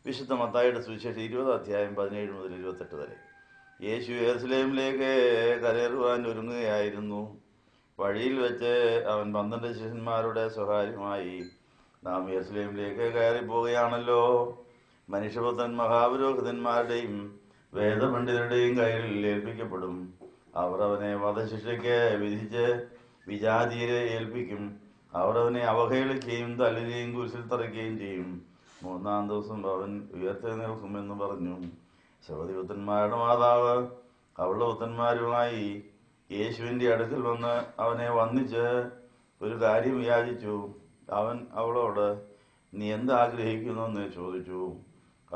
വിശുദ്ധ മത്തായിയുടെ സുവിശേഷം 20 അധ്യായം 17 മുതൽ 28 വരെ. യേശു യെരൂശലേമിലേക്ക് കരേറുവാൻ ഒരുങ്ങുകയായിരുന്നു. വഴിയിൽ വെച്ച് അവൻ 12 ശിഷ്യന്മാരുടെ സ്വകാര്യമായി, നാം യെരൂശലേമിലേക്ക് കയറിപ്പോവുകയാണല്ലോ. മനുഷ്യപുത്രൻ മഹാപുരോഹിതന്മാരുടെയും വേദപണ്ഡിതരുടെയും കയ്യിൽ ഏൽപ്പിക്കപ്പെടും. അവർ അവനെ വധശിക്ഷയ്ക്ക് വിധിച്ച് വിജാതിയരെ ഏൽപ്പിക്കും. അവർ അവനെ അവഹേളിക്കുകയും തല്ലുകയും കുരിശിൽ തറയ്ക്കുകയും ചെയ്യും. 3-ാം ദിവസം അവൻ ഉയർത്തെഴുന്നേൽക്കുമെന്ന് പറഞ്ഞു. സഹോദരിപുത്രന്മാരുടെ മാതാവ് അവളുടെ പുത്രന്മാരുമായി യേശുവിൻ്റെ അടുക്കൽ വന്ന് അവനെ വന്ദിച്ച് ഒരു കാര്യം യാചിച്ചു. അവൻ അവളോട്, നീ എന്താഗ്രഹിക്കുന്നു എന്ന് ചോദിച്ചു.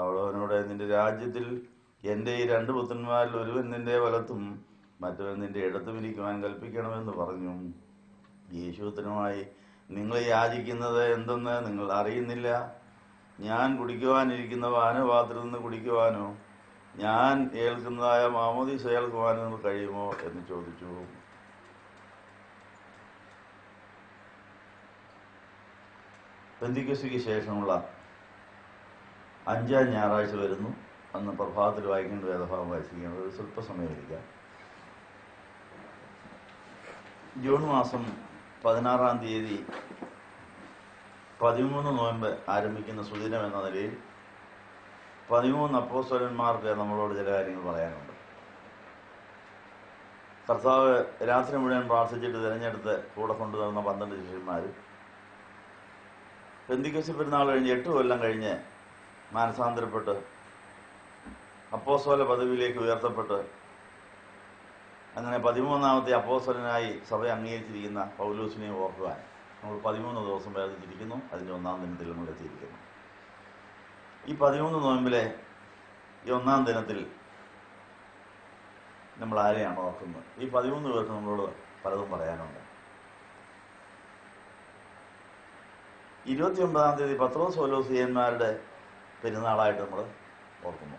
അവൾ അവനോട്, നിന്റെ രാജ്യത്തിൽ എൻ്റെ ഈ 2 പുത്രന്മാരിൽ ഒരുവൻ നിന്റെ വലത്തും മറ്റവൻ നിന്റെ ഇടത്തും ഇരിക്കുവാൻ കൽപ്പിക്കണമെന്ന് പറഞ്ഞു. യേശു ഉത്തരമായി, നിങ്ങൾ യാചിക്കുന്നത് എന്തെന്ന് നിങ്ങൾ അറിയുന്നില്ല. ഞാൻ കുടിക്കുവാനിരിക്കുന്ന പാനപാത്രത്തിൽ നിന്ന് കുടിക്കുവാനോ ഞാൻ ഏൽക്കുന്നതായ മാമോദീസ ഏൽക്കുവാനോ നിങ്ങൾക്ക് കഴിയുമോ എന്ന് ചോദിച്ചു. പെന്തിക്കോസ്തിക്ക് ശേഷമുള്ള 5-ാം ഞായറാഴ്ച വരുന്നു. അന്ന് പ്രഭാതത്തിൽ വായിക്കേണ്ട വേദഭാഗം വായിച്ചിരിക്കുന്നത് ഒരു സ്വല്പസമയമിരിക്കാം. ജൂൺ മാസം 16-ാം തീയതി 13 നോയമ്പ് ആരംഭിക്കുന്ന സുദിനം എന്ന നിലയിൽ 13 അപ്പോസ്തലന്മാർക്ക് നമ്മളോട് ചില കാര്യങ്ങൾ പറയാനുണ്ട്. കർത്താവ് രാത്രി മുഴുവൻ പ്രാർത്ഥിച്ചിട്ട് തിരഞ്ഞെടുത്ത് കൂടെ കൊണ്ടുവന്ന 12 ശിഷ്യന്മാർ പെന്തിക്കോസ്ത് പെരുന്നാൾ കഴിഞ്ഞ് 8 കൊല്ലം കഴിഞ്ഞ് മാനസാന്തരപ്പെട്ട് അപ്പോസ്തല പദവിയിലേക്ക് ഉയർത്തപ്പെട്ട് അങ്ങനെ 13-ാമത്തെ അപ്പോസ്തലനായി സഭ അംഗീകരിച്ചിരിക്കുന്ന പൗലോസിനെ ഓർക്കുവാൻ നമ്മൾ 13 ദിവസം വേദിച്ചിരിക്കുന്നു. അതിൻ്റെ 1-ാം ദിനത്തിൽ നമ്മൾ എത്തിയിരിക്കുന്നു. ഈ 13 നോയമ്പിലെ ഈ 1-ാം ദിനത്തിൽ നമ്മൾ ആരെയാണ് ഓർക്കുന്നത്? ഈ 13 പേർക്ക് നമ്മളോട് പലതും പറയാനുണ്ട്. 29-ാം തീയതി പത്രോസ് പൗലോസിയന്മാരുടെ പെരുന്നാളായിട്ട് നമ്മൾ ഓർക്കുന്നു.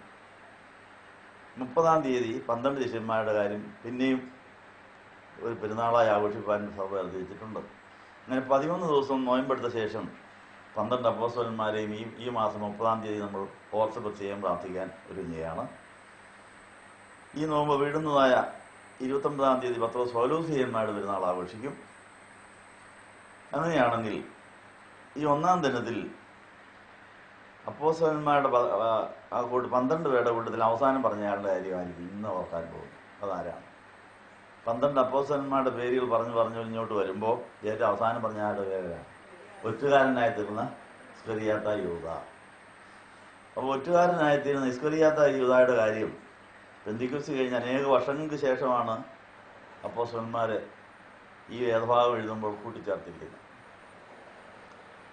30-ാം തീയതി 12 ശിഷ്യന്മാരുടെ കാര്യം പിന്നെയും ഒരു പെരുന്നാളായി ആഘോഷിക്കാൻ സഭ നിർദ്ദേശിച്ചിട്ടുണ്ട്. അങ്ങനെ 13 ദിവസം നോയമ്പെടുത്ത ശേഷം 12 അപ്പോസ്തലന്മാരെയും ഈ മാസം 30-ാം തീയതി നമ്മൾ ഓർത്ത് പ്രത്യേകം പ്രാർത്ഥിക്കാൻ ഒരുങ്ങുകയാണ്. ഈ നോമ്പ് വീടുന്നതായ 29-ാം തീയതി പത്രോസ് പൗലോസിയന്മാരുടെ പെരുന്നാൾ ആഘോഷിക്കും. അങ്ങനെയാണെങ്കിൽ ഈ 1-ാം ദിനത്തിൽ അപ്പോസ്തലന്മാരുടെ 12 പേരുടെ കൂട്ടത്തിൽ അവസാനം പറഞ്ഞ ആളുടെ കാര്യമായിരിക്കും ഇന്ന് ഓർക്കാൻ പോകുന്നത്. അതാരാണ്? 12 അപ്പോസ്തലന്മാരുടെ പേരുകൾ പറഞ്ഞു ഇങ്ങോട്ട് വരുമ്പോൾ ഏറ്റവും അവസാനം പറഞ്ഞ ആളുടെ പേരാണ് ഒറ്റുകാരനായി തീർന്ന ഇസ്കറിയാത്ത യൂദ. അപ്പോൾ ഒറ്റുകാരനായി തീർന്ന ഇസ്കറിയാത്ത യൂദയുടെ കാര്യം പെന്തിക്കോസ്ത് കഴിഞ്ഞ് അനേക വർഷങ്ങൾക്ക് ശേഷമാണ് അപ്പോസ്തലന്മാർ ഈ വേദഭാഗം എഴുതുമ്പോൾ കൂട്ടിച്ചേർത്തിരിക്കുന്നത്.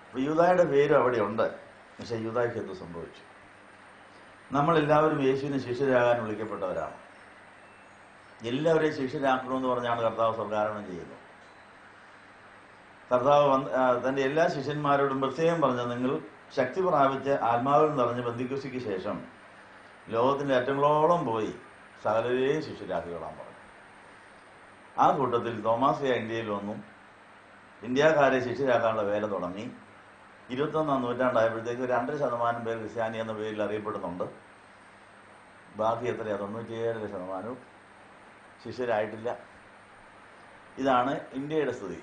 അപ്പോൾ യൂദയുടെ പേരും അവിടെ ഉണ്ട്. പക്ഷേ യൂദായ്ക്ക് എന്ത് സംഭവിച്ചു? നമ്മളെല്ലാവരും യേശുവിന് ശിഷ്യരാകാൻ വിളിക്കപ്പെട്ടവരാണ്. എല്ലാവരെയും ശിഷ്യരാക്കണമെന്ന് പറഞ്ഞാണ് കർത്താവ് സ്വർഗ്ഗാരോഹണം ചെയ്യുന്നത്. കർത്താവ് തൻ്റെ എല്ലാ ശിഷ്യന്മാരോടും പ്രത്യേകം പറഞ്ഞത്, നിങ്ങൾ ശക്തി പ്രാപിച്ച് ആത്മാവിൽ നിറഞ്ഞ് പെന്തിക്കോസ്തിക്ക് ശേഷം ലോകത്തിൻ്റെ അറ്റങ്ങളോളം പോയി സകലരെയും ശിഷ്യരാക്കിക്കൊള്ളാൻ പറഞ്ഞു. ആ കൂട്ടത്തിൽ തോമാസിയ ഇന്ത്യയിൽ വന്നു. ഇന്ത്യക്കാരെ ശിഷ്യരാക്കാനുള്ള വേല തുടങ്ങി. 21-ാം നൂറ്റാണ്ടായപ്പോഴത്തേക്ക് 2% പേർ ക്രിസ്ത്യാനി എന്ന പേരിൽ അറിയപ്പെടുന്നുണ്ട്. ബാക്കി എത്രയാണ്? 97% ശിഷ്യരായിട്ടില്ല. ഇതാണ് ഇന്ത്യയുടെ സ്ഥിതി.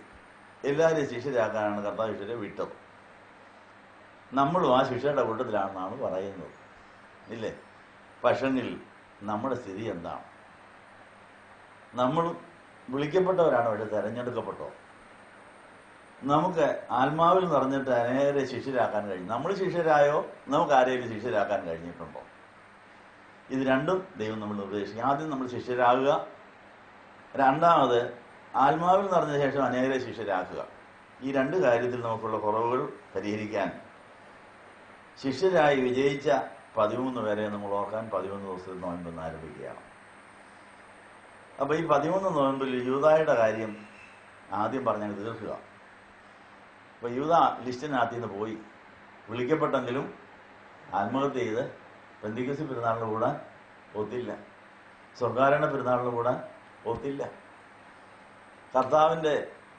എല്ലാവരെയും ശിഷ്യരാക്കാനാണ് കർത്താവ് ശിഷ്യരെ വിട്ടത്. നമ്മളും ആ ശിഷ്യരുടെ കൂട്ടത്തിലാണെന്നാണ് പറയുന്നത്, ഇല്ലേ? പക്ഷെങ്കിൽ നമ്മുടെ സ്ഥിതി എന്താണ്? നമ്മൾ വിളിക്കപ്പെട്ടവരാണ്, പക്ഷെ തിരഞ്ഞെടുക്കപ്പെട്ടോ? നമുക്ക് ആത്മാവിൽ നിറഞ്ഞിട്ട് അനേകരെ ശിഷ്യരാക്കാൻ കഴിഞ്ഞു. നമ്മൾ ശിഷ്യരായോ? നമുക്ക് ആരെങ്കിലും ശിഷ്യരാക്കാൻ കഴിഞ്ഞിട്ടുണ്ടോ? ഇത് രണ്ടും ദൈവം നമ്മൾ നിർദ്ദേശിക്കും. ആദ്യം നമ്മൾ ശിഷ്യരാകുക, രണ്ടാമത് ആത്മാവിൽ നിറഞ്ഞ ശേഷം അനേകരെ ശിഷ്യരാക്കുക. ഈ 2 കാര്യത്തിൽ നമുക്കുള്ള കുറവുകൾ പരിഹരിക്കാൻ ശിഷ്യരായി വിജയിച്ച 13 പേരെ നമ്മൾ ഓർക്കാൻ 13 ദിവസത്തിൽ നോയമ്പെന്ന് ആരംഭിക്കുകയാണ്. അപ്പോൾ ഈ 13 നോയമ്പിൽ യൂദായുടെ കാര്യം ആദ്യം പറഞ്ഞാൽ തീർക്കുക. അപ്പോൾ യൂദ ലിസ്റ്റിനകത്ത് നിന്ന് പോയി, വിളിക്കപ്പെട്ടെങ്കിലും ആത്മഹത്യ ചെയ്ത് പെന്തിക്കോസ്ത് പെരുന്നാളിന് കൂടാൻ ഒത്തില്ല, സ്വർഗ്ഗാരോഹണ പെരുന്നാളിന് കൂടാൻ ഒത്തില്ല. കർത്താവിൻ്റെ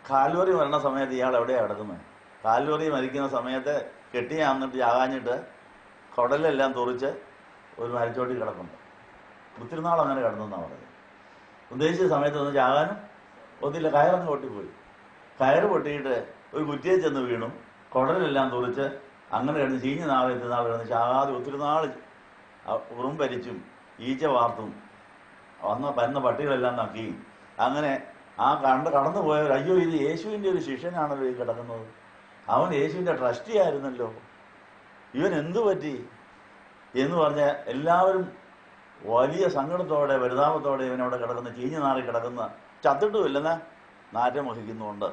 കാൽവറി മരണ സമയത്ത് ഇയാൾ എവിടെയാണ് കിടക്കുന്നത്? കാൽവറി മരിക്കുന്ന സമയത്ത് കെട്ടിയാന്നിട്ട് ആകാഞ്ഞിട്ട് കുടലെല്ലാം തുറിച്ച് ഒരു മരച്ചോട്ടി കിടക്കുന്നു. ഒത്തിരി നാൾ അങ്ങനെ കിടന്നെന്നാണ് പറഞ്ഞത്. ഉദ്ദേശിച്ച സമയത്ത് ഒന്ന് ചാകാനും ഒന്നില്ല, കയറങ്ങ് പൊട്ടിപ്പോയി. കയറ് പൊട്ടിയിട്ട് ഒരു കുറ്റിയെ ചെന്ന് വീണു. കുടലെല്ലാം തുറിച്ച് അങ്ങനെ കിടന്ന് ചീഞ്ഞ നാളെ കിടന്ന് ചാകാതെ ഒത്തിരി നാൾ ഉറും പരിച്ചും ഈച്ച വാർത്തും വരുന്ന പട്ടികളെല്ലാം നക്കിയും അങ്ങനെ ആ കടന്നു പോയവർ, അയ്യോ ഇത് യേശുവിൻ്റെ ഒരു ശിഷ്യനാണല്ലോ ഈ കിടക്കുന്നത്, അവൻ യേശുവിൻ്റെ ട്രസ്റ്റി ആയിരുന്നല്ലോ, ഇവൻ എന്തു പറ്റി എന്ന് പറഞ്ഞ എല്ലാവരും വലിയ സങ്കടത്തോടെ പരിതാപത്തോടെ ഇവനവിടെ കിടക്കുന്ന ചീഞ്ഞു നാറി കിടക്കുന്ന ചത്തിട്ടുമില്ലെന്ന് നാറ്റം വഹിക്കുന്നുണ്ട്.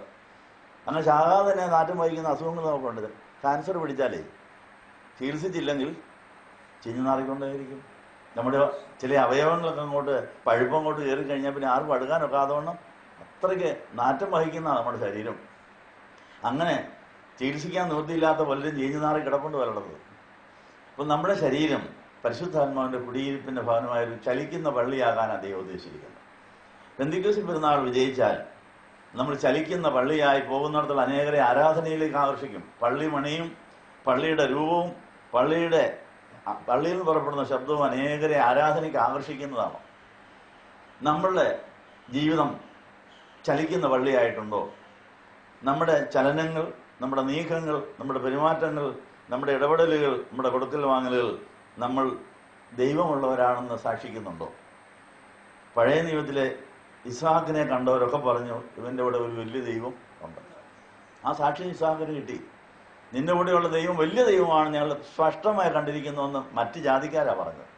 അങ്ങനെ ചാകാതെ തന്നെ നാറ്റം വഹിക്കുന്ന അസുഖങ്ങൾ നമുക്കുണ്ട്. ക്യാൻസർ പിടിച്ചാലേ ചികിത്സിച്ചില്ലെങ്കിൽ ചീഞ്ഞു നാറിക്കൊണ്ടേയിരിക്കും. നമ്മുടെ ചില അവയവങ്ങളൊക്കെ അങ്ങോട്ട് പഴുപ്പങ്ങോട്ട് കയറി കഴിഞ്ഞാൽ പിന്നെ ആർക്കും അടുക്കാനൊക്കാതെ വണ്ണം അത്രയ്ക്ക് നാറ്റം വഹിക്കുന്നതാണ് നമ്മുടെ ശരീരം. അങ്ങനെ ചികിത്സിക്കാൻ നിവൃത്തിയില്ലാത്ത പലരും ചീഞ്ഞു നാറി കിടപ്പുണ്ട് പലയിടത്ത്. അപ്പം നമ്മുടെ ശരീരം പരിശുദ്ധാത്മാവിൻ്റെ കുടിയിരിപ്പിൻ്റെ ഭാഗമായ ഒരു ചലിക്കുന്ന പള്ളിയാകാനാണ് ദൈവം ഉദ്ദേശിച്ചിരിക്കുന്നത്. പെന്തിക്കോസ്ത് പെരുന്നാൾ വിജയിച്ചാൽ നമ്മൾ ചലിക്കുന്ന പള്ളിയായി പോകുന്നിടത്തുള്ള അനേകരെ ആരാധനയിലേക്ക് ആകർഷിക്കും. പള്ളിമണിയും പള്ളിയുടെ രൂപവും പള്ളിയിൽ നിന്ന് പുറപ്പെടുന്ന ശബ്ദവും അനേകരെ ആരാധനയ്ക്ക് ആകർഷിക്കുന്നതാണ്. നമ്മളുടെ ജീവിതം ചലിക്കുന്ന പള്ളിയായിട്ടുണ്ടോ? നമ്മുടെ ചലനങ്ങൾ, നമ്മുടെ നീക്കങ്ങൾ, നമ്മുടെ പെരുമാറ്റങ്ങൾ, നമ്മുടെ ഇടപെടലുകൾ, നമ്മുടെ കൊടുക്കൽ വാങ്ങലുകൾ നമ്മൾ ദൈവമുള്ളവരാണെന്ന് സാക്ഷിക്കുന്നുണ്ടോ? പഴയ നിയമത്തിലെ ഇസ്ഹാക്കിനെ കണ്ടവരൊക്കെ പറഞ്ഞു ഇവൻ്റെ കൂടെ ഒരു വലിയ ദൈവം ഉണ്ട്. ആ സാക്ഷി ഇസ്ഹാക്കിന് കിട്ടി. നിന്റെ കൂടെയുള്ള ദൈവം വലിയ ദൈവമാണ്, ഞങ്ങൾ സ്പഷ്ടമായി കണ്ടിരിക്കുന്നുവെന്ന് മറ്റ് ജാതിക്കാരാണ് പറഞ്ഞത്.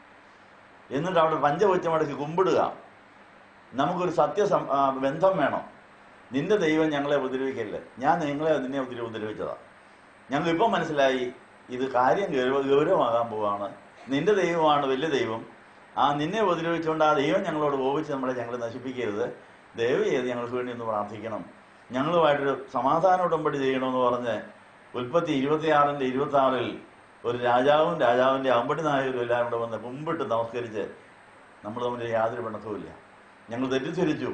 എന്നിട്ട് അവിടെ പഞ്ചവച്ചമടക്കി കുമ്പിടുക. നമുക്കൊരു ബന്ധം വേണം. നിന്റെ ദൈവം ഞങ്ങളെ ഉപദ്രവിക്കല്ലേ, ഞാൻ നിന്നെ ഉപദ്രവിച്ചതാണ്. ഞങ്ങൾക്കിപ്പം മനസ്സിലായി ഇത് കാര്യം ഗൗരവമാകാൻ പോവാണ്. നിന്റെ ദൈവമാണ് വലിയ ദൈവം. നിന്നെ ഉപദ്രവിച്ചുകൊണ്ട് ആ ദൈവം ഞങ്ങളോട് കോപിച്ച് ഞങ്ങളെ നശിപ്പിക്കരുത്, ദയവ് ചെയ്ത് ഞങ്ങൾക്ക് വേണ്ടി ഒന്ന് പ്രാർത്ഥിക്കണം, ഞങ്ങളുമായിട്ടൊരു സമാധാന ഉടമ്പടി ചെയ്യണമെന്ന് പറഞ്ഞ് ഉൽപ്പത്തി 26:26 ഒരു രാജാവും രാജാവിൻ്റെ അമ്പടി നായകരും എല്ലാവരും കൂടെ വന്ന് കുമ്പിട്ട് നമസ്കരിച്ച് നമ്മൾ തമ്മിൽ യാതൊരു പിണക്കവുമില്ല, ഞങ്ങൾ തെറ്റിദ്ധരിച്ചു,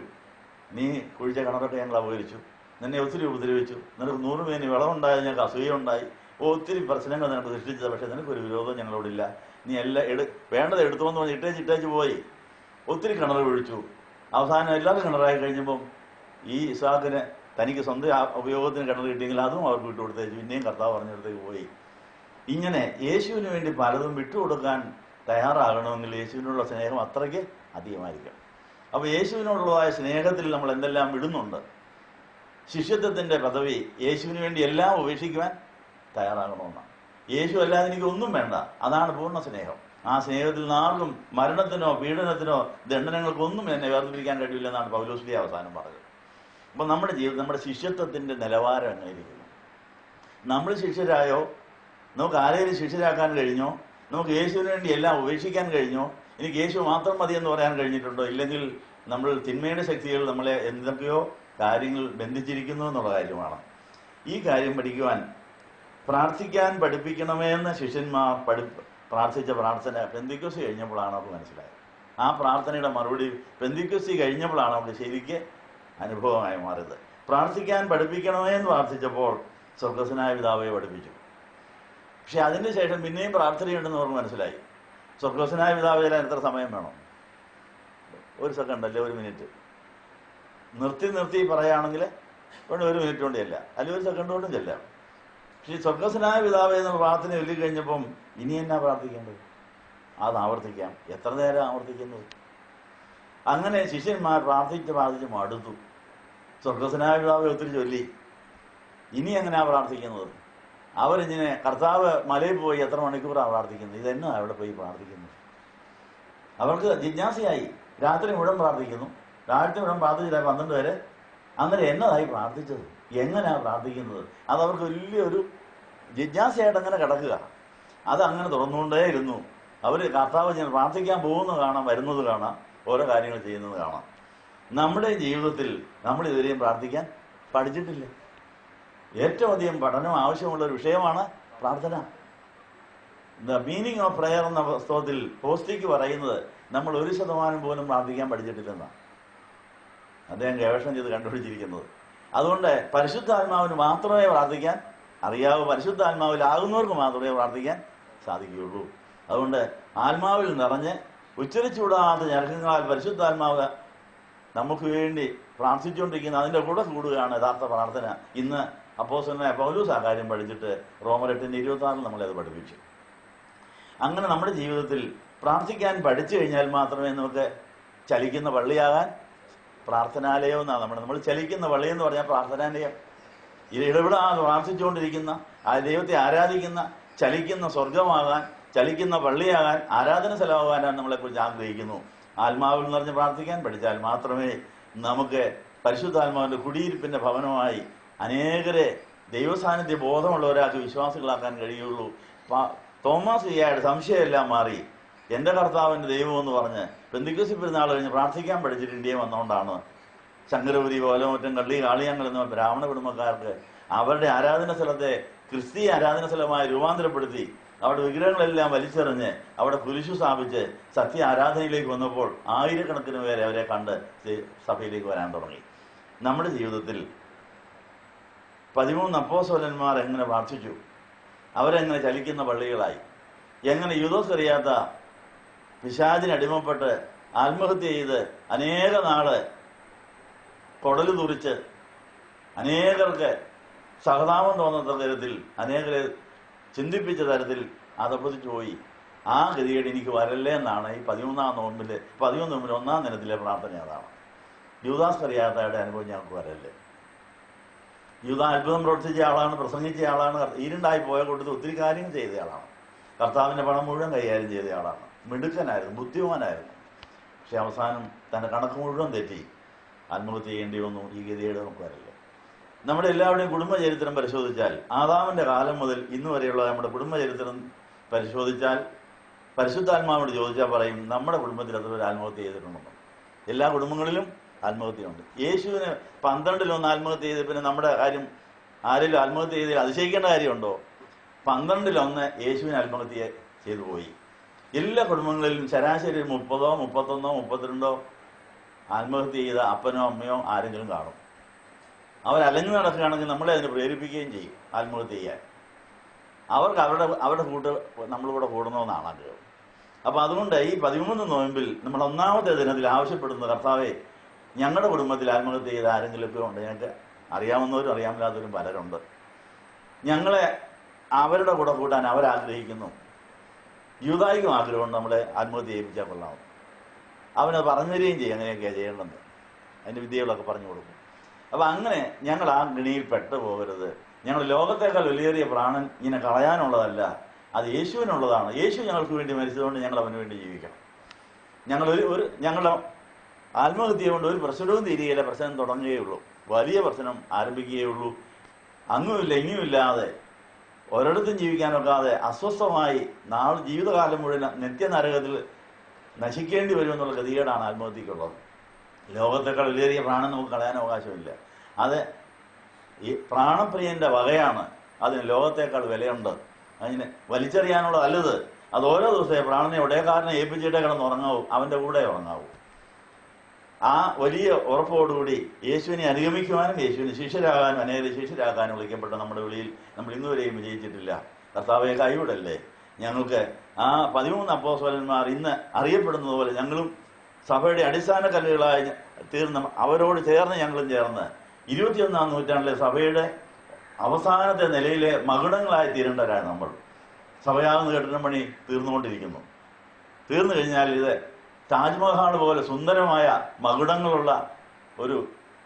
നീ കുഴിച്ച കിണറൊക്കെ ഞങ്ങൾ അപകരിച്ചു, നിന്നെ ഒത്തിരി ഉപദ്രവിച്ചു, നിനക്ക് 100 മേനി വിളവുണ്ടായി, ഞങ്ങൾക്ക് അസൂയുണ്ടായി, ഒത്തിരി പ്രശ്നങ്ങൾ നിനക്ക് സൃഷ്ടിച്ചത്, പക്ഷേ നിനക്കൊരു വിരോധം ഞങ്ങളോടില്ല, നീ എല്ലാം വേണ്ടത് എടുത്തോന്ന് പറഞ്ഞ് ഇട്ടേച്ച് പോയി. ഒത്തിരി കിണർ ഒഴിച്ചു. അവസാനം എല്ലാവരും കിണറായി കഴിഞ്ഞപ്പം ഈ ഇസ്ഹാക്കിന് തനിക്ക് സ്വന്തം ഉപയോഗത്തിന് കിണർ കിട്ടിയെങ്കിൽ അതും അവർക്ക് വിട്ടുകൊടുത്തേച്ചു. പിന്നെയും കർത്താവ് പറഞ്ഞിടത്തേക്ക് പോയി. ഇങ്ങനെ യേശുവിന് വേണ്ടി പലതും വിട്ടുകൊടുക്കാൻ തയ്യാറാകണമെങ്കിൽ യേശുവിനോടുള്ള സ്നേഹം അത്രയ്ക്ക് അധികമായിരിക്കണം. അപ്പോൾ യേശുവിനോടുള്ളതായ സ്നേഹത്തിൽ നമ്മൾ എന്തെല്ലാം വിടുന്നുണ്ട്? ശിഷ്യത്വത്തിൻ്റെ പദവി യേശുവിന് വേണ്ടി എല്ലാം ഉപേക്ഷിക്കുവാൻ തയ്യാറാകണമെന്നാണ്. യേശു അല്ലാതെ എനിക്ക് ഒന്നും വേണ്ട, അതാണ് പൂർണ്ണ സ്നേഹം. ആ സ്നേഹത്തിൽ നിന്നാർക്കും മരണത്തിനോ പീഡനത്തിനോ ദണ്ഡനങ്ങൾക്കൊന്നും എന്നെ വേർതിരിക്കാൻ കഴിയില്ലെന്നാണ് പൗലോസ്ലീഹ അവസാനം പറഞ്ഞത്. അപ്പം നമ്മുടെ ജീവിതം, നമ്മുടെ ശിഷ്യത്വത്തിൻ്റെ നിലവാരം എങ്ങനെയിരിക്കുന്നു? നമ്മൾ ശിഷ്യരായോ? നമുക്ക് ആരെയും ശിഷ്യരാക്കാൻ കഴിഞ്ഞോ? നമുക്ക് യേശുവിന് വേണ്ടി എല്ലാം ഉപേക്ഷിക്കാൻ കഴിഞ്ഞോ? എനിക്ക് യേശു മാത്രം മതി എന്ന് പറയാൻ കഴിഞ്ഞിട്ടുണ്ടോ? ഇല്ലെങ്കിൽ നമ്മൾ തിന്മയുടെ ശക്തികൾ നമ്മളെ എന്തൊക്കെയോ കാര്യങ്ങൾ ബന്ധിച്ചിരിക്കുന്നു എന്നുള്ള കാര്യമാണ്. ഈ കാര്യം പഠിക്കുവാൻ പ്രാർത്ഥിക്കാൻ പഠിപ്പിക്കണമേ എന്ന് ശിഷ്യന്മാർ പ്രാർത്ഥിച്ച പ്രാർത്ഥന പെന്തിക്കോസ്ത് കഴിഞ്ഞപ്പോഴാണ് അവർക്ക് മനസ്സിലായത്. ആ പ്രാർത്ഥനയുടെ മറുപടി പെന്തിക്കോസ്ത് കഴിഞ്ഞപ്പോഴാണ് അവർക്ക് ശരിക്ക് അനുഭവമായി മാറിയത്. പ്രാർത്ഥിക്കാൻ പഠിപ്പിക്കണമേ എന്ന് പ്രാർത്ഥിച്ചപ്പോൾ സ്വർഗ്ഗസ്ഥനായ പിതാവെ പഠിപ്പിച്ചു. പക്ഷെ അതിന് ശേഷം പിന്നെയും പ്രാർത്ഥനയുണ്ടെന്ന് അവർക്ക് മനസ്സിലായി. സ്വർഗ്ഗസ്ഥനായ പിതാവെ എത്ര സമയം വേണം? 1 സെക്കൻഡ് അല്ലേ, 1 മിനിറ്റ് നിർത്തി പറയുകയാണെങ്കിൽ വേണം 1 മിനിറ്റ് കൊണ്ട് ചെല്ലാം, അല്ലെങ്കിൽ 1 സെക്കൻഡ് കൊണ്ടും ചെല്ലാം. പക്ഷേ സ്വർഗ്ഗസ്ഥനായ പിതാവേ എന്നുള്ള പ്രാർത്ഥന ചൊല്ലി കഴിഞ്ഞപ്പം ഇനി എന്നാ പ്രാർത്ഥിക്കേണ്ടത്? അത് ആവർത്തിക്കാം. എത്ര നേരം ആവർത്തിക്കുന്നത്? അങ്ങനെ ശിഷ്യന്മാർ പ്രാർത്ഥിച്ച് മടുത്തു. സ്വർഗ്ഗസ്ഥനായ പിതാവേ ഒത്തിരി ചൊല്ലി, ഇനി എങ്ങനെയാ പ്രാർത്ഥിക്കുന്നത്? അവരിങ്ങനെ കർത്താവ് മലയിൽ പോയി എത്ര മണിക്കൂറാണ് പ്രാർത്ഥിക്കുന്നത്, ഇതെന്നാ അവിടെ പോയി പ്രാർത്ഥിക്കുന്നത്? അവർക്ക് ജിജ്ഞാസയായി. രാത്രി മുഴുവൻ പ്രാർത്ഥിക്കുന്നു, രാത്രി മുഴുവൻ പ്രാർത്ഥിച്ചില്ല 12 വരെ. അന്നേരം എന്നതായി പ്രാർത്ഥിച്ചത്, എങ്ങനെയാണ് പ്രാർത്ഥിക്കുന്നത്? അതവർക്ക് വലിയൊരു ജിജ്ഞാസയായിട്ട് അങ്ങനെ കിടക്കുക. അതങ്ങനെ തുറന്നുകൊണ്ടേയിരുന്നു. അവർ കർത്താവ് പ്രാർത്ഥിക്കാൻ പോകുന്നത് കാണാം, വരുന്നത് കാണാം, ഓരോ കാര്യങ്ങൾ ചെയ്യുന്നത് കാണാം. നമ്മുടെ ജീവിതത്തിൽ നമ്മൾ ഇതുവരെയും പ്രാർത്ഥിക്കാൻ പഠിച്ചിട്ടില്ല. ഏറ്റവും അധികം പഠനം ആവശ്യമുള്ള ഒരു വിഷയമാണ് പ്രാർത്ഥന. ദ മീനിങ് ഓഫ് പ്രയർ എന്ന പുസ്തകത്തിൽ പോസ്റ്റിക്ക് പറയുന്നത് നമ്മൾ 1% പോലും പ്രാർത്ഥിക്കാൻ പഠിച്ചിട്ടില്ലെന്നാണ് അദ്ദേഹം ഗവേഷണം ചെയ്ത് കണ്ടുപിടിച്ചിരിക്കുന്നത്. അതുകൊണ്ട് പരിശുദ്ധാത്മാവിന് മാത്രമേ പ്രാർത്ഥിക്കാൻ അറിയാവൂ, പരിശുദ്ധാത്മാവിലാകുന്നവർക്ക് മാത്രമേ പ്രാർത്ഥിക്കാൻ സാധിക്കുകയുള്ളൂ. അതുകൊണ്ട് ആത്മാവിൽ നിറഞ്ഞ് ഉച്ചരിച്ചുവിടാത്ത ഞരക്കങ്ങളാൽ പരിശുദ്ധാത്മാവ് നമുക്ക് വേണ്ടി പ്രാർത്ഥിച്ചുകൊണ്ടിരിക്കുന്ന അതിൻ്റെ കൂടെ കൂടുകയാണ് യഥാർത്ഥ പ്രാർത്ഥന. ഇന്ന് അപ്പോസ്തലനായ പൗലോസ് ആ കാര്യം പഠിച്ചിട്ട് റോമർ 8:26 നമ്മളെ അത് പഠിപ്പിച്ചു. അങ്ങനെ നമ്മുടെ ജീവിതത്തിൽ പ്രാർത്ഥിക്കാൻ പഠിച്ചു കഴിഞ്ഞാൽ മാത്രമേ നമുക്ക് ചലിക്കുന്ന പള്ളിയാകാൻ, പ്രാർത്ഥനാലയം എന്നാണ് നമ്മൾ ചലിക്കുന്ന പള്ളി എന്ന് പറഞ്ഞാൽ പ്രാർത്ഥനാലയം. ഇത് ഇടപെടാതെ പ്രാർത്ഥിച്ചുകൊണ്ടിരിക്കുന്ന, ആ ദൈവത്തെ ആരാധിക്കുന്ന, ചലിക്കുന്ന സ്വർഗമാകാൻ, ചലിക്കുന്ന പള്ളിയാകാൻ, ആരാധന സ്ഥലമാകാനാണ് നമ്മളെക്കുറിച്ച് ആഗ്രഹിക്കുന്നു. ആത്മാവിൽ നിറഞ്ഞ് പ്രാർത്ഥിക്കാൻ പഠിച്ചാൽ മാത്രമേ നമുക്ക് പരിശുദ്ധാത്മാവിന്റെ കുടിയിരിപ്പിന്റെ ഭവനമായി അനേകരെ ദൈവസാന്നിധ്യ ബോധമുള്ള ഒരാൾക്ക് വിശ്വാസികളാക്കാൻ കഴിയുള്ളൂ. തോമാസ് ഈയായുടെ സംശയമെല്ലാം മാറി എൻ്റെ കർത്താവിൻ്റെ ദൈവമെന്ന് പറഞ്ഞ് പെന്തിക്കോസ്തി പെരുന്നാൾ കഴിഞ്ഞ് പ്രാർത്ഥിക്കാൻ പഠിച്ചിട്ട് ഇന്ത്യയിൽ വന്നുകൊണ്ടാണ് ശങ്കരപുരി, കോലമറ്റം, കള്ളി, കാളിയങ്ങൾ എന്ന ബ്രാഹ്മണ കുടുംബക്കാർക്ക് അവരുടെ ആരാധന സ്ഥലത്തെ ക്രിസ്തീയ ആരാധന സ്ഥലമായി രൂപാന്തരപ്പെടുത്തി അവിടെ വിഗ്രഹങ്ങളെല്ലാം വലിച്ചെറിഞ്ഞ് അവിടെ കുരിശു സ്ഥാപിച്ച് സത്യ ആരാധനയിലേക്ക് വന്നപ്പോൾ ആയിരക്കണക്കിന് പേരെ അവരെ കണ്ട് സഭയിലേക്ക് വരാൻ തുടങ്ങി. നമ്മുടെ ജീവിതത്തിൽ 13 അപ്പോസ്തലന്മാർ എങ്ങനെ പ്രാർത്ഥിച്ചു, അവരെങ്ങനെ ചലിക്കുന്ന പള്ളികളായി, എങ്ങനെ യൂദോസ് അറിയാത്ത പിശാചിനടിമപ്പെട്ട് ആത്മഹത്യ ചെയ്ത് അനേക നാള് കൊടല് തുറിച്ച് അനേകർക്ക് സഹതാപം തോന്നുന്ന തരത്തിൽ അനേകരെ ചിന്തിപ്പിച്ച തരത്തിൽ അതപ്പതിച്ചു പോയി. ആ ഗതികേട് എനിക്ക് വരല്ലേ എന്നാണ് ഈ 13 നോമ്പിൽ 1 ദിനത്തിലെ പ്രാർത്ഥന. അതാണ് യൂദാസ് അറിയാത്തയുടെ അനുഭവം ഞങ്ങൾക്ക് വരല്ലേ. യൂദാ അത്ഭുതം പ്രവർത്തിച്ച ആളാണ്, പ്രസംഗിച്ച ആളാണ്, ഇരുണ്ടായി പോയ കൂട്ടത്തിൽ ഒത്തിരി കാര്യങ്ങൾ ചെയ്ത ആളാണ്, കർത്താവിൻ്റെ പണം മുഴുവൻ കൈകാര്യം ചെയ്ത ആളാണ്, മിടുക്കനായിരുന്നു, ബുദ്ധിമാനായിരുന്നു. പക്ഷെ അവസാനം തൻ്റെ കണക്ക് മുഴുവൻ തെറ്റി ആത്മഹത്യ ചെയ്യേണ്ടി വന്നു. ഈ ഗതികേട് നമുക്ക് വരല്ലേ. നമ്മുടെ എല്ലാവരുടെയും കുടുംബചരിത്രം പരിശോധിച്ചാൽ, ആദാമിൻ്റെ കാലം മുതൽ ഇന്ന് വരെയുള്ള നമ്മുടെ കുടുംബചരിത്രം പരിശോധിച്ചാൽ, പരിശുദ്ധാത്മാവോട് ചോദിച്ചാൽ പറയും നമ്മുടെ കുടുംബത്തിൽ അത്ര ഒരു ആത്മഹത്യ ചെയ്തിട്ടുണ്ടെന്ന്. എല്ലാ കുടുംബങ്ങളിലും ആത്മഹത്യയുണ്ട്. യേശുവിന് 12 ആത്മഹത്യ ചെയ്ത് പിന്നെ നമ്മുടെ കാര്യം ആരെങ്കിലും ആത്മഹത്യ ചെയ്തതിൽ അതിശയിക്കേണ്ട കാര്യമുണ്ടോ? 12 യേശുവിന് ആത്മഹത്യ ചെയ്തു പോയി. എല്ലാ കുടുംബങ്ങളിലും ശരാശരി 30, 31, 32 ആത്മഹത്യ ചെയ്ത അപ്പനോ അമ്മയോ ആരെങ്കിലും കാണും. അവരലഞ്ഞു നടക്കുകയാണെങ്കിൽ നമ്മളെ അതിന് പ്രേരിപ്പിക്കുകയും ചെയ്യും ആത്മഹത്യ ചെയ്യാൻ. അവർക്ക് അവരുടെ കൂട്ട് നമ്മളിവിടെ കൂടണമെന്നാണ് ആഗ്രഹം. അപ്പം അതുകൊണ്ട് ഈ 13 നോയമ്പിൽ നമ്മൾ 1-ാമത്തെ ദിനത്തിൽ ആവശ്യപ്പെടുന്ന കർത്താവെ, ഞങ്ങളുടെ കുടുംബത്തിൽ ആത്മഹത്യ ചെയ്ത ആരെങ്കിലുമൊക്കെ ഉണ്ട്, ഞങ്ങൾക്ക് അറിയാവുന്നവരും അറിയാമില്ലാത്തവരും പലരുണ്ട്, ഞങ്ങളെ അവരുടെ കൂടെ കൂട്ടാൻ അവരാഗ്രഹിക്കുന്നു. യൂദായിക്കും ആഗ്രഹമുണ്ട് നമ്മളെ ആത്മഹത്യ ചെയ്യിപ്പിച്ചാൽ കൊള്ളാവും. അവനത് പറഞ്ഞു തരികയും ചെയ്യും അങ്ങനെയൊക്കെയാണ് ചെയ്യേണ്ടത്. അതിൻ്റെ വിദ്യകളൊക്കെ പറഞ്ഞു കൊടുക്കും. അപ്പം അങ്ങനെ ഞങ്ങൾ ആ ഗണിയിൽ പെട്ടുപോകരുത്. ഞങ്ങൾ ലോകത്തേക്കാൾ വലിയേറിയ പ്രാണൻ ഇങ്ങനെ കളയാനുള്ളതല്ല, അത് യേശുവിനുള്ളതാണ്. യേശു ഞങ്ങൾക്ക് വേണ്ടി മരിച്ചതുകൊണ്ട് ഞങ്ങൾ അവന് വേണ്ടി ജീവിക്കണം. ഞങ്ങളുടെ ആത്മഹത്യ കൊണ്ട് ഒരു പ്രശ്നവും തീരുകയില്ല, പ്രശ്നം തുടങ്ങുകയുള്ളൂ, വലിയ പ്രശ്നം ആരംഭിക്കുകയുള്ളൂ. അങ്ങുമില്ല ഇങ്ങുമില്ലാതെ ഒരിടത്തും ജീവിക്കാനൊക്കാതെ അസ്വസ്ഥമായി ജീവിതകാലം മുഴുവൻ നിത്യനരകത്തിൽ നശിക്കേണ്ടി വരുമെന്നുള്ള ഗതികേടാണ് ആത്മഹത്യക്കുള്ളത്. ലോകത്തേക്കാൾ വലിയ പ്രാണൻ നമുക്ക് കളയാൻ അവകാശമില്ല. അത് ഈ പ്രാണപ്രിയന്റെ വകയാണ്, അതിന് ലോകത്തേക്കാൾ വിലയുണ്ട്. അതിന് വലിച്ചെറിയാനുള്ളതല്ലത്. അത് ഓരോ ദിവസത്തെ പ്രാണനെ ഒടേക്കാരനെ ഏൽപ്പിച്ചിട്ടേ കിടന്ന് ഉറങ്ങാവൂ, അവൻ്റെ കൂടെ ഉറങ്ങാവൂ. ആ വലിയ ഉറപ്പോടുകൂടി യേശുവിനെ അനുഗമിക്കുവാനും യേശുവിന് ശിഷ്യരാകാനും അനേകം ശിഷ്യരാകാനും വിളിക്കപ്പെട്ട നമ്മുടെ വിളിയിൽ നമ്മൾ ഇന്നുവരെയും വിജയിച്ചിട്ടില്ല. കർത്താവെ കൈവിടല്ലേ. ഞങ്ങൾക്ക് ആ 13 അപ്പോസ്തലന്മാർ ഇന്ന് അറിയപ്പെടുന്നത് പോലെ ഞങ്ങളും സഭയുടെ അടിസ്ഥാന കല്ലുകളായി തീർന്ന അവരോട് ചേർന്ന് ഞങ്ങളും ചേർന്ന് 21-ാം നൂറ്റാണ്ടിലെ സഭയുടെ അവസാനത്തെ നിലയിലെ മകുടങ്ങളായി തീരേണ്ടവരാണ് നമ്മൾ. സഭയാകുന്ന കെട്ടിടം പണി തീർന്നുകൊണ്ടിരിക്കുന്നു. തീർന്നു കഴിഞ്ഞാൽ ഇത് താജ്മഹൽ പോലെ സുന്ദരമായ മകുടങ്ങളുള്ള ഒരു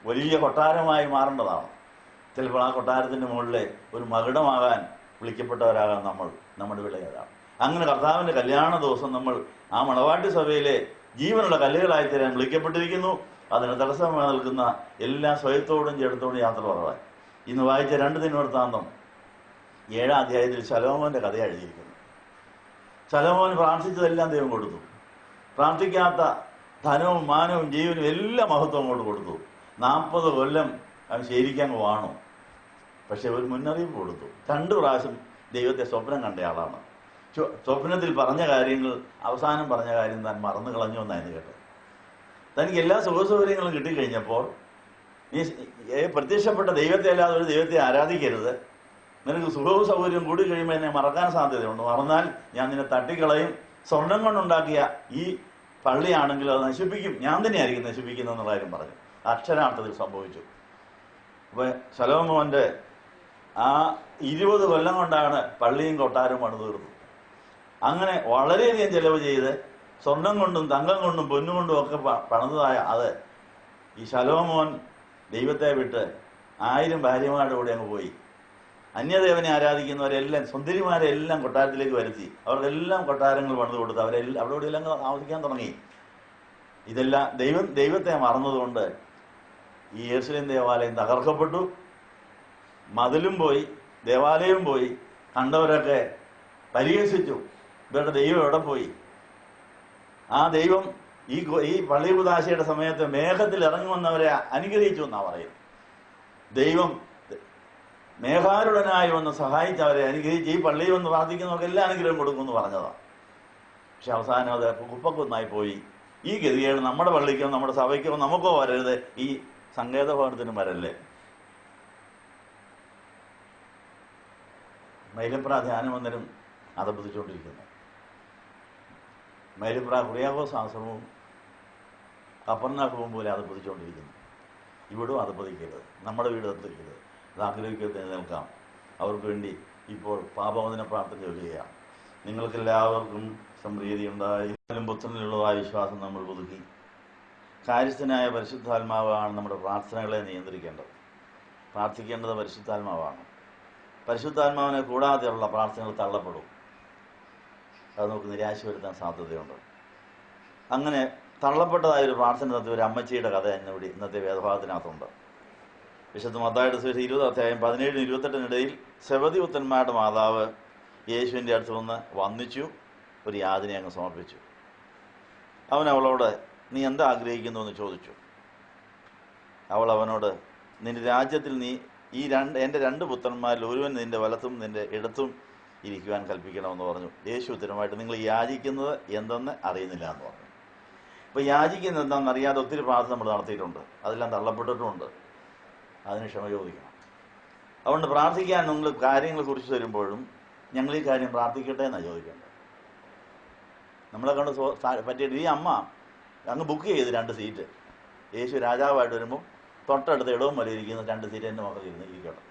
വലിയ കൊട്ടാരമായി മാറേണ്ടതാണ്. ചിലപ്പോൾ ആ കൊട്ടാരത്തിൻ്റെ മുകളിലെ ഒരു മകുടമാകാൻ വിളിക്കപ്പെട്ടവരാകാൻ നമ്മുടെ വിളയതാണ്. അങ്ങനെ കർത്താവിൻ്റെ കല്യാണ ദിവസം നമ്മൾ ആ മണവാട്ടി സഭയിലെ ജീവനുള്ള കല്ലുകളായി തീരാൻ വിളിക്കപ്പെട്ടിരിക്കുന്നു. അതിന് തടസ്സമായി നിൽക്കുന്ന എല്ലാ സ്വയത്തോടും ചേർത്തോടും യാത്ര പറവാൻ. ഇന്ന് വായിച്ച 2 ദിനവൃത്താന്തം 7-ാം അധ്യായത്തിൽ ശലോമോന്റെ കഥ എഴുതിയിരിക്കുന്നു. ശലോമോൻ പ്രാർത്ഥിച്ചതെല്ലാം ദൈവം കൊടുത്തു. പ്രാർത്ഥിക്കാത്ത ധനവും മാനവും ജീവനും എല്ലാ മഹത്വം അങ്ങോട്ട് കൊടുത്തു. 40 കൊല്ലം അവൻ ശരിക്കാൻ വാണു. പക്ഷെ ഒരു മുന്നറിയിപ്പ് കൊടുത്തു. 2 പ്രാവശ്യം ദൈവത്തെ സ്വപ്നം കണ്ടയാളാണ്. സ്വപ്നത്തിൽ പറഞ്ഞ കാര്യങ്ങൾ അവസാനം പറഞ്ഞ കാര്യം താൻ മറന്നു കളഞ്ഞു എന്നായിരുന്നു കേട്ടത്. തനിക്ക് എല്ലാ സുഖസൗകര്യങ്ങളും കിട്ടിക്കഴിഞ്ഞപ്പോൾ നീ പ്രത്യക്ഷപ്പെട്ട ദൈവത്തെ അല്ലാതെ ഒരു ദൈവത്തെ ആരാധിക്കരുത്, നിനക്ക് സുഖവും സൗകര്യവും കൂടി കഴിയുമ്പോൾ എന്നെ മറക്കാൻ സാധ്യതയുണ്ട്. മറന്നാൽ ഞാൻ നിന്നെ തട്ടിക്കളയും. സ്വർണം കൊണ്ടുണ്ടാക്കിയ ഈ പള്ളിയാണെങ്കിൽ അത് നശിപ്പിക്കും, ഞാൻ തന്നെയായിരിക്കും നശിപ്പിക്കുന്നതെന്നുള്ള കാര്യം പറഞ്ഞു. അക്ഷരാർത്ഥത്തിൽ സംഭവിച്ചു. അപ്പൊ ശലോമോന്റെ ആ 20 കൊല്ലം കൊണ്ടാണ് പള്ളിയും കൊട്ടാരവും പണിതു തീർന്നു. അങ്ങനെ വളരെയധികം ചെലവ് ചെയ്ത് സ്വർണം കൊണ്ടും തങ്കം കൊണ്ടും പൊന്നുകൊണ്ടും ഒക്കെ പണിതതായ അത് ഈ ശലോമോൻ ദൈവത്തെ വിട്ട് 1000 ഭാര്യമാരുടെ കൂടെ അങ്ങ് പോയി. അന്യദേവനെ ആരാധിക്കുന്നവരെല്ലാം സുന്ദരിമാരെല്ലാം കൊട്ടാരത്തിലേക്ക് വരുത്തി. അവർക്കെല്ലാം കൊട്ടാരങ്ങൾ പണിത് കൊടുത്ത് അവിടെ എല്ലാം താമസിക്കാൻ തുടങ്ങി. ഇതെല്ലാം ദൈവത്തെ മറന്നതുകൊണ്ട് ഈ യെരുശലേം ദേവാലയം തകർക്കപ്പെട്ടു. മതിലും പോയി, ദേവാലയവും പോയി. കണ്ടവരൊക്കെ പരിഹസിച്ചു, ഇവരുടെ ദൈവം എവിടെ പോയി? ആ ദൈവം ഈ പള്ളി കുദാശയുടെ സമയത്ത് മേഘത്തിൽ ഇറങ്ങി വന്നവരെ അനുഗ്രഹിച്ചു എന്നാണ് പറയുന്നത്. ദൈവം മേഘാരുടനായി വന്ന് സഹായിച്ചവരെ അനുഗ്രഹിച്ച് ഈ പള്ളിയിൽ വന്ന് പ്രാർത്ഥിക്കുന്നവർക്ക് എല്ലാ അനുഗ്രഹം കൊടുക്കുമെന്ന് പറഞ്ഞതാണ്. പക്ഷെ അവസാനം അത് കുപ്പക്കുന്നായി പോയി. ഈ ഗതികേട് നമ്മുടെ പള്ളിക്കോ നമ്മുടെ സഭയ്ക്കോ നമുക്കോ വരരുത്, ഈ സങ്കേത ഭവനത്തിനും വരല്ലേ. മൈലപ്ര ധ്യാനമന്ദിരം അധപ്പതിച്ചുകൊണ്ടിരിക്കുന്നു. മൈലപ്ര കുറിയാക്കോസ് ആശ്രമവും കപ്പർനാക്കവും പോലെ അധപ്പതിച്ചുകൊണ്ടിരിക്കുന്നു. ഇവിടും അധപ്പതിക്കരുത്, നമ്മുടെ വീട് അധപ്പതിക്കരുത്. അത് ആഗ്രഹിക്കരുത് നിൽക്കാം. അവർക്ക് വേണ്ടി ഇപ്പോൾ പാപമോചന പ്രാർത്ഥന ചൊല്ലുകയാണ്. നിങ്ങൾക്കെല്ലാവർക്കും സംപ്രീതി ഉണ്ടായി പുത്രനിലുള്ളതായ വിശ്വാസം നമ്മൾ പുതുക്കി കാര്യസ്ഥനായ പരിശുദ്ധാത്മാവാണ് നമ്മുടെ പ്രാർത്ഥനകളെ നിയന്ത്രിക്കേണ്ടത്. പ്രാർത്ഥിക്കേണ്ടത് പരിശുദ്ധാത്മാവാണ്. പരിശുദ്ധാത്മാവിനെ കൂടാതെയുള്ള പ്രാർത്ഥനകൾ തള്ളപ്പെടും. അത് നമുക്ക് നിരാശ വരുത്താൻ സാധ്യതയുണ്ട്. അങ്ങനെ തള്ളപ്പെട്ടതായൊരു പ്രാർത്ഥന നടത്തിയ ഒരു അമ്മച്ചിയുടെ കഥ ഇന്നത്തെ വേദഭാഗത്തിനകത്തുണ്ട്. വിശുദ്ധ മത്തായിയുടെ സുവിശേഷം 20 അധ്യായം 17-28 സെബദി പുത്രന്മാരുടെ മാതാവ് യേശുവിൻ്റെ അടുത്ത് വന്ന് വന്ദിച്ചു, ഒരു യാചന അങ്ങ് സമർപ്പിച്ചു. അവൻ അവളോട് നീ എന്താ ആഗ്രഹിക്കുന്നു എന്ന് ചോദിച്ചു. അവൾ അവനോട് നിന്റെ രാജ്യത്തിൽ നീ എൻ്റെ 2 പുത്രന്മാരിൽ ഒരുവൻ നിന്റെ വലത്തും നിന്റെ ഇടത്തും ഇരിക്കുവാൻ കൽപ്പിക്കണമെന്ന് പറഞ്ഞു. യേശു ഉത്തരമായിട്ട് നിങ്ങൾ യാചിക്കുന്നത് എന്തെന്ന് അറിയുന്നില്ല എന്ന് പറഞ്ഞു. അപ്പോൾ യാചിക്കുന്നത് എന്താണെന്ന് അറിയാതെ ഒത്തിരി പ്രാർത്ഥന നമ്മൾ നടത്തിയിട്ടുണ്ട്, അതെല്ലാം തള്ളപ്പെട്ടിട്ടുമുണ്ട്. അതിന് ക്ഷമ ചോദിക്കണം. അതുകൊണ്ട് പ്രാർത്ഥിക്കാൻ നിങ്ങൾ കാര്യങ്ങളെ കുറിച്ച് തരുമ്പോഴും ഞങ്ങൾ ഈ കാര്യം പ്രാർത്ഥിക്കട്ടെ എന്നാണ് ചോദിക്കേണ്ടത്. നമ്മളെ കണ്ട് പറ്റിയിട്ട് ഈ അമ്മ അങ്ങ് ബുക്ക് ചെയ്ത് 2 സീറ്റ് യേശു രാജാവായിട്ട് വരുമ്പോൾ തൊട്ടടുത്ത് ഇടവും വരെ ഇരിക്കുന്ന 2 സീറ്റ് എൻ്റെ മക്കൾ ഇരിക്കണം.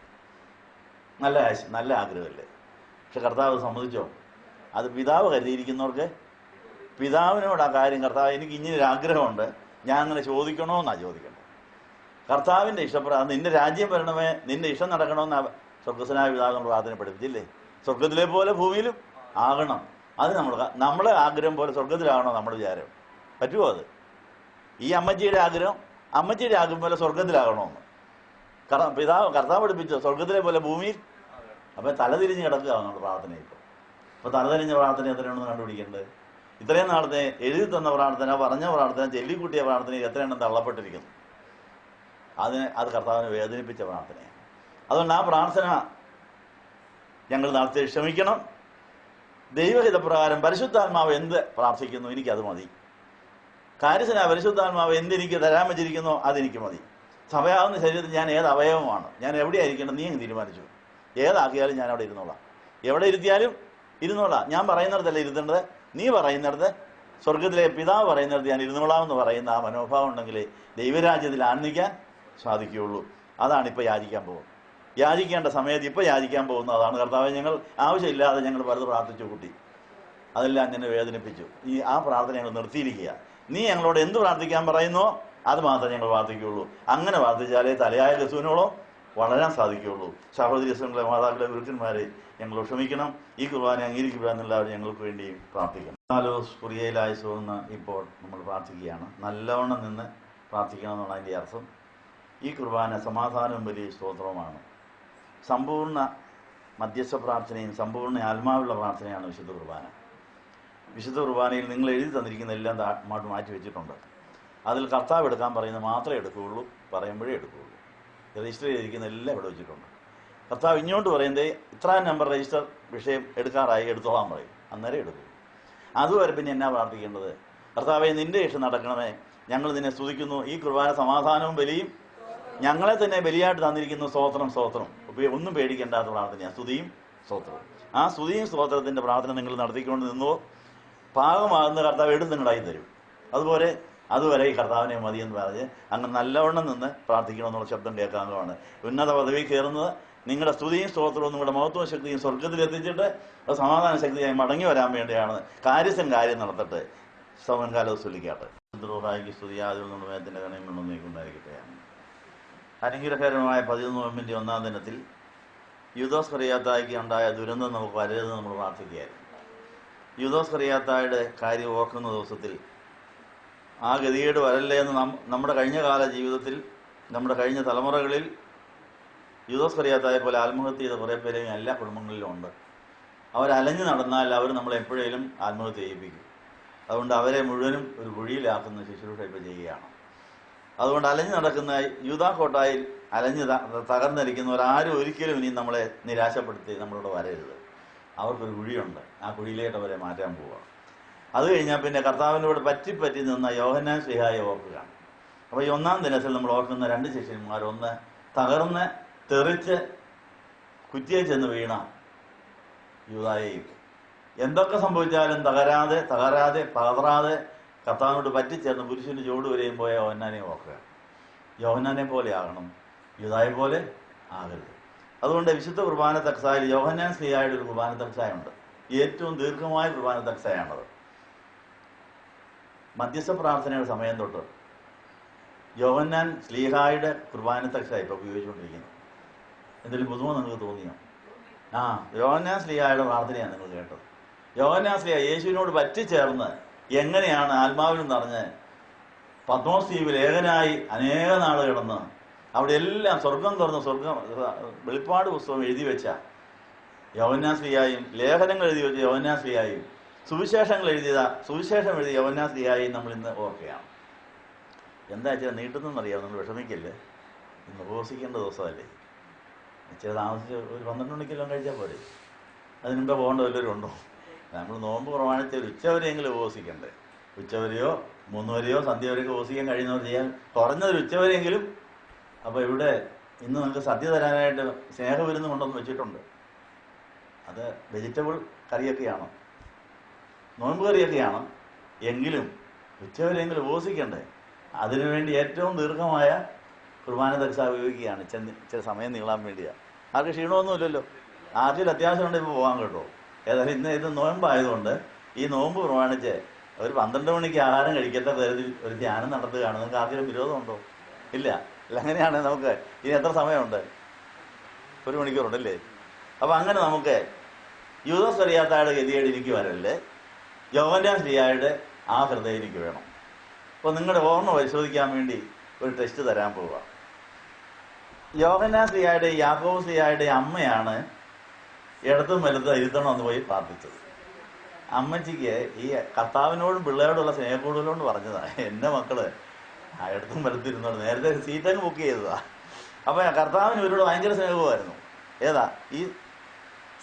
നല്ല ആഗ്രഹമല്ലേ? പക്ഷെ കർത്താവ് സമ്മതിച്ചോ? അത് പിതാവ് കരുതിയിരിക്കുന്നവർക്ക് പിതാവിനോട് ആ കാര്യം, കർത്താവ് എനിക്ക് ഇങ്ങനൊരു ആഗ്രഹമുണ്ട്, ഞാൻ അങ്ങനെ ചോദിക്കണോ എന്നാണ് ചോദിക്കേണ്ടത്. കർത്താവിൻ്റെ ഇഷ്ടപ്രകാരം നിന്റെ രാജ്യം വരണമേ, നിന്റെ ഇഷ്ടം നടക്കണമെന്ന് സ്വർഗസ്വനായ പിതാവ് നമ്മൾ പ്രാർത്ഥന പഠിപ്പിച്ചില്ലേ? സ്വർഗത്തിലെ പോലെ ഭൂമിയിലും ആകണം. അത് നമ്മളെ ആഗ്രഹം പോലെ സ്വർഗത്തിലാകണോ നമ്മുടെ വിചാരം? പറ്റുമോ? അത് ഈ അമ്മച്ചിയുടെ ആഗ്രഹം പോലെ സ്വർഗത്തിലാകണമെന്ന് കർത്താവ് പഠിപ്പിച്ചോ? സ്വർഗത്തിലെ പോലെ ഭൂമിയിൽ. അപ്പം തലതിരിഞ്ഞ് കിടക്കുക നമ്മുടെ പ്രാർത്ഥന. ഇപ്പോൾ തലതിരിഞ്ഞ പ്രാർത്ഥന എത്രയാണെന്ന് കണ്ടുപിടിക്കേണ്ടത്? ഇത്രയും നാളത്തെ എഴുതി തന്ന പ്രാർത്ഥന, പറഞ്ഞ പ്രാർത്ഥന, ചൊല്ലിക്കൂട്ടിയ പ്രാർത്ഥനയിൽ എത്രയെണ്ണം തള്ളപ്പെട്ടിരിക്കുന്നു? അത് കർത്താവിനെ വേദനിപ്പിച്ച പ്രാർത്ഥനയാണ്. അതുകൊണ്ട് ആ പ്രാർത്ഥന ഞങ്ങൾ നടത്തി ക്ഷമിക്കണം. ദൈവഹിതപ്രകാരം പരിശുദ്ധാത്മാവ് എന്ത് പ്രാർത്ഥിക്കുന്നു എനിക്കത് മതി. കാര്യസ്ഥനായ പരിശുദ്ധാത്മാവ് എന്തെനിക്ക് തരാൻ വെച്ചിരിക്കുന്നോ അതെനിക്ക് മതി. സഭയാവുന്ന ശരീരത്തിൽ ഞാൻ ഏത് അവയവമാണ്, ഞാൻ എവിടെയായിരിക്കണം നീ അങ്ങ് തീരുമാനിച്ചു. ഏതാക്കിയാലും ഞാൻ അവിടെ ഇരുന്നോളാം, എവിടെ ഇരുത്തിയാലും ഇരുന്നോളാം. ഞാൻ പറയുന്നിടത്തല്ല ഇരുത്തേണ്ടത്, നീ പറയുന്നിടത്ത്, സ്വർഗത്തിലെ പിതാവ് പറയുന്നിടത്ത് ഞാൻ ഇരുന്നോളാമെന്ന് പറയുന്ന ആ മനോഭാവം ഉണ്ടെങ്കിൽ ദൈവരാജ്യത്തിൽ ആനന്ദിക്കാൻ സാധിക്കുകയുള്ളൂ. അതാണിപ്പോൾ യാചിക്കാൻ പോകുന്നത്. യാചിക്കേണ്ട സമയത്ത് ഇപ്പോൾ യാചിക്കാൻ പോകുന്നത് അതാണ്. കർത്താവെ, ഞങ്ങൾ ആവശ്യമില്ലാതെ ഞങ്ങൾ പലത് പ്രാർത്ഥിച്ചു കൂട്ടി, അതെല്ലാം എന്നെ വേദനിപ്പിച്ചു. ആ പ്രാർത്ഥന ഞങ്ങൾ നിർത്തിയിരിക്കുക. നീ ഞങ്ങളോട് എന്ത് പ്രാർത്ഥിക്കാൻ പറയുന്നോ അത് മാത്രമേ ഞങ്ങൾ പ്രാർത്ഥിക്കുകയുള്ളൂ. അങ്ങനെ പ്രാർത്ഥിച്ചാലേ തലയായ ക്രിസ്തുവിനോളം വളരാൻ സാധിക്കുകയുള്ളൂ. സഹോദരി സംഘങ്ങളെ, മാതാക്കളെ, ഗുരുക്കന്മാരെ, ഞങ്ങൾ ക്ഷമിക്കണം. ഈ കുർബാന അംഗീകരിക്കുവാൻ എല്ലാവരും ഞങ്ങൾക്ക് വേണ്ടി പ്രാർത്ഥിക്കണം. കുറിയയിലായിസോന്ന് ഇപ്പോൾ നമ്മൾ പ്രാർത്ഥിക്കുകയാണ്. നല്ലവണ്ണം നിന്ന് പ്രാർത്ഥിക്കണം എന്നാണ് അതിൻ്റെ അർത്ഥം. ഈ കുർബാന സമാധാനവും വലിയ സ്തോത്രവുമാണ്. സമ്പൂർണ്ണ മധ്യസ്ഥ പ്രാർത്ഥനയും സമ്പൂർണ്ണ ആത്മാവുള്ള പ്രാർത്ഥനയാണ് വിശുദ്ധ കുർബാന. വിശുദ്ധ കുർബാനയിൽ നിങ്ങൾ എഴുതി തന്നിരിക്കുന്ന എല്ലാം മാറ്റി വെച്ചിട്ടുണ്ട്. അതിൽ കർത്താവ് എടുക്കാൻ പറയുന്നത് മാത്രമേ എടുക്കുകയുള്ളൂ, പറയുമ്പോഴേ എടുക്കുകയുള്ളൂ. രജിസ്റ്റർ ചെയ്തിരിക്കുന്ന എല്ലാം ഇവിടെ വെച്ചിട്ടുണ്ട്. കർത്താവ് ഇങ്ങോട്ട് പറയുന്നത് ഇത്ര നമ്പർ രജിസ്റ്റർ വിഷയം എടുക്കാറായി, എടുത്തോളാൻ പറയും, അന്നേരം എടുക്കും. അതുവരെ പിന്നെ എന്നാ പ്രാർത്ഥിക്കേണ്ടത്? കർത്താവെ, നിന്റെ ഇഷ്ടം നടക്കണമേ, ഞങ്ങൾ നിന്നെ സ്തുതിക്കുന്നു. ഈ കുർബാന സമാധാനവും ബലിയും ഞങ്ങളെ തന്നെ ബലിയായിട്ട് തന്നിരിക്കുന്നു. സ്തോത്രം, സ്തോത്രം. ഒന്നും പേടിക്കേണ്ടാത്ത പ്രാർത്ഥനയാണ് സ്തുതിയും സ്തോത്രവും. ആ സ്തുതിയും സ്തോത്രത്തിൻ്റെ പ്രാർത്ഥന നിങ്ങൾ നടത്തിക്കൊണ്ട് നിന്നോ, പാകമാകുന്ന കർത്താവ് എടുത്ത് നിങ്ങളായി തരും. അതുപോലെ അതുവരെ ഈ കർത്താവിനെ മതിയെന്ന് പറഞ്ഞ് അങ്ങ് നല്ലവണ്ണം നിന്ന് പ്രാർത്ഥിക്കണമെന്നുള്ള ശബ്ദം കേൾക്കാവുന്നതാണ്. ഉന്നത പദവി കയറുന്നത് നിങ്ങളുടെ സ്തുതിയും സ്തോത്രവും നിങ്ങളുടെ മഹത്വവും ശക്തിയും സ്വർഗത്തിലെത്തിച്ചിട്ട് അത് സമാധാന ശക്തിയായി മടങ്ങി വരാൻ വേണ്ടിയാണ്. കാര്യം നടത്തട്ടെ. സമൻകാലം സ്തുതിക്കാട്ടെ. ദ്രോഹായിക്ക് സ്തുതിയാതിൽ നിന്നുള്ള വേദത്തിന്റെ ഗണങ്ങളൊന്നും നീക്കുണ്ടായിരിക്കട്ടെ. അനുഗ്രഹകരമായ 11 നോയമ്പിന്റെ 1-ാം ദിനത്തിൽ യൂദോസ് കറിയാത്തായിക്ക് ഉണ്ടായ ദുരന്തം നമുക്ക് വരരുതെന്ന് നമ്മൾ പ്രാർത്ഥിക്കുകയായിരുന്നു. യൂദോസ് കറിയാത്തായുടെ കാര്യം ഓർക്കുന്ന ദിവസത്തിൽ ആ ഗതികേട് വരല്ലേ എന്ന് നമ്മുടെ കഴിഞ്ഞ കാല ജീവിതത്തിൽ, നമ്മുടെ കഴിഞ്ഞ തലമുറകളിൽ യൂദോസ് കറിയാത്തായെ പോലെ ആത്മഹത്യ ചെയ്ത കുറേ പേരെയും എല്ലാ കുടുംബങ്ങളിലും ഉണ്ട്. അവരലഞ്ഞു നടന്നാൽ അവർ നമ്മളെ എപ്പോഴേലും ആത്മഹത്യ ചെയ്യിപ്പിക്കും. അതുകൊണ്ട് അവരെ മുഴുവനും ഒരു കുഴിയിലാക്കുന്ന ശുശ്രൂഷ ഇപ്പോൾ ചെയ്യുകയാണ്. അതുകൊണ്ട് അലഞ്ഞു നടക്കുന്ന യൂദാക്കോട്ടായിൽ അലഞ്ഞ് തകർന്നിരിക്കുന്നവരാരും ഒരിക്കലും ഇനി നമ്മളെ നിരാശപ്പെടുത്തി നമ്മളോട് വരരുത്. അവർക്കൊരു കുഴിയുണ്ട്, ആ കുഴിയിലേക്ക് അവരെ മാറ്റാൻ പോവുക. അത് കഴിഞ്ഞാൽ പിന്നെ കർത്താവിനോട് പറ്റി നിന്ന യോഹന്നാൻ ശ്ലീഹായെ ഓർക്കുകയാണ്. അപ്പോൾ ഈ 1-ാം ദിനത്തിൽ നമ്മൾ ഓർക്കുന്ന 2 ശിഷ്യന്മാർ, ഒന്ന് തകർന്ന് തെറിച്ച് കുറ്റിയെ ചെന്ന് വീണ യൂദായെയും, എന്തൊക്കെ സംഭവിച്ചാലും തകരാതെ പതറാതെ കർത്താവിനോട് പറ്റിച്ചേർന്ന് കുരിശിന്റെ ചുവട് വരെയും പോയ യോഹന്നാനെ ഓർക്കുക. യോഹന്നാനെ പോലെ ആകണം, യൂദായെ പോലെ ആകരുത്. അതുകൊണ്ട് വിശുദ്ധ കുർബാന തക്സായിൽ യോഹന്നാൻ ശ്ലീഹായുടെ ഒരു കുർബാന തക്സായുണ്ട്. ഏറ്റവും ദീർഘമായ കുർബാന തക്സായാണത്. മധ്യസ്ഥ പ്രാർത്ഥനയുടെ സമയം തൊട്ട് യോഹന്നാൻ ശ്ലീഹായുടെ കുർബാന തക്സായി ഇപ്പോൾ ഉപയോഗിച്ചുകൊണ്ടിരിക്കുന്നത്. എന്തെങ്കിലും പുതുമ നിങ്ങൾക്ക് തോന്നിയോ? യോഹന്നാൻ ശ്ലീഹായുടെ പ്രാർത്ഥനയാണ് നിങ്ങൾ കേട്ടത്. യോഹന്നാൻ ശ്ലീഹ യേശുവിനോട് പറ്റിച്ചേർന്ന് എങ്ങനെയാണ് ആത്മാവിൽ നിറഞ്ഞ് പത്മോസ് ദ്വീപിൽ ഏകനായി അനേക നാൾ കിടന്ന് അവിടെ എല്ലാം സ്വർഗം തുറന്ന് വെളിപ്പാട് പുസ്തകം എഴുതി വെച്ച യോഹന്നാൻ ശ്ലീഹായും, ലേഖനങ്ങൾ എഴുതി വെച്ച യോഹന്നാൻ ശ്ലീഹായും, സുവിശേഷം എഴുതിയ യോഹന്നാൻ ശ്ലീഹായും നമ്മൾ ഇന്ന് ഓർക്കുകയാണ്. എന്താ വെച്ചാൽ നീട്ടുന്നറിയാം, നമ്മൾ വിഷമിക്കില്ലേ? ഇന്ന് ഉപവസിക്കേണ്ട ദിവസമല്ലേ? ഇച്ചിരി താമസിച്ച് ഒരു 12 മണിക്കെല്ലാം കഴിച്ചാൽ പോരെ? അതിന് മുമ്പേ പോകേണ്ട വല്ലവരും ഉണ്ടോ? നമ്മൾ നോമ്പ് പ്രമാണിച്ച് ഒരു ഉച്ചവരെയെങ്കിലും ഉപവസിക്കണ്ടേ? ഉച്ചവരെയോ 3 വരെയോ സന്ധ്യ വരെയൊക്കെ ഉപവസിക്കാൻ കഴിയുന്നവർ ചെയ്യാൻ കുറഞ്ഞതൊരു ഉച്ചവരെയെങ്കിലും. അപ്പോൾ ഇവിടെ ഇന്ന് നമുക്ക് സദ്യ തരാനായിട്ട് സ്നേഹവിരുന്ന് കൊണ്ടൊന്ന് വെച്ചിട്ടുണ്ട്. അത് വെജിറ്റബിൾ കറിയൊക്കെയാണ്, നോമ്പ് കറിയൊക്കെയാണ്. എങ്കിലും ഉച്ചവരെയെങ്കിലും ഉപവസിക്കണ്ടേ? അതിനുവേണ്ടി ഏറ്റവും ദീർഘമായ കുർബാന തക്സ ഉപയോഗിക്കുകയാണ്. ഇച്ചിരി സമയം നീളാൻ വേണ്ടിയാണ്. ആർക്ക് ക്ഷീണമൊന്നുമില്ലല്ലോ, ആർക്കും അത്യാവശ്യം ഉണ്ട് ഇപ്പോൾ പോകാൻ കേട്ടോ. ഏതായാലും ഇന്ന് ഇത് നോയമ്പായതുകൊണ്ട് ഈ നോമ്പ് പ്രമാണിച്ച് ഒരു 12 മണിക്ക് ആഹാരം കഴിക്കാത്ത തരത്തിൽ ഒരു ധ്യാനം നടത്തുകയാണ്. നിങ്ങൾക്ക് ആർക്കും വിരോധമുണ്ടോ? ഇല്ല. അങ്ങനെയാണ്. നമുക്ക് ഇനി എത്ര സമയമുണ്ട്? 1 മണിക്കൂറുണ്ടല്ലേ? അപ്പം അങ്ങനെ നമുക്ക് യൂദോസ് കറിയാത്തായുടെ ഗതികേട് എനിക്ക് വരല്ലേ, യോഹന്നാൻ ശ്ലീഹായുടെ ആ ഹൃദയം എനിക്ക് വേണം. അപ്പോൾ നിങ്ങളുടെ ഓർമ്മ പരിശോധിക്കാൻ വേണ്ടി ഒരു ടെസ്റ്റ് തരാൻ പോവുക. യോഹന്നാൻ ശ്ലീഹായുടെ യാക്കോബ് ശ്ലീഹായുടെ അമ്മയാണ് ഇടത്തും വലത്തും ഇരുത്തണമെന്ന് പോയി പ്രാർത്ഥിച്ചത്. അമ്മച്ചിക്ക് ഈ കർത്താവിനോടും പിള്ളേരോടുള്ള സ്നേഹക്കൂടുതലോട് പറഞ്ഞതാണ്, എൻ്റെ മക്കള് ഇടത്തും വലത്തും ഇരുന്നോട്. നേരത്തെ സീറ്റങ്ങ് ബുക്ക് ചെയ്തതാ. അപ്പം കർത്താവിന് ഇവരോട് ഭയങ്കര സ്നേഹമായിരുന്നു. ഏതാ? ഈ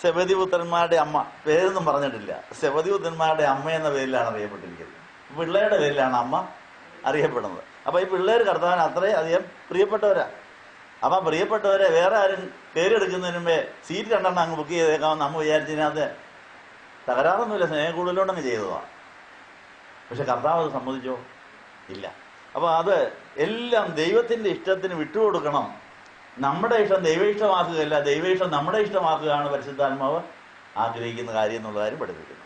സെബദി പുത്രന്മാരുടെ അമ്മ, പേരൊന്നും പറഞ്ഞിട്ടില്ല. സെബദി പുത്രന്മാരുടെ അമ്മ എന്ന പേരിലാണ് അറിയപ്പെട്ടിരിക്കുന്നത്. പിള്ളേരുടെ പേരിലാണ് അമ്മ അറിയപ്പെടുന്നത്. അപ്പം ഈ പിള്ളേർ കർത്താവിന് അത്രയും അധികം പ്രിയപ്പെട്ടവരാ. അപ്പം പ്രിയപ്പെട്ടവരെ വേറെ ആരും കയറിയെടുക്കുന്നതിന് മുമ്പേ സീറ്റ് 2 അങ്ങ് ബുക്ക് ചെയ്തേക്കാമെന്ന് അമ്മ വിചാരിച്ചതിനകത്ത് തകരാറൊന്നുമില്ല, സ്നേഹം കൂടുതലോണ്ടങ്ങ് ചെയ്തതാണ്. പക്ഷെ കർത്താവ് അത് സമ്മതിച്ചോ? ഇല്ല. അപ്പോൾ അത് എല്ലാം ദൈവത്തിൻ്റെ ഇഷ്ടത്തിന് വിട്ടുകൊടുക്കണം. നമ്മുടെ ഇഷ്ടം ദൈവ ഇഷ്ടമാക്കുകയല്ല, ദൈവ ഇഷ്ടം നമ്മുടെ ഇഷ്ടമാക്കുകയാണ് പരിശുദ്ധാത്മാവ് ആഗ്രഹിക്കുന്ന കാര്യം എന്നുള്ള കാര്യം പഠിപ്പിക്കുന്നു.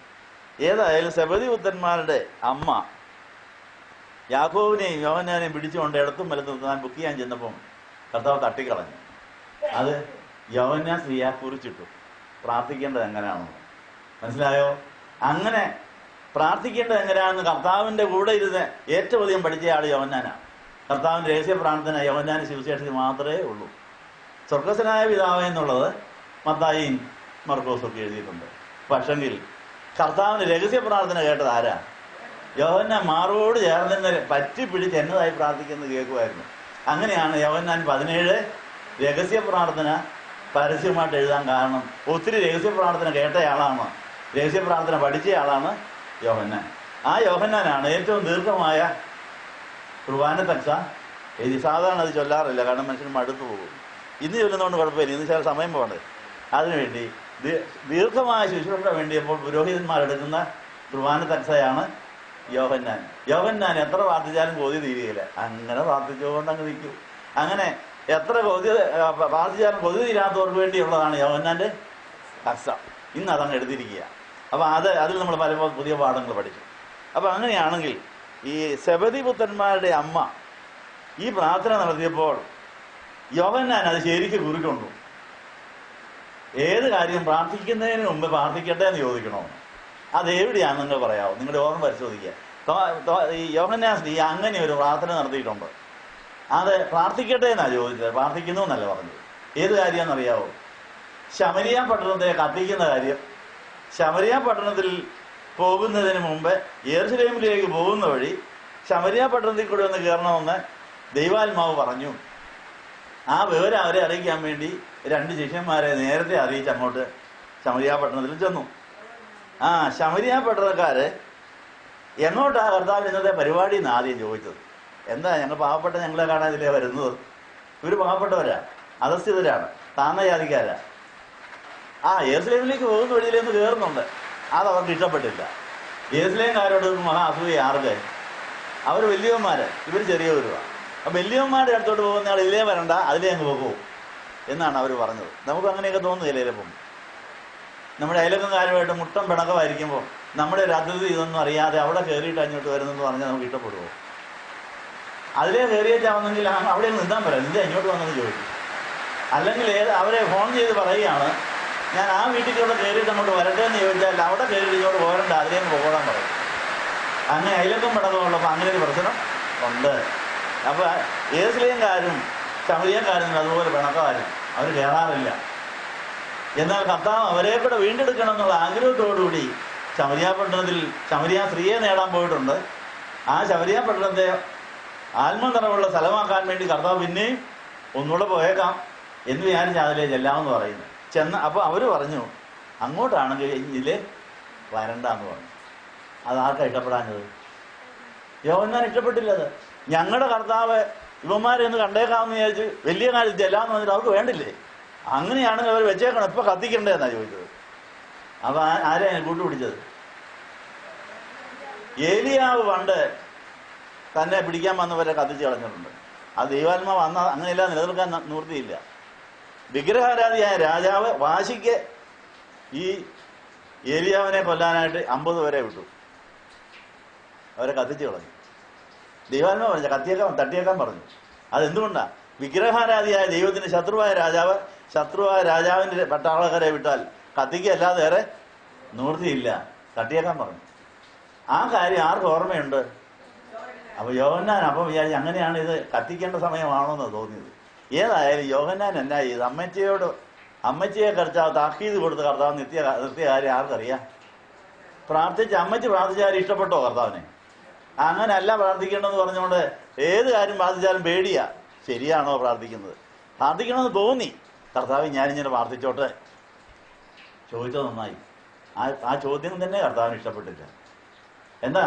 ഏതായാലും സെബദി പുത്രന്മാരുടെ അമ്മ യാക്കോബിനെയും യോഹന്നാനെയും പിടിച്ചുകൊണ്ട് ഇടത്തും വലത്തും താൻ ബുക്ക് ചെയ്യാൻ ചെന്നപ്പം കർത്താവ് തട്ടിക്കളഞ്ഞു. അത് യോഹന്നാൻ ശ്ലീഹ കുറിച്ചിട്ടു. പ്രാർത്ഥിക്കേണ്ടത് എങ്ങനെയാണെന്ന് മനസ്സിലായോ? അങ്ങനെ പ്രാർത്ഥിക്കേണ്ടത് എങ്ങനെയാണെന്ന് കർത്താവിൻ്റെ കൂടെ ഇരുന്ന് ഏറ്റവും അധികം പഠിച്ച ആൾ യോഹന്നാനാണ്. കർത്താവിൻ്റെ രഹസ്യ പ്രാർത്ഥന യോഹന്നാൻ സുവിശേഷത്തിൽ മാത്രമേ ഉള്ളൂ. സ്വർഗസ്വനായ പിതാവേ എന്നുള്ളത് മത്തായിയും മർക്കോസും ഒക്കെ എഴുതിയിട്ടുണ്ട്. പക്ഷെങ്കിൽ കർത്താവിൻ്റെ രഹസ്യ പ്രാർത്ഥന കേട്ടത് ആരാ? യോഹന്നാൻ മാറോട് ചേർന്ന് പറ്റി പിടിച്ച് എന്നതായി പ്രാർത്ഥിക്കുന്നത് കേൾക്കുമായിരുന്നു. അങ്ങനെയാണ് യോഹന്നാൻ 17 രഹസ്യ പ്രാർത്ഥന പരസ്യമായിട്ട് എഴുതാൻ കാരണം. ഒത്തിരി രഹസ്യ പ്രാർത്ഥന കേട്ടയാളാണ്, രഹസ്യ പ്രാർത്ഥന പഠിച്ചയാളാണ് യോഹന്നാൻ. ആ യോഹന്നാനാണ് ഏറ്റവും ദീർഘമായ കുർബാന തക്സ എഴുതി. സാധാരണ അത് ചൊല്ലാറില്ല, കാരണം മനുഷ്യന് മടുത്തു പോകും. ഇന്ന് ചൊല്ലുന്നതുകൊണ്ട് കുഴപ്പമില്ല, ഇന്ന് ചില സമയം പോകണ്ടേ. അതിനുവേണ്ടി ദീർഘമായ ശുശ്രൂഷ വേണ്ടിയപ്പോൾ പുരോഹിതന്മാരെടുക്കുന്ന കുർബാന തക്സയാണ് യോഹന്നാൻ. യോഹന്നാൻ എത്ര പ്രാർത്ഥിച്ചാലും കൊതി തീരുകയില്ല. അങ്ങനെ പ്രാർത്ഥിച്ചുകൊണ്ട് അങ്ങ് നിൽക്കും. അങ്ങനെ എത്ര പ്രാർത്ഥിച്ചാലും കൊതി തീരാത്തവർക്ക് വേണ്ടിയുള്ളതാണ് യോഹന്നാൻ്റെ തക്സ. ഇന്ന് അതങ്ങ് എടുത്തിരിക്കുക. അപ്പം അതിൽ നമ്മൾ പലപ്പോൾ പുതിയ പാഠങ്ങൾ പഠിച്ചു. അപ്പം അങ്ങനെയാണെങ്കിൽ ഈ സെബദി പുത്രന്മാരുടെ അമ്മ ഈ പ്രാർത്ഥന നടത്തിയപ്പോൾ യോഹന്നാൻ അത് ശരിക്ക് കുറിക്കൊണ്ടു. ഏത് കാര്യം പ്രാർത്ഥിക്കുന്നതിന് മുമ്പ് പ്രാർത്ഥിക്കട്ടെ എന്ന് ചോദിക്കണോ? അതെവിടെയാണെന്ന് നിങ്ങൾ പറയാമോ? നിങ്ങളുടെ ഓർമ്മ പരിശോധിക്കുക. ഈ യോഹന്നാൻ സ്ത്രീ അങ്ങനെ ഒരു പ്രാർത്ഥന നടത്തിയിട്ടുണ്ട്. അത് പ്രാർത്ഥിക്കട്ടെ എന്നാണ് ചോദിച്ചത്, പ്രാർത്ഥിക്കുന്നു എന്നല്ല പറഞ്ഞത്. ഏത് കാര്യമാണെന്നറിയാവോ? ശമരിയ പട്ടണത്തെ കത്തിക്കുന്ന കാര്യം. ശമരിയ പട്ടണത്തിൽ പോകുന്നതിന് മുമ്പ് യെരുശലേമിലേക്ക് പോകുന്ന വഴി ശമരിയ പട്ടണത്തിൽ കൂടെ ഒന്ന് കയറണമെന്ന് ദൈവാത്മാവ് പറഞ്ഞു. ആ വിവരം അവരെ അറിയിക്കാൻ വേണ്ടി 2 ശിഷ്യന്മാരെ നേരത്തെ അറിയിച്ച് അങ്ങോട്ട് ശമരിയ പട്ടണത്തിൽ ചെന്നു. ശമരിയ പട്ടണക്കാര് എങ്ങോട്ടാ കർത്താവ് ഇന്നത്തെ പരിപാടി എന്ന് ആദ്യം ചോദിച്ചത്. എന്താ, ഞങ്ങൾ പാവപ്പെട്ട ഞങ്ങളെ കാണാൻ ഇതിലേ വരുന്നത്. ഇവർ പാവപ്പെട്ടവരാ, അധസ്ഥിതരാണ്, താഴ്ന്ന ജാതിക്കാരാ. യെരുശലേമിലേക്ക് പോകുന്ന വഴിയിലേന്ന് കയറുന്നുണ്ട്. അതവർക്ക് ഇഷ്ടപ്പെട്ടില്ല. യെരുശലേംകാരോട് മഹാ അസൂയ ആർക്ക്? അവർ വലിയവന്മാര്, ഇവർ ചെറിയവരുമാണ്. അപ്പം വലിയവന്മാരുടെ അടുത്തോട്ട് പോകുന്ന ആൾ ഇതിലേ വരണ്ട, അതിലേ അങ്ങ് പോകുമോ എന്നാണ് അവർ പറഞ്ഞത്. നമുക്ക് അങ്ങനെയൊക്കെ തോന്നുന്നില്ല. ചിലപ്പം നമ്മുടെ അയലക്കാരുമായിട്ട് മുട്ടം പിണക്കമായിരിക്കുമ്പോൾ നമ്മുടെ ഒരു അതിഥി ഇതൊന്നും അറിയാതെ അവിടെ കയറിയിട്ട് അങ്ങോട്ട് വരുന്നെന്ന് പറഞ്ഞാൽ നമുക്ക് ഇഷ്ടപ്പെടുമോ? അതിലേ കയറിയേച്ചാവുന്നെങ്കിൽ അവിടെ നിന്നാൻ പറയാം, എന്താ ഇങ്ങോട്ട് വന്നെന്ന് ചോദിക്കും. അല്ലെങ്കിൽ അവരെ ഫോൺ ചെയ്ത് പറയുകയാണ്, ഞാൻ ആ വീട്ടിൽ കൂടെ കയറിയിട്ട് അങ്ങോട്ട് വരട്ടെ എന്ന് ചോദിച്ചാൽ അവിടെ കയറിയിട്ട് ഇങ്ങോട്ട് പോരണ്ട, അതിലേക്ക് പോകാൻ പറയും. അങ്ങനെ അയലക്കം പിണക്കമുള്ളപ്പോൾ അങ്ങനെ ഒരു പ്രശ്നം ഉണ്ട്. അപ്പോൾ യെരുശലേംകാരും ശമരിയക്കാരും അതുപോലെ പിണക്കമാരും അവർ കയറാറില്ല. എന്നാൽ കർത്താവ് അവരെ കൂടെ വീണ്ടെടുക്കണം എന്നുള്ള ആഗ്രഹത്തോടുകൂടി ശമരിയ പട്ടണത്തിൽ ശമരിയ സ്ത്രീയെ നേടാൻ പോയിട്ടുണ്ട്. ആ ശമരിയ പട്ടണത്തെ ആത്മനിറവുള്ള സ്ഥലമാക്കാൻ വേണ്ടി കർത്താവ് പിന്നെയും ഒന്നുകൂടെ പോയേക്കാം എന്ന് വിചാരിച്ച് അതിലേ ചെല്ലാമെന്ന് പറയുന്നു. അപ്പോൾ അവർ പറഞ്ഞു, അങ്ങോട്ടാണെങ്കിൽ ഇതിലേ വരണ്ടെന്ന് പറഞ്ഞു. അതാർക്കാണ് ഇഷ്ടപ്പെടാഞ്ഞത്? യോഹന്നാൻ ഇഷ്ടപ്പെട്ടില്ലത്. ഞങ്ങളുടെ കർത്താവ് ഇവന്മാരെ ഒന്ന് കണ്ടേക്കാമെന്ന് വിചാരിച്ച് വലിയ കാലത്ത് ചെല്ലാമെന്ന് പറഞ്ഞിട്ട് അവർക്ക് വേണ്ടില്ലേ? അങ്ങനെയാണെങ്കിൽ അവർ വെച്ചേക്കണം, ഇപ്പം കത്തിക്കണ്ടേ എന്നാണ് ചോദിച്ചത്. അപ്പം ആരെയാണ് കൂട്ടുപിടിച്ചത്? ഏലിയാവ് പണ്ട് തന്നെ പിടിക്കാൻ വന്നവരെ കത്തിച്ച് കളഞ്ഞിട്ടുണ്ട്. അത് ദൈവാത്മാവ് വന്ന അങ്ങനെയെല്ലാം നിലനിൽക്കാൻ നിവൃത്തിയില്ല. വിഗ്രഹാരാധിയായ രാജാവ് വാശിക്ക് ഈ ഏലിയാവിനെ കൊല്ലാനായിട്ട് 50 പേരെ വിട്ടു. അവരെ കത്തിച്ച് കളഞ്ഞു. ദൈവാത്മാവ് പറഞ്ഞ തട്ടിയേക്കാൻ പറഞ്ഞു. അതെന്തുകൊണ്ടാണ്? വിഗ്രഹാരാധിയായ ദൈവത്തിന് ശത്രുവായ രാജാവിൻ്റെ പട്ടാളക്കാരെ വിട്ടാൽ കത്തിക്കല്ലാതെ വേറെ നിവൃത്തിയില്ല. തട്ടിയേക്കാൻ പറഞ്ഞു. ആ കാര്യം ആർക്കും ഓർമ്മയുണ്ട്? അപ്പോൾ യോഹന്നാൻ അപ്പം വിചാരിച്ചു അങ്ങനെയാണ് ഇത് കത്തിക്കേണ്ട സമയമാണോന്ന് തോന്നിയത്. ഏതായാലും യോഹന്നാൻ എന്നാ ചെയ്ത് അമ്മച്ചിയെ കർത്താവ് താക്കീത് കൊടുത്ത് കർത്താവ് നിർത്തിയ കാര്യം ആർക്കറിയാം? അമ്മച്ചി പ്രാർത്ഥിച്ചാലും ഇഷ്ടപ്പെട്ടോ കർത്താവിനെ? അങ്ങനെയല്ല പ്രാർത്ഥിക്കേണ്ടെന്ന് പറഞ്ഞുകൊണ്ട് ഏത് കാര്യം പ്രാർത്ഥിച്ചാലും പേടിയാ. ശരിയാണോ പ്രാർത്ഥിക്കുന്നത്? പ്രാർത്ഥിക്കണമെന്ന് തോന്നി. കർത്താവ് ഞാനിങ്ങനെ പ്രാർത്ഥിച്ചോട്ടെ ചോദിച്ചത് നന്നായി. ആ ചോദ്യം തന്നെ കർത്താവിന് ഇഷ്ടപ്പെട്ടില്ല. എന്താ,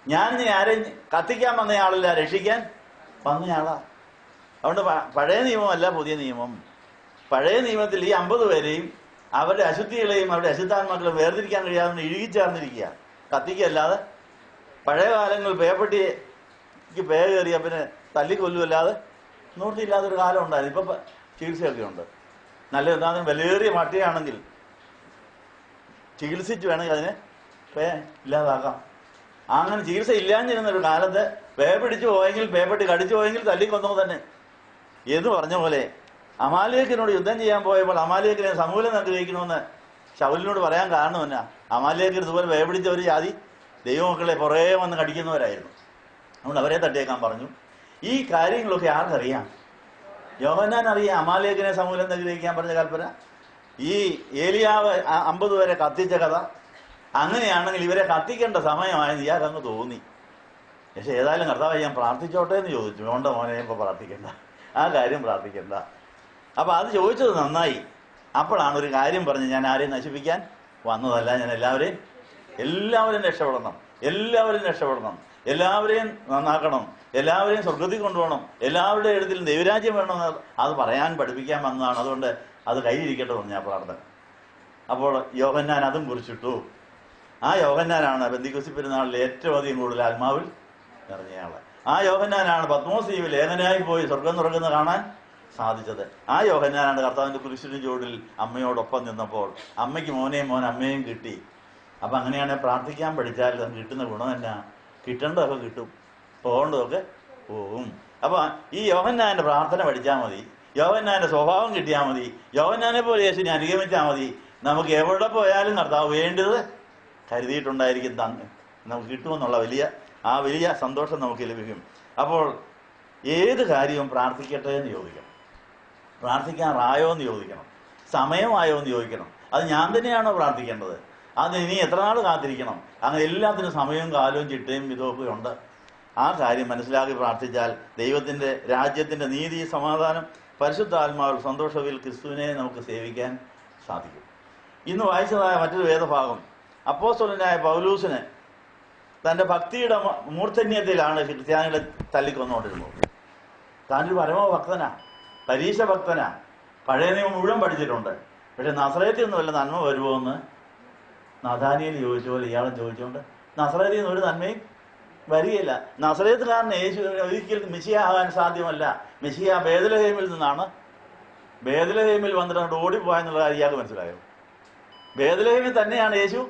ഞാനിനി ആരെയും കത്തിക്കാൻ വന്നയാളല്ല, രക്ഷിക്കാൻ വന്നയാളാ. അതുകൊണ്ട് പഴയ നിയമമല്ല പുതിയ നിയമം. പഴയ നിയമത്തിൽ ഈ 50 പേരെയും അവരുടെ അശുദ്ധികളെയും അവരുടെ അശുദ്ധാത്മാക്കളെയും വേർതിരിക്കാൻ കഴിയാതെ ഇഴുകിച്ചേർന്നിരിക്കുക, കത്തിക്കല്ലാതെ. പഴയ കാലങ്ങളിൽ പേപ്പട്ടിക്ക് പേ കയറിയ പിന്നെ തല്ലിക്കൊല്ലുമല്ലാതെ നിവൃത്തിയില്ലാത്തൊരു കാലം ഉണ്ടായിരുന്നു. ഇപ്പം ചികിത്സയൊക്കെ ഉണ്ട്. നല്ല എന്താണെങ്കിലും വിലയേറിയ പട്ടിയാണെങ്കിൽ ചികിത്സിച്ച് വേണമെങ്കിൽ അതിനെ പേ ഇല്ലാതാക്കാം. അങ്ങനെ ചികിത്സ ഇല്ലാഞ്ഞിരുന്നൊരു കാലത്ത് പേ പിടിച്ചു പോയെങ്കിൽ, പേപ്പട്ടി കടിച്ചു പോയെങ്കിൽ തല്ലിക്കൊന്നോ തന്നെ എന്ന് പറഞ്ഞ പോലെ അമാലേക്കിനോട് യുദ്ധം ചെയ്യാൻ പോയപ്പോൾ അമാലേക്കിനെ സമൂലം അനുഗ്രഹിക്കണമെന്ന് ശൗലിനോട് പറയാൻ കാരണം എന്നാ? അമാലേക്കിന് ഇതുപോലെ പേ പിടിച്ച ഒരു ജാതി ദൈവമക്കളെ പുറകെ വന്ന് കടിക്കുന്നവരായിരുന്നു. അതുകൊണ്ട് അവരെ തട്ടിയേക്കാൻ പറഞ്ഞു. ഈ കാര്യങ്ങളൊക്കെ ആർക്കറിയാം? യോഹന്നാൻ അറിയാം. അമാലേക്കിനെ സമൂലം അനുഗ്രഹിക്കാൻ പറഞ്ഞ കൽപ്പന, ഈ ഏലിയാവ് 50 പേരെ കത്തിച്ച കഥ. അങ്ങനെയാണെങ്കിൽ ഇവരെ കത്തിക്കേണ്ട സമയമായെന്ന് ഇയാൾക്കങ്ങ് തോന്നി. പക്ഷെ ഏതായാലും കർത്താവ് ഞാൻ പ്രാർത്ഥിച്ചോട്ടെ എന്ന് ചോദിച്ചു. വേണ്ട മോനെ, ഇപ്പം പ്രാർത്ഥിക്കണ്ട, ആ കാര്യം പ്രാർത്ഥിക്കണ്ട. അപ്പം അത് ചോദിച്ചത് നന്നായി. അപ്പോഴാണ് ഒരു കാര്യം പറഞ്ഞ്, ഞാൻ ആരെയും നശിപ്പിക്കാൻ വന്നതല്ല, ഞാൻ എല്ലാവരും രക്ഷപ്പെടണം, എല്ലാവരെയും നന്നാക്കണം, എല്ലാവരെയും സ്വർഗത്തിൽ കൊണ്ടുപോകണം, എല്ലാവരുടെ ഇടത്തിലും ദൈവരാജ്യം വേണമെന്ന് അത് പറയാൻ പഠിപ്പിക്കാൻ വന്നതാണ്. അതുകൊണ്ട് അത് കയ്യിലിരിക്കട്ടെ പറഞ്ഞു ആ പ്രാർത്ഥന. അപ്പോൾ യോഹന്നാൻ അതും കുറിച്ചിട്ടു. ആ യോഹന്നാനാണ് പെന്തിക്കോസ്തി പെരുന്നാളിൽ ഏറ്റവും അധികം കൂടുതൽ ആത്മാവിൽ നിറഞ്ഞയാള്. ആ യോഹന്നാനാണ് പത്മോസ് ദ്വീപിൽ ഏകനായി പോയി സ്വർഗം തുറക്കുന്ന കാണാൻ സാധിച്ചത്. ആ യോഹന്നാനാണ് കർത്താവിന്റെ കുരിശിന്റെ ചുവടിൽ അമ്മയോടൊപ്പം നിന്നപ്പോൾ അമ്മയ്ക്ക് മോനെയും അമ്മയും കിട്ടി. അപ്പം അങ്ങനെയാണെങ്കിൽ പ്രാർത്ഥിക്കാൻ പഠിച്ചാൽ കിട്ടുന്ന ഗുണം എന്നാ? കിട്ടേണ്ടതൊക്കെ കിട്ടും, പോകേണ്ടതൊക്കെ പോവും. അപ്പം ഈ യോഹന്നാന്റെ പ്രാർത്ഥന പഠിച്ചാൽ മതി, യോഹന്നാന്റെ സ്വഭാവം കിട്ടിയാൽ മതി, യോഹന്നാനെ പോലെ യേശുവിനെ അനുഗമിച്ചാൽ മതി. നമുക്ക് എവിടെ പോയാലും കർത്താവ് വേണ്ടത് കരുതിയിട്ടുണ്ടായിരിക്കും നമുക്ക് കിട്ടുമെന്നുള്ള വലിയ സന്തോഷം നമുക്ക് ലഭിക്കും. അപ്പോൾ ഏത് കാര്യവും പ്രാർത്ഥിക്കട്ടെ എന്ന് ചോദിക്കണം, പ്രാർത്ഥിക്കാറായോ എന്ന് ചോദിക്കണം, സമയമായോ എന്ന് ചോദിക്കണം. അത് ഞാൻ തന്നെയാണോ പ്രാർത്ഥിക്കേണ്ടത്? അത് ഇനി എത്ര നാൾ കാത്തിരിക്കണം? അങ്ങനെ എല്ലാത്തിനും സമയവും കാലവും ചിട്ടയും ഇതൊക്കെ ഉണ്ട്. ആ കാര്യം മനസ്സിലാക്കി പ്രാർത്ഥിച്ചാൽ ദൈവത്തിൻ്റെ രാജ്യത്തിൻ്റെ നീതി, സമാധാനം, പരിശുദ്ധാത്മാവിൽ സന്തോഷത്തിൽ ക്രിസ്തുവിനെ നമുക്ക് സേവിക്കാൻ സാധിക്കും. ഇന്ന് വായിച്ചതായ മറ്റൊരു വേദഭാഗം, അപ്പോസ്തലനായ പൗലൂസിന് തൻ്റെ ഭക്തിയുടെ മൂർധന്യത്തിലാണ് ക്രിസ്ത്യാനികളെ തല്ലിക്കൊന്നുകൊണ്ടിരുന്നത്. താനൊരു പരമഭക്തനാ, പരീക്ഷ ഭക്തനാ, പഴയ നിയമം മുഴുവൻ പഠിച്ചിട്ടുണ്ട്. പക്ഷെ നസറേത്തിൽ നിന്ന് വല്ല നന്മ വരുമോ എന്ന് നഥാനിയേൽ ചോദിച്ച പോലെ ഇയാളും ചോദിച്ചുകൊണ്ട് നസറേത്തിൽ നിന്ന് ഒരു നന്മയും വരികയില്ല. നസറേത്തുകാരന് യേശു ഒരിക്കലും മെസ്സിയ ആകാൻ സാധ്യമല്ല. മെസ്സിയ ബേത്ലഹേമിൽ നിന്നാണ്. ബേത്ലഹേമിൽ വന്നിട്ട് ഓടിപ്പോയെന്നുള്ള കാര്യം ഇയാൾക്ക് മനസ്സിലായോ? ബേത്ലഹേമിൽ തന്നെയാണ് യേശു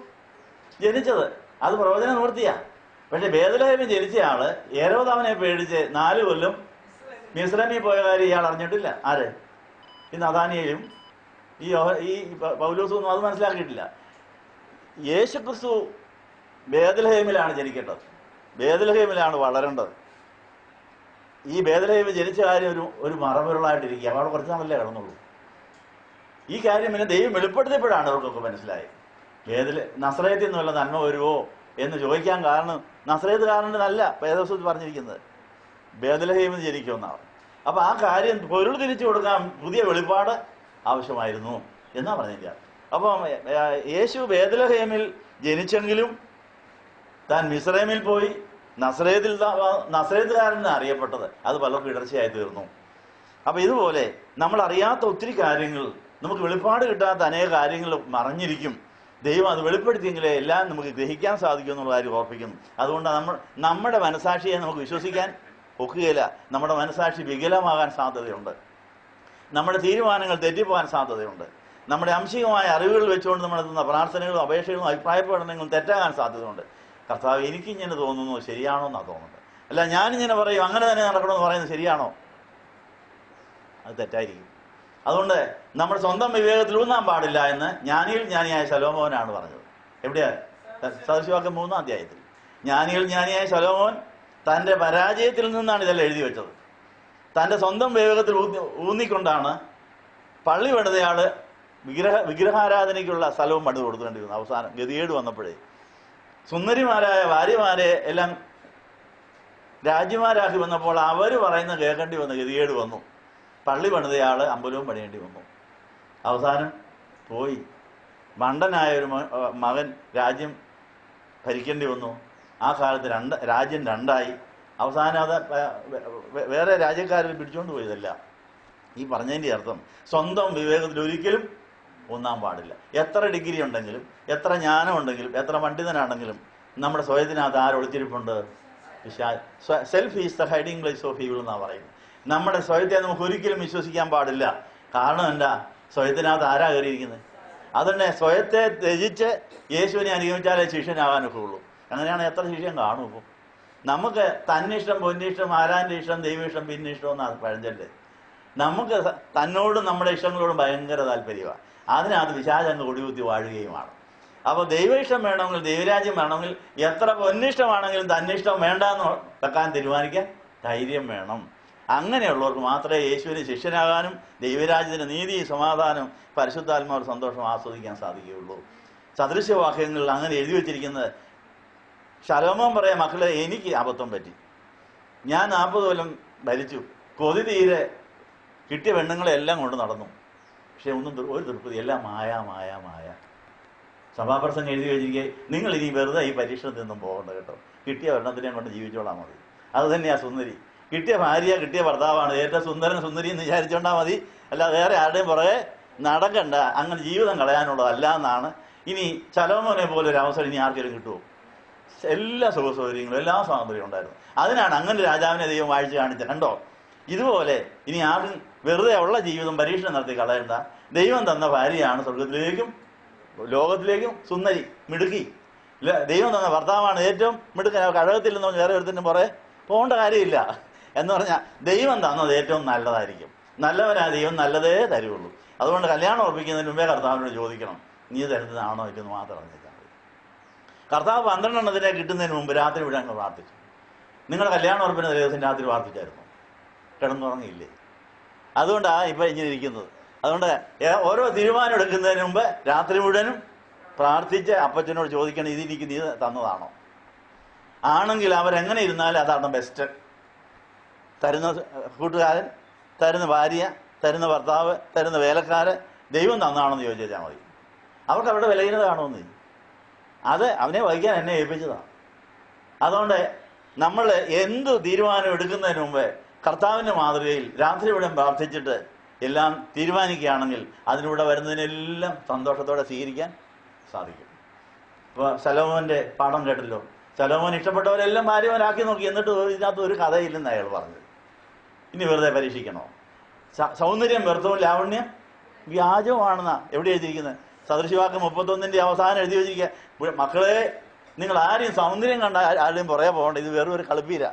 ജനിച്ചത്, അത് പ്രവചന നിവൃത്തിയാ. പക്ഷെ ബേത്ലഹേമിൽ ജനിച്ച ആള് ഹെരോദാവിനെ പേടിച്ച് 4 കൊല്ലം മിസ്രൈമിൽ പോയ കാര്യം ഇയാൾ അറിഞ്ഞിട്ടില്ല. ആര്? ഈ നഥാനിയേലും ഈ പൗലോസും ഒന്നും അത് മനസ്സിലാക്കിയിട്ടില്ല. യേശുക്രിസ്തു ബേത്ലഹേമിലാണ് ജനിക്കേണ്ടത്, ബേത്ലഹേമിലാണ് വളരേണ്ടത്. ഈ ബേത്ലഹേമിൽ ജനിച്ച കാര്യം ഒരു മറവിരളായിട്ടിരിക്കുക, അവിടെ കുറച്ച് നാളല്ലേ കിടന്നുള്ളൂ. ഈ കാര്യം പിന്നെ ദൈവം വെളിപ്പെടുത്തിയപ്പോഴാണ് അവർക്കൊക്കെ മനസ്സിലായത്. നസറേത്തിൽ നിന്നുള്ള നന്മ വരുമോ എന്ന് ചോദിക്കാൻ കാരണം നസറേത്തുകാരൻ്റെ നല്ല വേദപുസ്തകത്തിൽ പറഞ്ഞിരിക്കുന്നത് ബേത്ലഹേമിൽ ജനിക്കുമെന്നാണ്. അപ്പം ആ കാര്യം പൊരുൾ തിരിച്ചു കൊടുക്കാൻ പുതിയ വെളിപ്പാട് ആവശ്യമായിരുന്നു എന്നാ പറഞ്ഞില്ല. അപ്പം യേശു ബേത്ലഹേമിൽ ജനിച്ചെങ്കിലും താൻ മിസ്രൈമിൽ പോയി നസറേത്തുകാരൻ അറിയപ്പെട്ടത് അത് പലർക്കും ഇടർച്ചയായി തീർന്നു. അപ്പം ഇതുപോലെ നമ്മൾ അറിയാത്ത ഒത്തിരി കാര്യങ്ങൾ, നമുക്ക് വെളിപ്പാട് കിട്ടാത്ത അനേക കാര്യങ്ങൾ മറഞ്ഞിരിക്കും. ദൈവം അത് വെളിപ്പെടുത്തിയെങ്കിലേ എല്ലാം നമുക്ക് ഗ്രഹിക്കാൻ സാധിക്കും എന്നുള്ള കാര്യം ഓർപ്പിക്കുന്നു. അതുകൊണ്ട് നമ്മുടെ മനസാക്ഷിയെ നമുക്ക് വിശ്വസിക്കാൻ ഒക്കുകയില്ല. നമ്മുടെ മനസാക്ഷി വികലമാകാൻ സാധ്യതയുണ്ട്, നമ്മുടെ തീരുമാനങ്ങൾ തെറ്റിപ്പോകാൻ സാധ്യതയുണ്ട്, നമ്മുടെ അംശികമായ അറിവുകൾ വെച്ചുകൊണ്ട് നമ്മൾ എത്തുന്ന പ്രാർത്ഥനകളും അപേക്ഷകളും അഭിപ്രായ പഠനങ്ങളും തെറ്റാകാൻ സാധ്യതയുണ്ട്. കർത്താവ് എനിക്കിങ്ങനെ തോന്നുന്നു, ശരിയാണോ എന്നാണ് തോന്നുന്നത്. അല്ല ഞാനിങ്ങനെ പറയും അങ്ങനെ തന്നെ നടക്കണമെന്ന് പറയുന്നത് ശരിയാണോ? അത് തെറ്റായിരിക്കും. അതുകൊണ്ട് നമ്മുടെ സ്വന്തം വിവേകത്തിൽ ഊന്നാൻ പാടില്ല എന്ന് ജ്ഞാനിയായ ശലോമോനാണ് പറഞ്ഞത്. എവിടെയാ? സദൃശവാക്യം 3-ാം അധ്യായത്തിൽ. ജ്ഞാനിയായ ശലോമോൻ തൻ്റെ പരാജയത്തിൽ നിന്നാണ് ഇതെല്ലാം എഴുതി വെച്ചത്. തൻ്റെ സ്വന്തം വിവേകത്തിൽ ഊന്നിക്കൊണ്ടാണ് പള്ളി പണിതയാള് വിഗ്രഹാരാധനയ്ക്കുള്ള സ്ഥലവും പണിത് കൊടുത്തുകൊണ്ടിരുന്നത്. അവസാനം ഗതികേട് വന്നപ്പോഴേ സുന്ദരിമാരായ ഭാര്യമാരെ എല്ലാം രാജ്യമാരാക്കി വന്നപ്പോൾ അവർ പറയുന്ന കേൾക്കേണ്ടി വന്ന ഗതികേട് വന്നു. പള്ളി പണിതയാള് അമ്പലവും പണിയേണ്ടി വന്നു. അവസാനം പോയി മണ്ടനായ ഒരു മകൻ രാജ്യം ഭരിക്കേണ്ടി വന്നു. ആ കാലത്ത് രാജ്യം രണ്ടായി. അവസാനം അത് വേറെ രാജ്യക്കാരിൽ പിടിച്ചുകൊണ്ട് പോയതല്ല. ഈ പറഞ്ഞതിൻ്റെ അർത്ഥം സ്വന്തം വിവേകത്തിൽ ഒരിക്കലും ഒന്നാൻ പാടില്ല. എത്ര ഡിഗ്രി ഉണ്ടെങ്കിലും, എത്ര ജ്ഞാനം ഉണ്ടെങ്കിലും, എത്ര പണ്ഡിതനാണെങ്കിലും നമ്മുടെ സ്വയത്തിനകത്ത് ആരൊളിച്ചിരിപ്പുണ്ട്? Self is the hiding place of evil എന്നാണ് പറയുന്നത്. നമ്മുടെ സ്വയത്തെ നമുക്ക് ഒരിക്കലും വിശ്വസിക്കാൻ പാടില്ല. കാരണം എന്താ? സ്വയത്തിനകത്ത് ആരാ കയറിയിരിക്കുന്നത്? അതുതന്നെ സ്വയത്തെ ത്യജിച്ച് യേശുവിനെ അനുഗമിച്ചാലേ ശിഷ്യനാകാനൊക്കെ ഉള്ളൂ. അങ്ങനെയാണ് എത്ര ശിഷ്യൻ കാണും. ഇപ്പോൾ നമുക്ക് തന്നിഷ്ടം, പൊന്നിഷ്ടം, ആരാൻ്റെ ഇഷ്ടം, ദൈവയിഷ്ടം, പിന്നിഷ്ടം എന്നാണ് പഴഞ്ചൊല്ല്. നമുക്ക് തന്നോടും നമ്മുടെ ഇഷ്ടങ്ങളോടും ഭയങ്കര താല്പര്യമാണ്. അതിനകത്ത് പിശാചങ്ങ് കൊടികുത്തി വാഴുകയുമാണ്. അപ്പോൾ ദൈവയിഷ്ടം വേണമെങ്കിൽ, ദൈവരാജ്യം വേണമെങ്കിൽ, എത്ര പൊന്നിഷ്ടമാണെങ്കിലും തന്നിഷ്ടം വേണ്ടാന്ന് വെക്കാൻ തീരുമാനിക്കാൻ ധൈര്യം വേണം. അങ്ങനെയുള്ളവർക്ക് മാത്രമേ യേശുവിന് ശിഷ്യനാകാനും ദൈവരാജ്യത്തിൻ്റെ നീതി, സമാധാനം, പരിശുദ്ധാത്മാവ് സന്തോഷം ആസ്വദിക്കാൻ സാധിക്കുകയുള്ളൂ. സദൃശ്യവാക്യങ്ങളിൽ അങ്ങനെ എഴുതി വച്ചിരിക്കുന്നത്. ശലോമോൻ പറയാം, മക്കളെ എനിക്ക് അബദ്ധം പറ്റി, ഞാൻ 40 കൊല്ലം ഭരിച്ചു, കൊതി തീരെ, കിട്ടിയ പെണ്ണുങ്ങളെല്ലാം കൊണ്ട് നടന്നു, പക്ഷെ ഒരു തൃപ്തി, എല്ലാം മായ. സഭാപ്രസംഗം എഴുതി വെച്ചിരിക്കെ നിങ്ങൾ ഇനി വെറുതെ ഈ പരീക്ഷണത്തിൽ നിന്നും പോകണ്ട കേട്ടോ. കിട്ടിയ ഒരെണ്ണത്തിനെയും കൊണ്ട് ജീവിച്ചോളാം മതി. അത് തന്നെയാണ് സുന്ദരി. കിട്ടിയ ഭാര്യ കിട്ടിയ ഭർത്താവാണ് ഏറ്റവും സുന്ദരൻ സുന്ദരി എന്ന് വിചാരിച്ചോണ്ടാൽ മതി. അല്ലാതെ വേറെ ആരുടെയും പുറകെ നടക്കണ്ട. അങ്ങനെ ജീവിതം കളയാനുള്ളതല്ല എന്നാണ്. ഇനി ശലോമോനെ പോലെ ഒരു അവസരം ഇനി ആർക്കെങ്കിലും കിട്ടുമോ? എല്ലാ സുഖസൗകര്യങ്ങളും എല്ലാ സ്വാതന്ത്ര്യവും ഉണ്ടായിരുന്നു. അതിനാണ് അങ്ങനെ രാജാവിനെ ദൈവം വാഴ്ച കാണിച്ചത്. കണ്ടോ, ഇതുപോലെ ഇനി ആരും വെറുതെ ഉള്ള ജീവിതം പരീക്ഷണം നടത്തി കളയണ്ട. ദൈവം തന്ന ഭാര്യയാണ് സ്വർഗത്തിലേക്കും ലോകത്തിലേക്കും സുന്ദരി, മിടുക്കി. ദൈവം തന്ന ഭർത്താവാണ് ഏറ്റവും മിടുക്കൻ. കഴകത്തിൽ നിന്ന് വേറെ ഒരുത്തിനും പുറകെ പോകേണ്ട കാര്യമില്ല എന്ന് പറഞ്ഞാൽ ദൈവം തന്നത് ഏറ്റവും നല്ലതായിരിക്കും. നല്ലവനാ ദൈവം നല്ലതേ തരുള്ളൂ. അതുകൊണ്ട് കല്യാണം ഉറപ്പിക്കുന്നതിന് മുമ്പേ കർത്താവിനോട് ചോദിക്കണം, നീ തരുന്നതാണോ ഇല്ലെന്ന് മാത്രം അറിഞ്ഞേക്കാൻ മതി. കർത്താവ് 12 എണ്ണത്തിനെ കിട്ടുന്നതിന് മുമ്പ് രാത്രി വിടാൻ പ്രാർത്ഥിച്ചു. നിങ്ങളുടെ കല്യാണം ഉറപ്പിന് ദിവസം രാത്രി പ്രാർത്ഥിച്ചായിരുന്നു? കിടന്നുറങ്ങിയില്ലേ? അതുകൊണ്ടാണ് ഇപ്പം ഇങ്ങനെ ഇരിക്കുന്നത്. അതുകൊണ്ട് ഓരോ തീരുമാനം എടുക്കുന്നതിന് മുമ്പ് രാത്രി മുഴുവനും പ്രാർത്ഥിച്ച് അപ്പച്ചനോട് ചോദിക്കണം, ഇതിരിക്കും നീ തന്നതാണോ? ആണെങ്കിൽ അവരെങ്ങനെ ഇരുന്നാലും അതാണ് ബെസ്റ്റ്. തരുന്ന കൂട്ടുകാരൻ, തരുന്ന ഭാര്യ, തരുന്ന ഭർത്താവ്, തരുന്ന വേലക്കാരൻ ദൈവം തന്നാണെന്ന് ചോദിച്ചാൽ മതി. അവർക്ക് അവിടെ വിലഹീനത കാണുമെന്ന്. അത് അവനെ വഹിക്കാൻ എന്നെ ഏൽപ്പിച്ചതാണ്. അതുകൊണ്ട് നമ്മൾ എന്ത് തീരുമാനം എടുക്കുന്നതിന് മുമ്പ് കർത്താവിൻ്റെ മാതൃകയിൽ രാത്രി ഇവിടെ പ്രാർത്ഥിച്ചിട്ട് എല്ലാം തീരുമാനിക്കുകയാണെങ്കിൽ അതിലൂടെ വരുന്നതിനെല്ലാം സന്തോഷത്തോടെ സ്വീകരിക്കാൻ സാധിക്കും. ഇപ്പോൾ ശലോമോൻ്റെ പാഠം കേട്ടല്ലോ. ശലോമോൻ ഇഷ്ടപ്പെട്ടവരെല്ലാം ഭാര്യമാരാക്കി നോക്കി, എന്നിട്ട് ഇതിനകത്ത് ഒരു കഥയില്ലെന്ന് അയാൾ പറഞ്ഞത്. ഇനി വെറുതെ പരീക്ഷിക്കണോ? സൗന്ദര്യം വ്യർത്ഥവും ലാവണ്യം വ്യാജവുമാണെന്നാ എവിടെ എഴുതിയിരിക്കുന്നത്? സദൃശവാക്യം 31 അവസാനം എഴുതി വെച്ചിരിക്കുക, മക്കളെ നിങ്ങൾ ആരെയും സൗന്ദര്യം കണ്ട ആരുടെയും പുറകെ പോകണ്ട. ഇത് വെറും ഒരു കളിപ്പീര.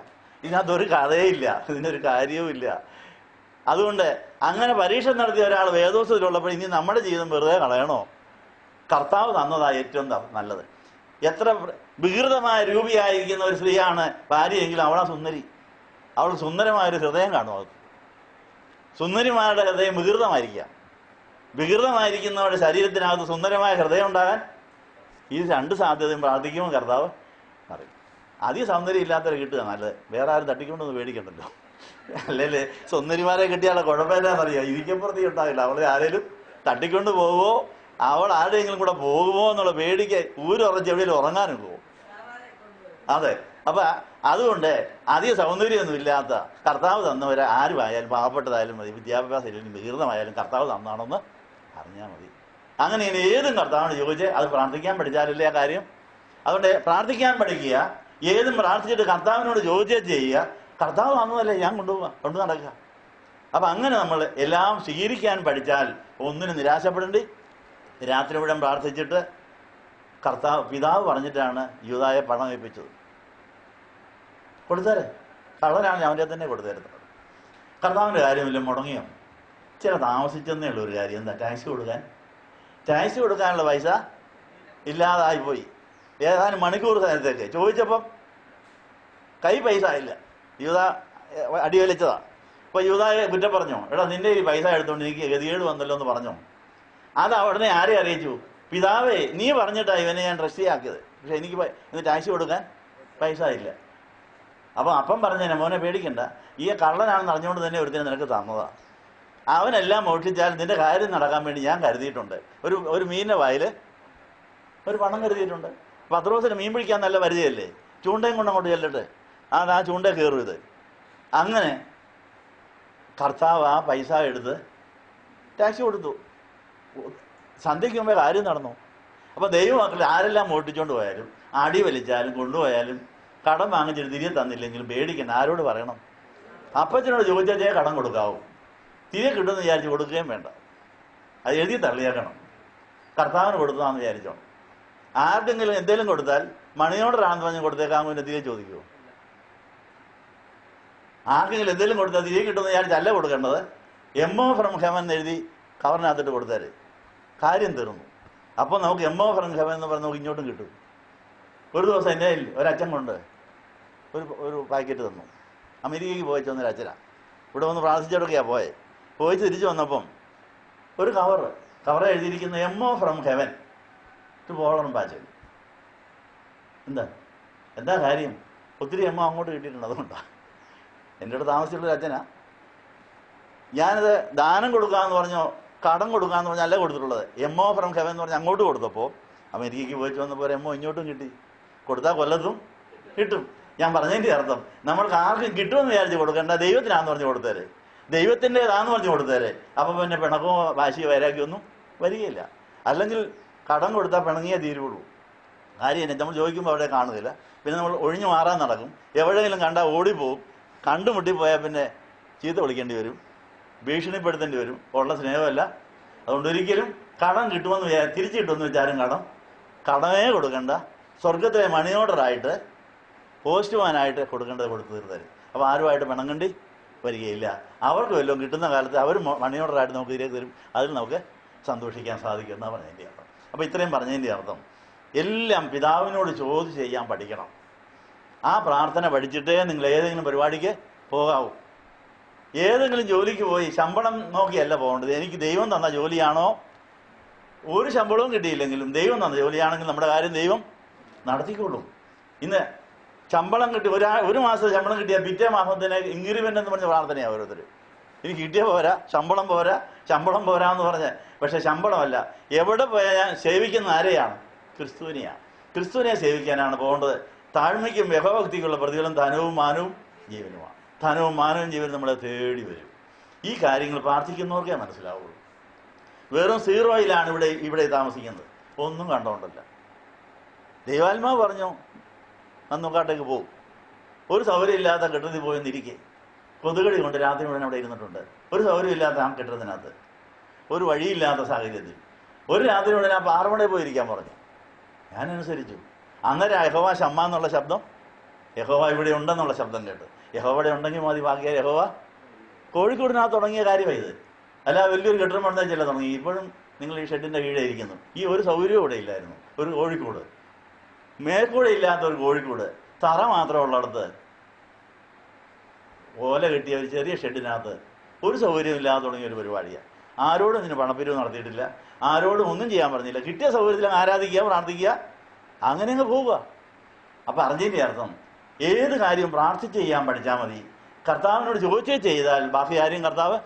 ഇതിനകത്തൊരു കഥയില്ല, ഇതിനൊരു കാര്യവുമില്ല. അതുകൊണ്ട് അങ്ങനെ പരീക്ഷ നടത്തിയ ഒരാൾ വേദോസത്തിലുള്ളപ്പോൾ ഇനി നമ്മുടെ ജീവിതം വെറുതെ കളയണോ? കർത്താവ് തന്നതാ ഏറ്റവും നല്ലത്. എത്ര വികൃതമായ രൂപിയായിരിക്കുന്ന ഒരു സ്ത്രീയാണ് ഭാര്യയെങ്കിലും അവളാ സുന്ദരി. അവൾ സുന്ദരമായൊരു ഹൃദയം കാണും. അത് സുന്ദരിമാരുടെ ഹൃദയം വികൃതമായിരിക്കാം. വികൃതമായിരിക്കുന്നവരുടെ ശരീരത്തിനകത്ത് സുന്ദരമായ ഹൃദയം ഉണ്ടാകാൻ ഈ 2 സാധ്യതയും പ്രാർത്ഥിക്കുമ്പോൾ കർത്താവ് പറയും. അധികം സൗന്ദര്യം ഇല്ലാത്തവരെ കിട്ടുക നല്ലത്. വേറെ ആരും തട്ടിക്കൊണ്ടൊന്നും പേടിക്കണ്ടല്ലോ. അല്ലേ, സുന്ദരിമാരെ കിട്ടിയാലുള്ള കുഴപ്പമില്ലാന്നറിയാം. ഇതിക്കപ്പുറത്തേ ഉണ്ടാകില്ല. അവളെ ആരെങ്കിലും തട്ടിക്കൊണ്ട് പോകുമോ, അവൾ ആരുടെയെങ്കിലും കൂടെ പോകുമോ എന്നുള്ള പേടിക്ക് ഊരുറച്ച് എവിടെയെങ്കിലും ഉറങ്ങാനും പോകും. അതെ. അപ്പൊ അതുകൊണ്ട് അധിക സൗന്ദര്യമൊന്നും ഇല്ലാത്ത കർത്താവ് തന്നവരെ ആരുമായാലും, പാവപ്പെട്ടതായാലും മതി, വിദ്യാഭ്യാസം ഇല്ലെങ്കിലും വികൃതമായാലും കർത്താവ് തന്നാണെന്ന് അറിഞ്ഞാൽ മതി. അങ്ങനെ ഇനി ഏതും കർത്താവിന് ചോദിച്ച് അത് പ്രാർത്ഥിക്കാൻ പഠിച്ചാലല്ലേ ആ കാര്യം. അതുകൊണ്ട് പ്രാർത്ഥിക്കാൻ പഠിക്കുക. ഏതും പ്രാർത്ഥിച്ചിട്ട് കർത്താവിനോട് ചോദിച്ചേ ചെയ്യുക. കർത്താവ് തന്നതല്ലേ, ഞാൻ കൊണ്ടു നടക്കുക. അപ്പം അങ്ങനെ നമ്മൾ എല്ലാം സ്വീകരിക്കാൻ പഠിച്ചാൽ ഒന്നിനും നിരാശപ്പെടേണ്ടി. രാത്രി മുഴുവൻ പ്രാർത്ഥിച്ചിട്ട് പിതാവ് പറഞ്ഞിട്ടാണ് യൂദായെ പണം ഏൽപ്പിച്ചത്. കൊടുത്തേരെ, കള്ളനാണ് അവൻ്റെ തന്നെ കൊടുത്തേരുന്നത്. കർത്താവിൻ്റെ കാര്യമില്ല, മുടങ്ങിയോ? ചില താമസിച്ചെന്നേ ഉള്ളൂ ഒരു കാര്യം. എന്താ? ടാക്സ് കൊടുക്കാനുള്ള പൈസ ഇല്ലാതായിപ്പോയി. ഏതാനും മണിക്കൂർ നേരത്തേക്ക് ചോദിച്ചപ്പം കൈ പൈസ ഇല്ല. യൂദ അടിവലിച്ചതാ. അപ്പോൾ യൂദായെ കുറ്റം പറഞ്ഞോ, എടാ നിന്റെ ഈ പൈസ എടുത്തോണ്ട് എനിക്ക് ഗതികേട് വന്നല്ലോ എന്ന് പറഞ്ഞോ. അത് ഉടനെ ആരെ അറിയിച്ചു? പിതാവേ, നീ പറഞ്ഞിട്ടാണ് ഇവനെ ഞാൻ ട്രസ്റ്റിയാക്കിയത്, പക്ഷെ എനിക്ക് ഇന്ന് ടാക്സ് കൊടുക്കാൻ പൈസ ഇല്ല. അപ്പം പറഞ്ഞേനെ, മോനെ പേടിക്കണ്ട, ഈ കള്ളനാണെന്ന് അറിഞ്ഞുകൊണ്ട് തന്നെ ഒരുത്തിനെ നിനക്ക് തന്നതാ. അവനെല്ലാം മോഷ്ടിച്ചാൽ നിന്റെ കാര്യം നടക്കാൻ വേണ്ടി ഞാൻ കരുതിയിട്ടുണ്ട്. ഒരു മീനിൻ്റെ വായിൽ ഒരു പണം കരുതിയിട്ടുണ്ട്. പത്രോസിന് മീൻ പിടിക്കാൻ നല്ല പരിചയമല്ലേ, ചൂണ്ടയും കൊണ്ട് അങ്ങോട്ട് ചെല്ലട്ടെ, ആ ചൂണ്ടയിൽ കയറും ഇത്. അങ്ങനെ കർത്താവ് ആ പൈസ എടുത്ത് ടാക്സി കൊടുത്തു. സന്ധ്യയ്ക്ക് മുമ്പേ കാര്യം നടന്നു. അപ്പോൾ ദൈവമക്കൾ ആരെല്ലാം മോഷ്ടിച്ചുകൊണ്ട് പോയാലും, അടി വലിച്ചാലും, കൊണ്ടുപോയാലും, കടം വാങ്ങിച്ചിട്ട് തിരികെ തന്നില്ലെങ്കിലും പേടിക്കണം. ആരോട് പറയണം? അപ്പച്ചനോട് ചോദിച്ചാൽ കടം കൊടുക്കാവൂ. തിരികെ കിട്ടുമെന്ന് വിചാരിച്ച് കൊടുക്കുകയും വേണ്ട. അത് എഴുതി തള്ളിയേക്കണം. കർത്താവിന് കൊടുത്തതാന്ന് വിചാരിച്ചോ. ആർക്കെങ്കിലും എന്തെങ്കിലും കൊടുത്താൽ മണിയോടൊരാണെന്ന് പറഞ്ഞ് കൊടുത്തേക്കാൻ പിന്നെ തിരികെ ചോദിക്കുമോ? ആർക്കെങ്കിലും എന്തെങ്കിലും കൊടുത്താൽ തിരികെ കിട്ടുമെന്ന് വിചാരിച്ചല്ല കൊടുക്കേണ്ടത്. എമ്മോ ഫ്രം ഹെവൻ എഴുതി കവറിനകത്തിട്ട് കൊടുത്താൽ കാര്യം തീർന്നു. അപ്പോൾ നമുക്ക് എമ്മോ ഫ്രം ഹെവൻ എന്ന് പറഞ്ഞ് നമുക്ക് ഇങ്ങോട്ടും കിട്ടും. ഒരു ദിവസം എൻ്റെ കയ്യിൽ ഒരച്ഛൻ കൊണ്ട് ഒരു പാക്കറ്റ് തന്നു. അമേരിക്കയ്ക്ക് പോയി ചെന്നൊരു അച്ഛനാണ്. ഇവിടെ വന്ന് പ്രാർത്ഥിച്ചെടുക്കുകയാണ് പോയി തിരിച്ചു വന്നപ്പം ഒരു കവർ എഴുതിയിരിക്കുന്ന എമ്മോ ഫ്രം ഹെവൻ ടു പോളറും പാച്ചൻ. എന്താ കാര്യം? ഒത്തിരി എമ്മോ അങ്ങോട്ട് കിട്ടിയിട്ടുണ്ട്. അതുകൊണ്ടാണ്. എൻ്റെ അടുത്ത് താമസിച്ചുള്ളൊരു അച്ഛനാ. ഞാനത് ദാനം കൊടുക്കാമെന്ന് പറഞ്ഞോ കടം കൊടുക്കാമെന്ന് പറഞ്ഞാൽ അല്ല കൊടുത്തിട്ടുള്ളത്. എമ്മോ ഫ്രം ഹെവൻ എന്ന് പറഞ്ഞാൽ അങ്ങോട്ട് കൊടുത്തപ്പോൾ അമേരിക്കയ്ക്ക് പോയിട്ട് വന്നപ്പോൾ എമ്മോ ഇങ്ങോട്ടും കിട്ടി. കൊടുത്താൽ കൊല്ലത്തും കിട്ടും. ഞാൻ പറഞ്ഞതിൻ്റെ അർത്ഥം നമ്മൾക്ക് ആർക്കും കിട്ടുമെന്ന് വിചാരിച്ച് കൊടുക്കേണ്ട, ദൈവത്തിനാന്ന് പറഞ്ഞ് കൊടുത്തേരെ, ദൈവത്തിൻ്റെതാന്ന് പറഞ്ഞ് കൊടുത്തേരെ. അപ്പം പിന്നെ പിണക്കമോ വാശിയോ വൈരാഗ്യമൊന്നും വരികയില്ല. അല്ലെങ്കിൽ കടം കൊടുത്താൽ പിണങ്ങിയേ തീരുള്ളൂ. കാര്യം തന്നെ നമ്മൾ ചോദിക്കുമ്പോൾ അവിടെ കാണുകയില്ല. പിന്നെ നമ്മൾ ഒഴിഞ്ഞു മാറാൻ നടക്കും. എവിടെയെങ്കിലും കണ്ടാൽ ഓടിപ്പോവും. കണ്ടുമുട്ടിപ്പോയാൽ പിന്നെ ചീത്ത വിളിക്കേണ്ടി വരും, ഭീഷണിപ്പെടുത്തേണ്ടി വരും. ഉള്ള സ്നേഹമല്ല. അതുകൊണ്ട് ഒരിക്കലും കടം കിട്ടുമെന്ന് തിരിച്ചു കിട്ടുമെന്ന് വെച്ചാലും കടമേ കൊടുക്കണ്ട. സ്വർഗത്തിലെ മണി ഓർഡറായിട്ട് പോസ്റ്റ്മാനായിട്ട് കൊടുക്കേണ്ടത് കൊടുത്തു തീർത്തരും. അപ്പോൾ ആരുമായിട്ട് പിണങ്ങണ്ടി വരികയില്ല. അവർക്ക് വല്ലതും കിട്ടുന്ന കാലത്ത് അവർ മണി ഓർഡറായിട്ട് നമുക്ക് തിരികെ തരും. അതിൽ നമുക്ക് സന്തോഷിക്കാൻ സാധിക്കും എന്നാണ് പറഞ്ഞതിൻ്റെ അർത്ഥം. അപ്പോൾ ഇത്രയും പറഞ്ഞതിൻ്റെ അർത്ഥം എല്ലാം പിതാവിനോട് ചോദിച്ച് ചെയ്യാൻ പഠിക്കണം. ആ പ്രാർത്ഥന പഠിച്ചിട്ടേ നിങ്ങൾ ഏതെങ്കിലും പരിപാടിക്ക് പോകാവൂ. ഏതെങ്കിലും ജോലിക്ക് പോയി ശമ്പളം നോക്കിയല്ല പോകേണ്ടത്. എനിക്ക് ദൈവം തന്ന ജോലിയാണോ, ഒരു ശമ്പളവും കിട്ടിയില്ലെങ്കിലും ദൈവം തന്ന ജോലിയാണെങ്കിൽ നമ്മുടെ കാര്യം ദൈവം നടത്തിക്കൊള്ളും. ഇന്ന് ശമ്പളം കിട്ടി ഒരു മാസം ശമ്പളം കിട്ടിയാൽ പിറ്റേ മാസത്തിന് ഇൻക്രിമെന്റ് എന്ന് പറഞ്ഞ പ്രാർത്ഥനയാണ് ഓരോരുത്തർ. എനിക്ക് കിട്ടിയ പോരാ, ശമ്പളം പോരാ, ശമ്പളം പോരാന്ന് പറഞ്ഞ്. പക്ഷെ ശമ്പളമല്ല, എവിടെ പോയാൽ ഞാൻ സേവിക്കുന്ന ആരെയാണ്? ക്രിസ്തുവിനെയാണ്. ക്രിസ്തുവിനെ സേവിക്കാനാണ് പോകേണ്ടത്. താഴ്മയ്ക്കും യഹോഭക്തിക്കുള്ള പ്രതിഫലം ധനവും മാനവും ജീവനുമാണ്. ധനവും മാനവും ജീവനും നമ്മളെ തേടി വരും. ഈ കാര്യങ്ങൾ പ്രാർത്ഥിക്കുന്നവർക്കേ മനസ്സിലാവുള്ളൂ. വെറും സീറോയിലാണ് ഇവിടെ താമസിക്കുന്നത്, ഒന്നും കണ്ടോണ്ടല്ല. ദൈവാത്മാവ് പറഞ്ഞു നന്നുകാട്ടേക്ക് പോകും. ഒരു സൗകര്യമില്ലാത്ത കെട്ടിടത്തിൽ പോയി നിന്നിരിക്കെ കൊതുകടി കൊണ്ട് രാത്രി മുഴുവൻ അവിടെ ഇരുന്നിട്ടുണ്ട്. ഒരു സൗകര്യമില്ലാത്ത ആ കെട്ടിടത്തിനകത്ത്, ഒരു വഴിയില്ലാത്ത സാഹചര്യത്തിൽ ഒരു രാത്രി മുഴുവൻ ആ പാറമടയിൽ പോയിരിക്കാൻ പറഞ്ഞു. ഞാനനുസരിച്ചു. അന്നേരം യഹോവ ശമ്മ എന്നുള്ള ശബ്ദം, യഹോവ ഇവിടെ ഉണ്ടെന്നുള്ള ശബ്ദം കേട്ട്. യഹോവ ഇവിടെ ഉണ്ടെങ്കിൽ മതി, ബാക്കിയ യഹോവ. കോഴിക്കോടിനകത്ത് തുടങ്ങിയ കാര്യമാണ് ഇത്. അല്ല വലിയൊരു കെട്ടിടം പണിതല്ല തുടങ്ങി. ഇപ്പോഴും നിങ്ങൾ ഈ ഷെഡിൻ്റെ കീഴേ ഇരിക്കുന്നു. ഈ ഒരു സൗകര്യവും ഇവിടെ ഇല്ലായിരുന്നു. ഒരു കോഴിക്കോട്, മേൽക്കൂടെ ഇല്ലാത്ത ഒരു കോഴിക്കോട്, തറ മാത്രമുള്ളിടത്ത് ഓല കെട്ടിയ ഒരു ചെറിയ ഷെഡിനകത്ത് ഒരു സൗകര്യം ഇല്ലാതെ തുടങ്ങിയ ഒരു പരിപാടിയാണ്. ആരോടും ഇതിന് പണപ്പിരിവ് നടത്തിയിട്ടില്ല, ആരോടും ഒന്നും ചെയ്യാൻ പറഞ്ഞില്ല. കിട്ടിയ സൗകര്യത്തിൽ ആരാധിക്കുക, പ്രാർത്ഥിക്കുക, അങ്ങനെ അങ്ങ് പോവുക. അപ്പം അറിഞ്ഞതിൻ്റെ അർത്ഥം ഏത് കാര്യവും പ്രാർത്ഥിച്ച് ചെയ്യാൻ പഠിച്ചാൽ മതി. കർത്താവിനോട് ചോദിച്ചേ ചെയ്താൽ ബാക്കി കാര്യം കർത്താവ്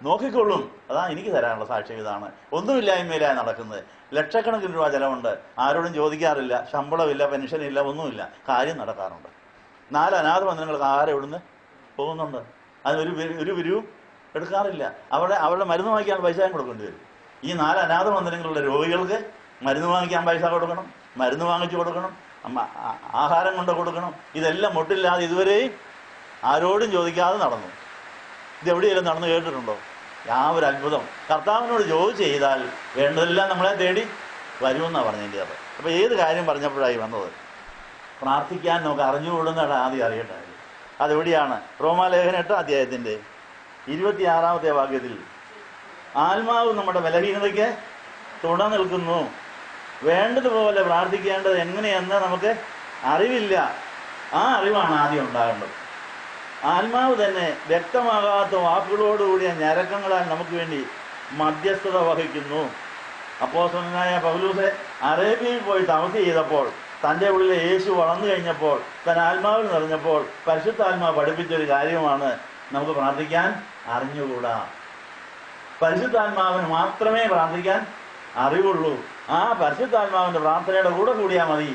നോക്കിക്കൊള്ളും. അതാണ് എനിക്ക് തരാനുള്ള സാക്ഷ്യം. ഇതാണ് ഒന്നുമില്ലായ്മയിലായി നടക്കുന്നത്. ലക്ഷക്കണക്കിന് രൂപ ചിലവുണ്ട്, ആരോടും ചോദിക്കാറില്ല, ശമ്പളമില്ല, പെൻഷനില്ല, ഒന്നുമില്ല, കാര്യം നടക്കാറുണ്ട്. 4 അനാഥ മന്ദിരങ്ങൾക്ക് ആഹാരം ഇവിടുന്ന് പോകുന്നുണ്ട്. അതിനൊരു പിരിവും എടുക്കാറില്ല. അവരുടെ മരുന്ന് വാങ്ങിക്കാൻ പൈസയും കൊടുക്കേണ്ടി വരും. ഈ 4 അനാഥ മന്ദിരങ്ങളുള്ള രോഗികൾക്ക് മരുന്ന് വാങ്ങിക്കാൻ പൈസ കൊടുക്കണം, മരുന്ന് വാങ്ങിച്ചു കൊടുക്കണം, ആഹാരം കൊണ്ട് കൊടുക്കണം. ഇതെല്ലാം മുട്ടില്ലാതെ ഇതുവരെയും ആരോടും ചോദിക്കാതെ നടന്നു. ഇതെവിടെയെങ്കിലും നടന്നു കേട്ടിട്ടുണ്ടോ? ഒരു അത്ഭുതം. കർത്താവിനോട് ചോദിച്ച് ചെയ്താൽ വേണ്ടതെല്ലാം നമ്മളെ തേടി വരുമെന്നാണ് പറഞ്ഞതിൻ്റെ അത്. അപ്പോൾ ഏത് കാര്യം പറഞ്ഞപ്പോഴായി വന്നത്? പ്രാർത്ഥിക്കാൻ നമുക്ക് അറിഞ്ഞുകൂടുന്നതാണ് ആദ്യം അറിയട്ടെ. അതെവിടെയാണ്? റോമാലേഖനം 8-ാം അധ്യായത്തിൻ്റെ 26-ാമത്തെ വാക്യത്തിൽ ആത്മാവ് നമ്മുടെ ബലഹീനതയ്ക്ക് തുണ നിൽക്കുന്നു. വേണ്ടതുപോലെ പ്രാർത്ഥിക്കേണ്ടത് എങ്ങനെയെന്ന് നമുക്ക് അറിവില്ല. ആ അറിവാണ് ആദ്യം ഉണ്ടാകേണ്ടത്. ആത്മാവ് തന്നെ വ്യക്തമാകാത്ത വാക്കുകളോടുകൂടിയ ഞരക്കങ്ങളാൽ നമുക്ക് വേണ്ടി മധ്യസ്ഥത വഹിക്കുന്നു. അപ്പോസ്തലനായ പൗലോസ് അറേബ്യയിൽ പോയി തപസ്യ ചെയ്തപ്പോൾ, തൻ്റെ ഉള്ളിലെ യേശു വളർന്നു കഴിഞ്ഞപ്പോൾ, താൻ ആത്മാവിൽ നിറഞ്ഞപ്പോൾ പരിശുദ്ധാത്മാവ് പഠിപ്പിച്ചൊരു കാര്യമാണ് നമുക്ക് പ്രാർത്ഥിക്കാൻ അറിഞ്ഞുകൂടാ. പരിശുദ്ധാത്മാവിന് മാത്രമേ പ്രാർത്ഥിക്കാൻ അറിവുള്ളൂ. ആ പരിശുദ്ധാത്മാവിൻ്റെ പ്രാർത്ഥനയുടെ കൂടെ കൂടിയാൽ മതി.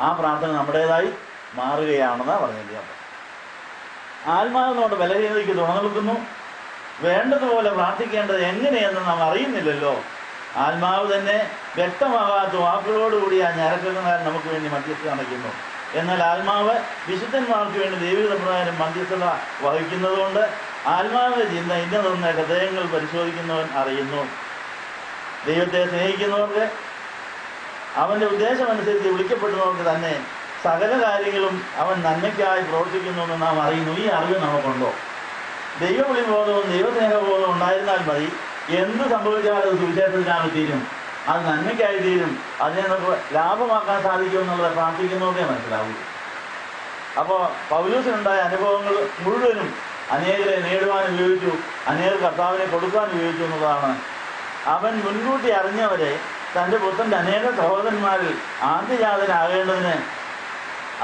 ആ പ്രാർത്ഥന നമ്മുടേതായി മാറുകയാണെന്നാണ് പറഞ്ഞിരിക്കുന്നത്. ആത്മാവ് നമ്മുടെ ബലഹീനതയ്ക്ക് തുണ നിൽക്കുന്നു. വേണ്ടതുപോലെ പ്രാർത്ഥിക്കേണ്ടത് എങ്ങനെയെന്ന് നാം അറിയുന്നില്ലല്ലോ. ആത്മാവ് തന്നെ വ്യക്തമാകാത്ത വാക്കുകളോടുകൂടി ആ ഞരക്കങ്ങളാൽ നമുക്ക് വേണ്ടി മധ്യസ്ഥത അണയ്ക്കുന്നു. എന്നാൽ ആത്മാവ് വിശുദ്ധന്മാർക്ക് വേണ്ടി ദൈവിക പ്രകാരം മധ്യസ്ഥത വഹിക്കുന്നതുകൊണ്ട് ആത്മാവിന്റെ ചിന്ത ഇന്നതൊന്ന് ഹൃദയങ്ങൾ പരിശോധിക്കുന്നവൻ അറിയുന്നു. ദൈവത്തെ സ്നേഹിക്കുന്നവർക്ക്, അവൻ്റെ ഉദ്ദേശമനുസരിച്ച് വിളിക്കപ്പെടുന്നവർക്ക് തന്നെ സകല കാര്യങ്ങളും അവൻ നന്മയ്ക്കായി പ്രവർത്തിക്കുന്നുവെന്ന് നാം അറിയുന്നു. ഈ അറിവ് നമുക്കുണ്ടോ? ദൈവവിളിബോധവും ദൈവസ്നേഹബോധവും ഉണ്ടായിരുന്നാൽ മതി. എന്ത് സംഭവിച്ചാലും അത് സുവിശേഷത്തിനാണ് തീരും, അത് നന്മയ്ക്കായി തീരും, അതിനെ നമുക്ക് ലാഭമാക്കാൻ സാധിക്കുമെന്നുള്ളത് പ്രാർത്ഥിക്കുന്നവരെ മനസ്സിലാവും. അപ്പോൾ പൗലോസിനുണ്ടായ അനുഭവങ്ങൾ മുഴുവനും അനേകരെ നേടുവാൻ ഉപയോഗിച്ചു, അനേക കർത്താവിനെ കൊടുക്കാൻ ഉപയോഗിച്ചു എന്നുള്ളതാണ്. അവൻ മുൻകൂട്ടി അറിഞ്ഞവരെ തൻ്റെ പുത്രൻ്റെ അനേക സഹോദരന്മാരിൽ ആദ്യജാതനാകേണ്ടതിന്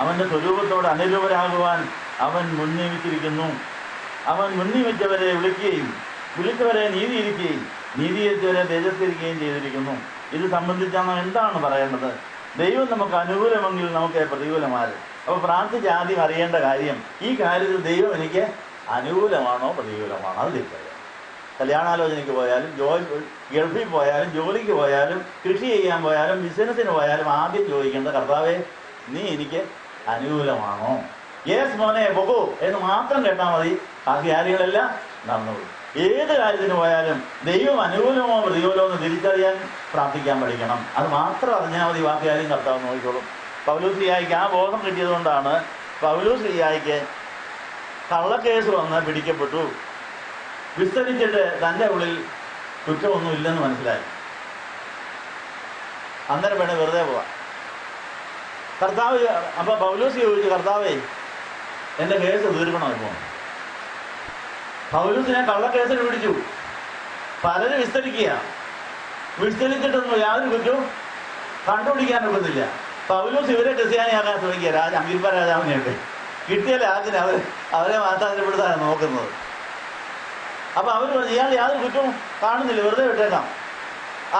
അവൻ്റെ സ്വരൂപത്തോട് അനുരൂപരാകുവാൻ അവൻ മുൻനിയമിച്ചിരിക്കുന്നു. അവൻ മുൻനിയമിച്ചവരെ വിളിക്കുകയും വിളിച്ചവരെ നീതിയിരിക്കുകയും നീതീകരിച്ചവരെ തേജസ്കരിക്കുകയും ചെയ്തിരിക്കുന്നു. ഇത് സംബന്ധിച്ചാണ് എന്താണ് പറയേണ്ടത്? ദൈവം നമുക്ക് അനുകൂലമെങ്കിൽ നമുക്ക് പ്രതികൂലമാര്. അപ്പോൾ പ്രാർത്ഥിച്ച് ആദ്യം അറിയേണ്ട കാര്യം, ഈ കാര്യത്തിൽ ദൈവം എനിക്ക് അനുകൂലമാണോ പ്രതികൂലമാണോ അത് തിരിച്ചറിയാം. കല്യാണാലോചനയ്ക്ക് പോയാലും, ഗൾഫിൽ പോയാലും, ജോലിക്ക് പോയാലും, കൃഷി ചെയ്യാൻ പോയാലും, ബിസിനസ്സിന് പോയാലും ആദ്യം ചോദിക്കേണ്ട, കർത്താവേ നീ എനിക്ക് അനുകൂലമാണോ? യേസ് മോനെ പോകൂ എന്ന് മാത്രം കേട്ടാൽ മതി, ബാക്കി കാര്യങ്ങളെല്ലാം നടന്നുള്ളൂ. ഏത് കാര്യത്തിന് പോയാലും ദൈവം അനുകൂലമോ പ്രതികൂലമോ എന്ന് തിരിച്ചറിയാൻ പ്രാർത്ഥിക്കാൻ പഠിക്കണം. അത് മാത്രം അറിഞ്ഞാൽ മതി, ബാക്കി കാര്യം കർത്താവ് നോക്കിക്കോളും. പൗലോസ്ലീഹായ്ക്ക് ആ ബോധം കിട്ടിയതുകൊണ്ടാണ് പൗലോസ്ലീഹായ്ക്ക് കള്ളക്കേസ് വന്ന് പിടിക്കപ്പെട്ടു. വിസ്തരിച്ചിട്ട് തൻ്റെ ഉള്ളിൽ കുറ്റമൊന്നും ഇല്ലെന്ന് മനസ്സിലായി. അന്നേരം വേണേ വെറുതെ പോവാം. കർത്താവ് അപ്പോൾ പൗലോസ് ചോദിച്ചു, കർത്താവേ എൻ്റെ കേസ് തീർക്കണോ? ഇപ്പോൾ പൗലോസിനെ കള്ളക്കേസിൽ പിടിച്ചു. പലരും വിസ്തരിച്ചിട്ടൊന്നും യാതൊരു കുറ്റവും കണ്ടുപിടിക്കാൻ ഒക്കത്തില്ല. പൗലോസ് ഇവരെ ക്രിസ്ത്യാനിയാക്കാൻ ശ്രമിക്കുക, അമീർപ്പ രാജാവിനെയൊക്കെ കിട്ടിയാലേ ആദ്യം അവരെ മാറ്റാതിരിപ്പെടുത്താണ് നോക്കുന്നത്. അപ്പം അവർ പറഞ്ഞു, ഇയാൾ യാതൊരു കുറ്റവും കാണുന്നില്ല, വെറുതെ വിട്ടേക്കാം.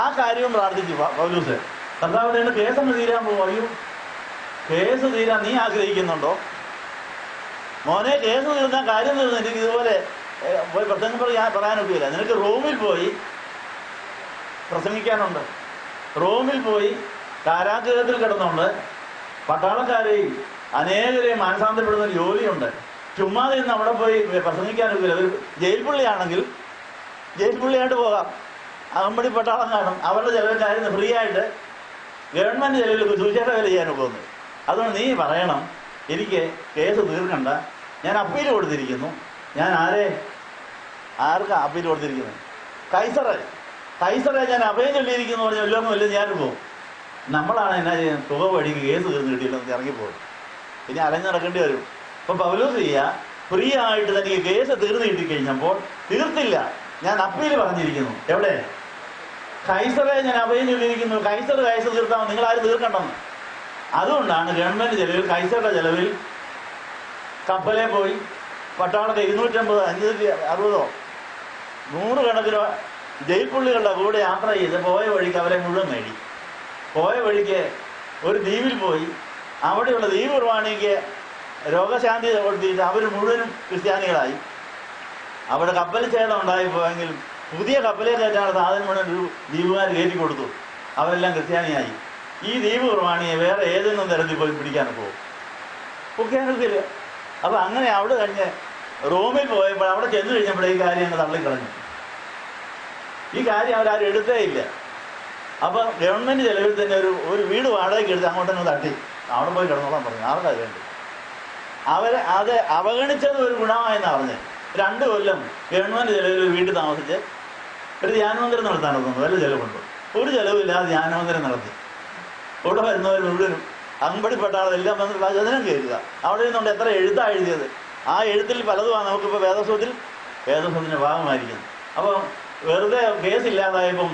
ആ കാര്യവും പ്രാർത്ഥിച്ചു പൗലോസ്. കർത്താവിന്റെ കേസൊന്ന് തീരാൻ പോകും. അയ്യോ, കേസ് തീരാൻ നീ ആഗ്രഹിക്കുന്നുണ്ടോ? മോനെ, കേസ് തീർന്നാൽ കാര്യം തീർന്നു. എനിക്ക് ഇതുപോലെ പോയി പ്രസംഗം പറയാനൊക്കെയില്ല. നിനക്ക് റോമിൽ പോയി പ്രസംഗിക്കാനുണ്ട്. റോമിൽ പോയി കാരാഗൃഹത്തിൽ കിടന്നുകൊണ്ട് പട്ടാളക്കാരെയും അനേകരെയും മാനസാന്തരപ്പെടുന്ന ജോലിയുണ്ട്. ചുമ്മാതെ ഇന്ന് അവിടെ പോയി പ്രസംഗിക്കാനൊക്കെയില്ല. ഒരു ജയിൽ പുള്ളിയാണെങ്കിൽ ജയിൽ പുള്ളിയായിട്ട് പോകാം. അകമ്പടി പട്ടാളം കാണും. അവരുടെ ചിലവിൽ കാര്യം ഫ്രീ ആയിട്ട് ഗവൺമെൻറ് ചിലവിൽ സുവിശേഷ വേല ചെയ്യാനൊക്കെ വന്നു. അതുകൊണ്ട് നീ പറയണം, എനിക്ക് കേസ് തീർക്കണ്ട, ഞാൻ അപ്പീൽ കൊടുത്തിരിക്കുന്നു. ഞാൻ ആർക്കാ അപ്പീൽ കൊടുത്തിരിക്കുന്നത്? കൈസറെ ഞാൻ അഭയം ചൊല്ലിയിരിക്കുന്നു പറഞ്ഞാൽ വല്ലതും വല്ലതും ഞാൻ പോകും. നമ്മളാണ് എന്നാ ചെയ്യുന്നത്? തുക വഴിക്ക് കേസ് തീർന്ന് കിട്ടിയില്ലെന്ന് ഇറങ്ങിപ്പോകും. ഇനി അലഞ്ഞിറക്കേണ്ടി വരും. അപ്പം പൗലോസ് ഫ്രീ ആയിട്ട് തനിക്ക് കേസ് തീർന്ന് കിട്ടിക്കഴിഞ്ഞപ്പോൾ തീർത്തില്ല, ഞാൻ അപ്പീൽ പറഞ്ഞിരിക്കുന്നു. എവിടെ? കൈസറെ ഞാൻ അഭയം ചൊല്ലിയിരിക്കുന്നു. കൈസർ തീർത്താൽ നിങ്ങളാരും തീർക്കണ്ടെന്ന്. അതുകൊണ്ടാണ് ഗവൺമെൻറ് ചെലവിൽ, കൈസറുടെ ചെലവിൽ കപ്പലേ പോയി പട്ടാളത്തെ 250, 560, 100 കണക്കിന് ജയിൽ പുള്ളികളുടെ കൂടെ യാത്ര ചെയ്ത് പോയ വഴിക്ക് അവരെ മുഴുവൻ നേടി. പോയ വഴിക്ക് ഒരു ദ്വീപിൽ പോയി അവിടെയുള്ള ദ്വീപ് കുർബാനയ്ക്ക് രോഗശാന്തി കൊടുത്തിട്ട് അവർ മുഴുവനും ക്രിസ്ത്യാനികളായി. അവിടെ കപ്പൽ ഛേദം ഉണ്ടായിപ്പോയെങ്കിലും പുതിയ കപ്പലേ കയറ്റാനുള്ള സാധനം മുഴുവൻ ദ്വീപുകാർ കയറ്റി കൊടുത്തു. അവരെല്ലാം ക്രിസ്ത്യാനിയായി. ഈ ദ്വീപ് കുർബാനയെ വേറെ ഏതെങ്കിലും തരത്തിൽ പോയി പിടിക്കാനൊക്കെ പോകും. ഒക്കെയാണെങ്കില് അപ്പം അങ്ങനെ അവിടെ കഴിഞ്ഞ് റോമിൽ പോയപ്പോൾ അവിടെ ചെന്ന് കഴിഞ്ഞപ്പോൾ ഈ കാര്യം അങ്ങ് തള്ളിക്കളഞ്ഞു. ഈ കാര്യം അവരാരും എടുത്തേ ഇല്ല. അപ്പം ഗവൺമെൻറ് ചെലവിൽ തന്നെ ഒരു വീട് വാടകയ്ക്ക് എടുത്ത് അങ്ങോട്ടങ്ങ് തട്ടി അവിടെ പോയി കിടന്നോളാൻ പറഞ്ഞു. ആർക്കത് വേണ്ടി? അത് അവഗണിച്ചത് ഒരു ഗുണമായെന്നാണ് പറഞ്ഞത്. 2 കൊല്ലം ഗവൺമെൻറ് ചെലവിൽ ഒരു വീട്ടിൽ താമസിച്ച് ഒരു ധ്യാനമന്ദിരം നടത്താനൊന്നും വല്ല ചിലവുണ്ടോ? ഒരു ചിലവില്ലാതെ ധ്യാനമന്ദിരം നടത്തി. ഇവിടെ വരുന്നവർ മുഴുവനും അമ്പടിപ്പെട്ടാളെല്ലാം വന്ന് വചനം കേൾക്കുക. അവിടെ നിന്നുകൊണ്ട് എത്ര എഴുത്താണ് എഴുതിയത്. ആ എഴുത്തിൽ പലതുമാണ് നമുക്കിപ്പോൾ വേദസ്വത്തിൻ്റെ ഭാഗമായിരിക്കുന്നത്. അപ്പോൾ വെറുതെ കേസില്ലാതായപ്പം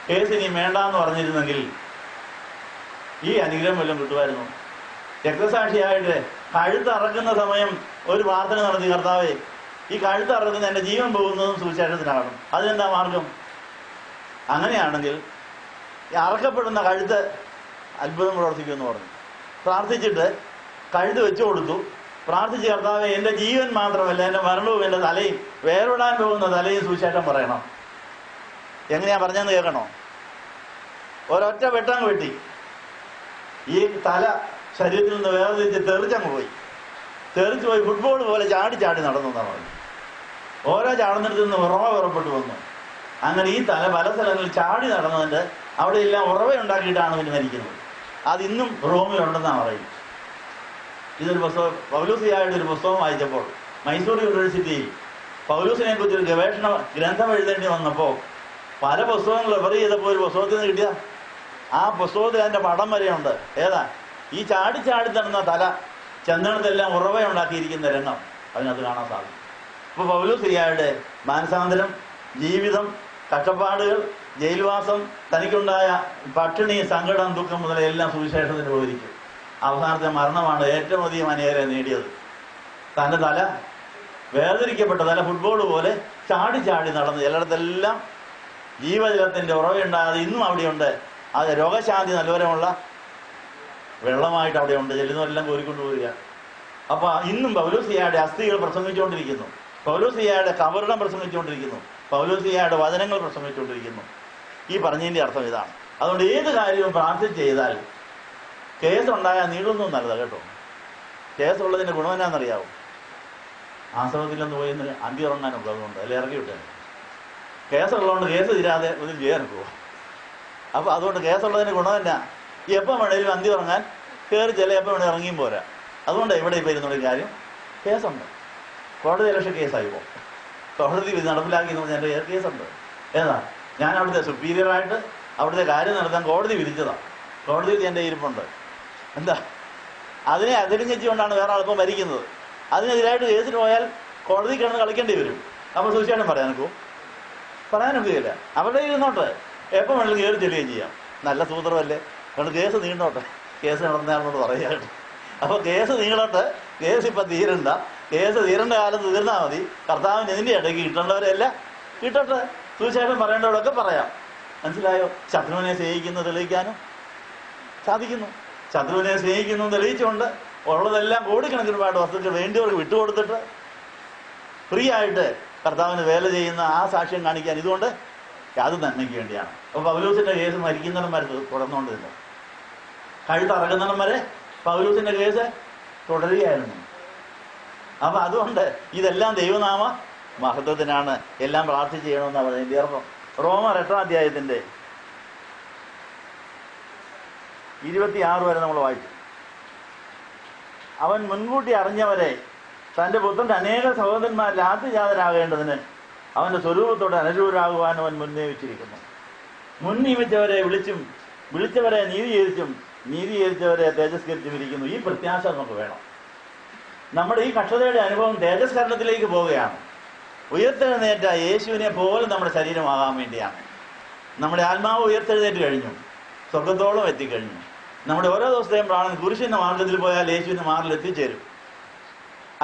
കേസ് ഇനി വേണ്ടാന്ന് പറഞ്ഞിരുന്നെങ്കിൽ ഈ അനുഗ്രഹം വല്ലതും കിട്ടുമായിരുന്നു. രക്തസാക്ഷിയായിട്ട് കഴുത്തറക്കുന്ന സമയം ഒരു പ്രാർത്ഥന നടത്തി, കർത്താവേ ഈ കഴുത്തറക്കുന്ന എൻ്റെ ജീവൻ പോകുന്നതും സുവിശേഷത്തിനാകണം. അതിനെന്താ മാർഗം? അങ്ങനെയാണെങ്കിൽ ഈ അറക്കപ്പെടുന്ന കഴുത്ത് അത്ഭുതം പ്രവർത്തിക്കുമെന്ന് പറഞ്ഞു. പ്രാർത്ഥിച്ചിട്ട് കഴുത്ത് വെച്ചു കൊടുത്തു. പ്രാർത്ഥിച്ച്, കർത്താവേ എൻ്റെ ജീവൻ മാത്രമല്ല എൻ്റെ മരണവും എൻ്റെ തലയും, വേറിടാൻ പോകുന്ന തലയും സുവിശേഷം പറയണം. എങ്ങനെയാ പറഞ്ഞെന്ന് കേൾക്കണോ? ഒരൊറ്റ വെട്ടം വെട്ടി ഈ തല ശരീരത്തിൽ നിന്ന് വേർതിരിച്ച് തെറിച്ചങ്ങ് പോയി. തെറിച്ച് പോയി ഫുട്ബോൾ പോലെ ചാടി നടന്നു എന്നാണ് പറഞ്ഞു. ഓരോ ചാടുന്നിടത്തു നിന്ന് ഉറവപ്പെട്ടു വന്നു. അങ്ങനെ ഈ തല പല സ്ഥലങ്ങളിൽ ചാടി നടന്നതിൻ്റെ അവിടെയെല്ലാം ഉറവയുണ്ടാക്കിയിട്ടാണ് പിന്നെ മരിക്കുന്നത്. അതിന്നും റോമിലുണ്ടെന്നാണ് പറയുന്നത്. ഇതൊരു പുസ്തകം, പൗലോസിയായിട്ടൊരു പുസ്തകം വായിച്ചപ്പോൾ മൈസൂർ യൂണിവേഴ്സിറ്റിയിൽ പൗലോസിനെ കുറിച്ചൊരു ഗവേഷണ ഗ്രന്ഥം എഴുതേണ്ടി വന്നപ്പോൾ പല പുസ്തകങ്ങൾ റെഫർ ചെയ്തപ്പോൾ ഒരു പുസ്തകത്തിൽ നിന്ന് കിട്ടിയ ആ പുസ്തകത്തിൽ അതിൻ്റെ പടം വരെയുണ്ട്. ഏതാ? ഈ ചാടി നടന്ന തല ചന്ദനത്തെല്ലാം ഉറവയുണ്ടാക്കിയിരിക്കുന്ന രംഗം അതിനകത്ത് കാണാൻ സാധിക്കും. ഇപ്പോൾ പൗലോസിയായുടെ മാനസാന്തരം, ജീവിതം, കഷ്ടപ്പാടുകൾ, ജയിൽവാസം, തനിക്കുണ്ടായ പട്ടിണി, സങ്കടം, ദുഃഖം മുതലെല്ലാം സുവിശേഷത്തിന് പോയിരിക്കും. അവസാനത്തെ മരണമാണ് ഏറ്റവും അധികം അനേകരെ നേടിയത്. തൻ്റെ തല, വേർതിരിക്കപ്പെട്ട തല ഫുട്ബോൾ പോലെ ചാടി നടന്ന് ചിലയിടത്തെല്ലാം ജീവജലത്തിൻ്റെ ഉറവയുണ്ടാകാതെ ഇന്നും അവിടെയുണ്ട്. അത് രോഗശാന്തി നല്ലവരമുള്ള വെള്ളമായിട്ട് അവിടെ ഉണ്ട്, ചെല്ലുന്നവരെല്ലാം കോരിക്കൊണ്ട് പോവുക. അപ്പോൾ ഇന്നും പൗലോസിയായുടെ അസ്ഥികൾ പ്രസംഗിച്ചുകൊണ്ടിരിക്കുന്നു, പൗലോസിയായുടെ കബറിടം പ്രസംഗിച്ചുകൊണ്ടിരിക്കുന്നു, പൗലോസിയായുടെ വചനങ്ങൾ പ്രസംഗിച്ചുകൊണ്ടിരിക്കുന്നു. ഈ പറഞ്ഞതിൻ്റെ അർത്ഥം ഇതാണ്. അതുകൊണ്ട് ഏത് കാര്യവും പ്രാർത്ഥിച്ച് ചെയ്താൽ കേസുണ്ടായാൽ നീളുന്നതും നല്ലതാണ് കേട്ടോ. കേസുള്ളതിൻ്റെ ഗുണം എന്നാണെന്നറിയാവോ? ആശ്രമത്തിലൊന്ന് പോയി അന്തി ഇറങ്ങാനൊക്കെ അതുകൊണ്ട് അതിൽ ഇറങ്ങി വിട്ടാൽ കേസുള്ളതുകൊണ്ട് കേസ് തീരാതെ ഇതിൽ ചെയ്യാൻ പോവാം. അപ്പോൾ അതുകൊണ്ട് കേസുള്ളതിൻ്റെ ഗുണം തന്നെ എപ്പം വേണേലും അന്തി ഇറങ്ങാൻ കയറി ചില എപ്പം വേണേലും ഇറങ്ങിയും പോരാ. അതുകൊണ്ട് ഇവിടെ ഇപ്പോൾ ഇരുന്നൊരു കാര്യം കേസുണ്ട്, കോടതി ഇലക്ഷൻ കേസായി പോകും. കോടതി വിധി നടപ്പിലാക്കി എന്ന് പറഞ്ഞാൽ എൻ്റെ കേസുണ്ട്. ഏതാ ഞാൻ അവിടുത്തെ സുപ്പീരിയറായിട്ട് അവിടുത്തെ കാര്യം നടത്താൻ കോടതി വിധിച്ചതാണ്. കോടതി വിധി എൻ്റെ ഇരിപ്പുണ്ട്. എന്താ അതിനെ അതിരിഞ്ഞുകൊണ്ടാണ് വേറെ ആളിപ്പം ഭരിക്കുന്നത്. അതിനെതിരായിട്ട് കേസിന് പോയാൽ കോടതി കിടന്ന് കളിക്കേണ്ടി വരും. അപ്പോൾ തീർച്ചയായിട്ടും പറയാനൊക്കെ ഇല്ല. അവരുടെ ഇരുന്നോട്ടെ, എപ്പം വേണമെങ്കിലും കയറി ചെല്ലുകയും ചെയ്യാം. നല്ല സൂത്രമല്ലേ? അതുകൊണ്ട് കേസ് നീണ്ടോട്ടെ, കേസ് നടന്നയാളോട് പറയായിട്ട്. അപ്പോൾ കേസ് നീളട്ടെ, കേസ് ഇപ്പം തീരണ്ട, കേസ് തീരേണ്ട കാലത്ത് തീർന്നാൽ മതി. കർത്താവിന് ഇതിൻ്റെ ഇടയ്ക്ക് കിട്ടേണ്ടവരെല്ലാം കിട്ടട്ടെ. തീർച്ചയായിട്ടും പറയേണ്ടവരൊക്കെ പറയാം. മനസ്സിലായോ? ശത്രുവിനെ സ്നേഹിക്കുന്നത് തെളിയിക്കാനും സാധിക്കുന്നു. ശത്രുവിനെ സ്നേഹിക്കുന്നു തെളിയിച്ചുകൊണ്ട് ഉള്ളതെല്ലാം കോടിക്കണക്കിനുമായിട്ട് വസ്തുക്കൾ വേണ്ടിയവർക്ക് വിട്ടുകൊടുത്തിട്ട് ഫ്രീ ആയിട്ട് കർത്താവിന് വേല ചെയ്യുന്ന ആ സാക്ഷ്യം കാണിക്കാൻ ഇതുകൊണ്ട് അത് നന്മയ്ക്ക് വേണ്ടിയാണ്. അപ്പോൾ പൗലോസിൻ്റെ കേസ് മരിക്കുന്നിടം വരെ തുടർന്നുകൊണ്ടിരുന്നു. കഴുത്തറങ്ങുന്നിടം വരെ പൗലോസിൻ്റെ കേസ് തുടരുകയായിരുന്നു. അപ്പം അതുകൊണ്ട് ഇതെല്ലാം ദൈവനാമ മഹത്വത്തിനാണ്. എല്ലാം പ്രാർത്ഥിച്ച് ചെയ്യണമെന്നാണ് പറയുന്നത്. തീർന്നു. റോമർ 8-ാം അധ്യായത്തിൻ്റെ 26 വരെ നമ്മൾ വായിച്ചു. അവൻ മുൻകൂട്ടി അറിഞ്ഞവരെ തൻ്റെ പുത്രൻ്റെ അനേക സഹോദരന്മാരിൽ ആദ്യജാതരാകേണ്ടതിന് അവൻ്റെ സ്വരൂപത്തോടെ അനുരൂപരാകുവാൻ അവൻ മുൻനിയമിച്ചിരിക്കുന്നു. മുൻനിയമിച്ചവരെ വിളിച്ചും വിളിച്ചവരെ നീതീകരിച്ചും നീതീകരിച്ചവരെ തേജസ്കരിച്ചും ഇരിക്കുന്നു. ഈ പ്രത്യാശ നമുക്ക് വേണം. നമ്മുടെ ഈ കഷ്ടതയുടെ അനുഭവം തേജസ്കരണത്തിലേക്ക് പോവുകയാണ്. ഉയർത്തെഴുന്നേറ്റ യേശുവിനെ പോലെ നമ്മുടെ ശരീരമാകാൻ വേണ്ടിയാണ്. നമ്മുടെ ആത്മാവ് ഉയർത്തെഴുന്നേറ്റ് കഴിഞ്ഞു, സ്വർഗത്തോളം എത്തിക്കഴിഞ്ഞു. നമ്മുടെ ഓരോ ദിവസത്തെയും പ്രാണൻ കുരിശിൻ്റെ മാർഗത്തിൽ പോയാൽ യേശുവിൻ്റെ മാറിൽ എത്തിച്ചേരും.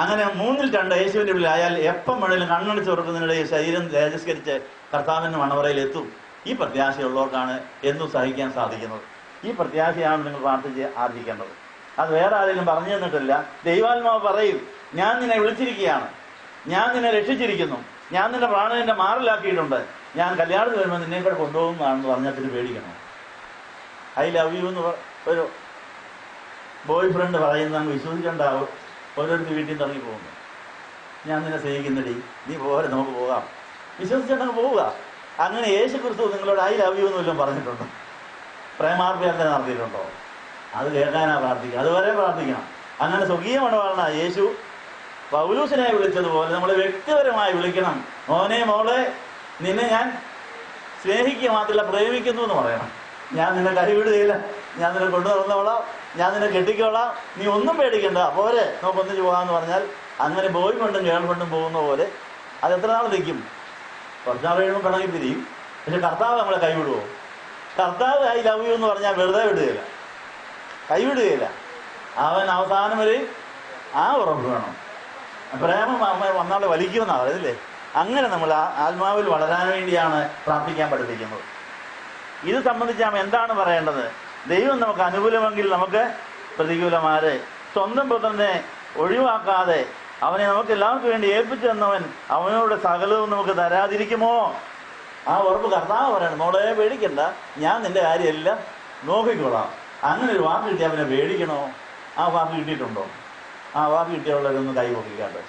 അങ്ങനെ 3-2 യേശുവിൻ്റെ ഉള്ളിലായാൽ എപ്പം വേണേലും കണ്ണടിച്ച് തുറക്കുന്നതിനിടെ ശരീരം തേജസ്കരിച്ച് കർത്താവിൻ്റെ മണവറയിൽ എത്തും. ഈ പ്രത്യാശയുള്ളവർക്കാണ് എന്നും സഹിക്കാൻ സാധിക്കുന്നത്. ഈ പ്രത്യാശയാണ് നിങ്ങൾ പ്രാർത്ഥിച്ച് ആർജിക്കേണ്ടത്. അത് വേറെ ആരെങ്കിലും പറഞ്ഞു തന്നിട്ടില്ല. ദൈവാത്മാവ് പറയും, ഞാൻ നിന്നെ വിളിച്ചിരിക്കുകയാണ്, ഞാൻ നിന്നെ രക്ഷിച്ചിരിക്കുന്നു, ഞാൻ നിന്നെ പ്രാണനെ മാറിലാക്കിയിട്ടുണ്ട്, ഞാൻ കല്യാണത്തിന് വരുമ്പോൾ നിന്നെ കൂടെ കൊണ്ടുപോകുന്നതാണെന്ന് പറഞ്ഞതിന് പേടിക്കണം. ഐ ലവ് യു എന്ന് ഒരു ബോയ് ഫ്രണ്ട് പറയുന്ന നമുക്ക് വിശ്വസിച്ചുണ്ടാവും. ഓരോരുത്തർ വീട്ടിൽ നിന്ന് ഇറങ്ങി പോകുന്നു, ഞാൻ നിന്നെ സ്നേഹിക്കുന്നടി, നീ പോരെ, നമുക്ക് പോകാം, വിശ്വസിച്ചിട്ടങ്ങ് പോവുക. അങ്ങനെ യേശു ക്രിസ്തു നിങ്ങളോട് ഐ ലവ് യു എന്ന് വല്ലതും പറഞ്ഞിട്ടുണ്ടോ? പ്രേമാർപ്പയാത്ര നടത്തിയിട്ടുണ്ടോ? അത് കേൾക്കാനാ പ്രാർത്ഥിക്കുക. അതുവരെ പ്രാർത്ഥിക്കണം. അങ്ങനെ സ്വകീയ മണവാളന യേശു പൗലൂസിനെ വിളിച്ചതുപോലെ നമ്മൾ വ്യക്തിപരമായി വിളിക്കണം. മോനെ മോളെ, നിന്നെ ഞാൻ സ്നേഹിക്കുക മാത്രമല്ല പ്രേമിക്കുന്നു എന്ന് പറയണം. ഞാൻ നിന്നെ കൈവിടുകയില്ല, ഞാൻ നിന്നെ കൊണ്ടു നടന്നോളാം, ഞാൻ നിന്നെ കെട്ടിക്കോളാം, നീ ഒന്നും പേടിക്കണ്ട, പോരെ നമുക്ക് ഒന്നിച്ച് പോകാമെന്ന് പറഞ്ഞാൽ അങ്ങനെ ബോയ് കൊണ്ടും ഗേൾ കൊണ്ടും പോകുന്ന പോലെ അത് എത്ര നാൾ നിൽക്കും? കുറച്ച് നാൾ കഴിയുമ്പോൾ പിണങ്ങി പിരിയും. പക്ഷെ കർത്താവ് നമ്മളെ കൈവിടുമോ? കർത്താവ് ഐ ലവ് യു എന്ന് പറഞ്ഞാൽ വെറുതെ വിടുകയില്ല, കൈവിടുകയില്ല. അവൻ അവസാനം വരെ ആ ഉറപ്പ് വേണം. പ്രേമം വന്നാളെ വലിക്കുമെന്നാണ് പറയുന്നില്ലേ? അങ്ങനെ നമ്മൾ ആത്മാവിൽ വളരാൻ വേണ്ടിയാണ് പ്രാർത്ഥിക്കാൻ പഠിപ്പിക്കുന്നത്. ഇത് സംബന്ധിച്ച് നാം എന്താണ് പറയേണ്ടത്? ദൈവം നമുക്ക് അനുകൂലമെങ്കിൽ നമുക്ക് പ്രതികൂലമാരെ. സ്വന്തം പുത്രനെ ഒഴിവാക്കാതെ അവനെ നമുക്ക് എല്ലാവർക്കും വേണ്ടി ഏൽപ്പിച്ചു തന്നവൻ അവനോട് സകലവും നമുക്ക് തരാതിരിക്കുമോ? ആ ഉറപ്പ് കർത്താവ് പറയണം. മോളെ പേടിക്കണ്ട, ഞാൻ നിന്റെ കാര്യമെല്ലാം നോക്കിക്കോളാം. അങ്ങനെ ഒരു വാക്ക് കിട്ടിയാൽ അവനെ പേടിക്കണോ? ആ വാക്ക് കിട്ടിയിട്ടുണ്ടോ? ആ വാക്ക് കിട്ടിയുള്ളവരൊന്ന് കൈ പൊക്കിക്കാട്ടെ.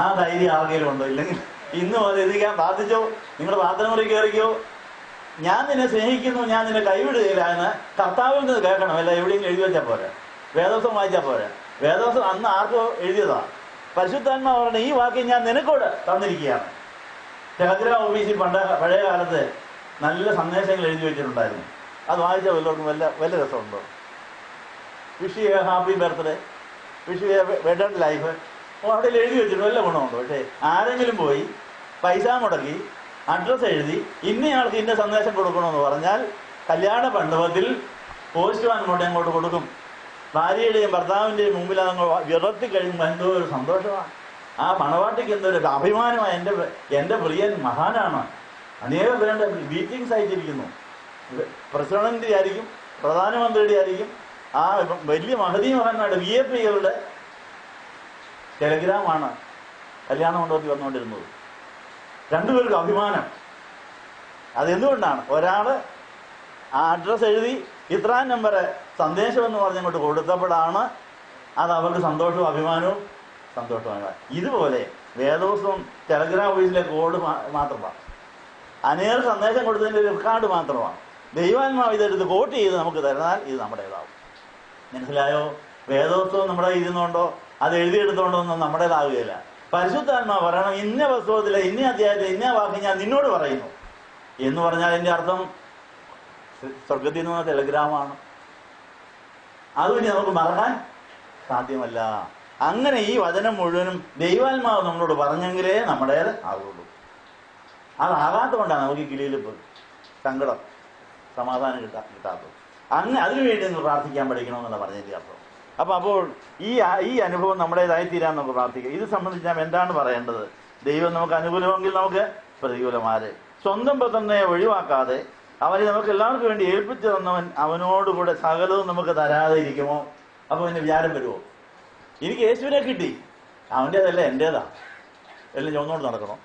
ആ ധൈര്യം ആർക്കെങ്കിലും ഉണ്ടോ? ഇല്ലെങ്കിൽ ഇന്ന് എത്തിക്കാൻ പ്രാർത്ഥിച്ചോ, നിങ്ങളുടെ പ്രാർത്ഥന മുറി കയറിക്കോ. ഞാൻ നിന്നെ സ്നേഹിക്കുന്നു, ഞാൻ നിന്നെ കൈവിടുകയില്ല എന്ന് കർത്താവിൽ നിന്ന് കേൾക്കണം. അല്ല എവിടെയെങ്കിലും എഴുതി വെച്ചാൽ പോരാ, വേദോസം വായിച്ചാൽ പോരാ. വേദോസം അന്ന് ആർക്കോ എഴുതിയതാ. പരിശുദ്ധാത്മാ പറഞ്ഞ ഈ വാക്ക് ഞാൻ നിനക്കോട് തന്നിരിക്കുകയാണ്. ടെലഗ്രാം ഓഫീസിൽ പഴയ കാലത്ത് നല്ല സന്ദേശങ്ങൾ എഴുതി വെച്ചിട്ടുണ്ടായിരുന്നു. അത് വായിച്ചാൽ വല്ലവർക്കും വല്ല രസമുണ്ടോ? Wish you happy birthday, wish you wedded life, അവിടെ എഴുതി വെച്ചിട്ട് വല്ല ഗുണമുണ്ടോ? പക്ഷേ ആരെങ്കിലും പോയി പൈസ മുടക്കി അഡ്രസ്സ് എഴുതി ഇന്നയാൾക്ക് ഇന്ന സന്ദേശം കൊടുക്കണമെന്ന് പറഞ്ഞാൽ കല്യാണ മണ്ഡപത്തിൽ പോസ്റ്റ്മാൻ അങ്ങോട്ട് കൊടുക്കും. ഭാര്യയുടെയും ഭർത്താവിൻ്റെയും മുമ്പിൽ അതങ്ങ് വിറത്തി കഴിയുമ്പോൾ എന്തോ ഒരു സന്തോഷമാണ്. ആ മണവാട്ടിക്ക് എന്തോ ഒരു അഭിമാനമാണ്. എൻ്റെ പ്രിയൻ മഹാനാണ്. അനേകം പേരുടെ മീറ്റിംഗ്സ് അയച്ചിരിക്കുന്നു. പ്രസിഡന്റ് ആയിരിക്കും, പ്രധാനമന്ത്രിയുടെ ആയിരിക്കും, ആ വലിയ മഹദി മഹാന്മാരുടെ VIP-കളുടെ ടെലഗ്രാമാണ് കല്യാണ മണ്ഡപത്തിൽ വന്നുകൊണ്ടിരുന്നത്. രണ്ടുപേർക്കും അഭിമാനം. അതെന്തുകൊണ്ടാണ്? ഒരാള് ആ അഡ്രസ്സ് എഴുതി ഇത്രാം നമ്പർ സന്ദേശം എന്ന് പറഞ്ഞങ്ങോട്ട് കൊടുത്തപ്പോഴാണ് അത് അവർക്ക് സന്തോഷവും അഭിമാനവും സന്തോഷമായി. ഇതുപോലെ വേദോസവും ടെലഗ്രാം ഓഫീസിലെ കോഡ് മാത്രമാണ്, അനേക സന്ദേശം കൊടുത്തതിൻ്റെ റെക്കോർഡ് മാത്രമാണ്. ദൈവാത്മാവ് ഇതെടുത്ത് കോട്ട് ചെയ്ത് നമുക്ക് തരുന്നാൽ ഇത് നമ്മുടേതാവും. മനസ്സിലായോ? വേദോത്സവം നമ്മുടെ ഇരുന്നുകൊണ്ടോ അത് എഴുതിയെടുത്തോണ്ടോ ഒന്നും നമ്മുടേതാവുകയില്ല. പരിശുദ്ധാത്മാവ് പറയണം, ഇന്ന പുസ്തകത്തിലെ ഇന്ന അധ്യായത്തിലെ ഇന്ന വാക്ക് ഞാൻ നിന്നോട് പറയുന്നു എന്ന് പറഞ്ഞാൽ എൻ്റെ അർത്ഥം സ്വർഗത്തിൽ നിന്ന ടെലഗ്രാമാണ്. അതുകൊണ്ട് നമുക്ക് മറക്കാൻ സാധ്യമല്ല. അങ്ങനെ ഈ വചനം മുഴുവനും ദൈവാത്മാവ് നമ്മളോട് പറഞ്ഞെങ്കിലേ നമ്മുടേത് ആവുള്ളൂ. അതാകാത്ത കൊണ്ടാണ് നമുക്ക് കിളിയിലിപ്പ്, സങ്കടം, സമാധാനം കിട്ടാത്തത്. അതിനുവേണ്ടി നമ്മൾ പ്രാർത്ഥിക്കാൻ പഠിക്കണമെന്നുള്ള പറഞ്ഞതിൻ്റെ അർത്ഥം. അപ്പോൾ ഈ അനുഭവം നമ്മുടേതായി തീരാൻ നമുക്ക് പ്രാർത്ഥിക്കാം. ഇത് സംബന്ധിച്ച് ഞാൻ എന്താണ് പറയേണ്ടത്? ദൈവം നമുക്ക് അനുകൂലമെങ്കിൽ നമുക്ക് പ്രതികൂലമാരെ സ്വന്തം പുത്രനെ ഒഴിവാക്കാതെ അവനെ നമുക്ക് എല്ലാവർക്കും വേണ്ടി ഏൽപ്പിച്ചു തന്നവൻ അവനോടുകൂടെ സകലവും നമുക്ക് തരാതെ ഇരിക്കുമോ? അപ്പോൾ പിന്നെ വിചാരം വരുമോ? എനിക്ക് യേശുവിനെ കിട്ടി, അവൻ്റേതല്ല എൻ്റേതാ, എല്ലാം ചുവന്നോട് നടക്കണോ?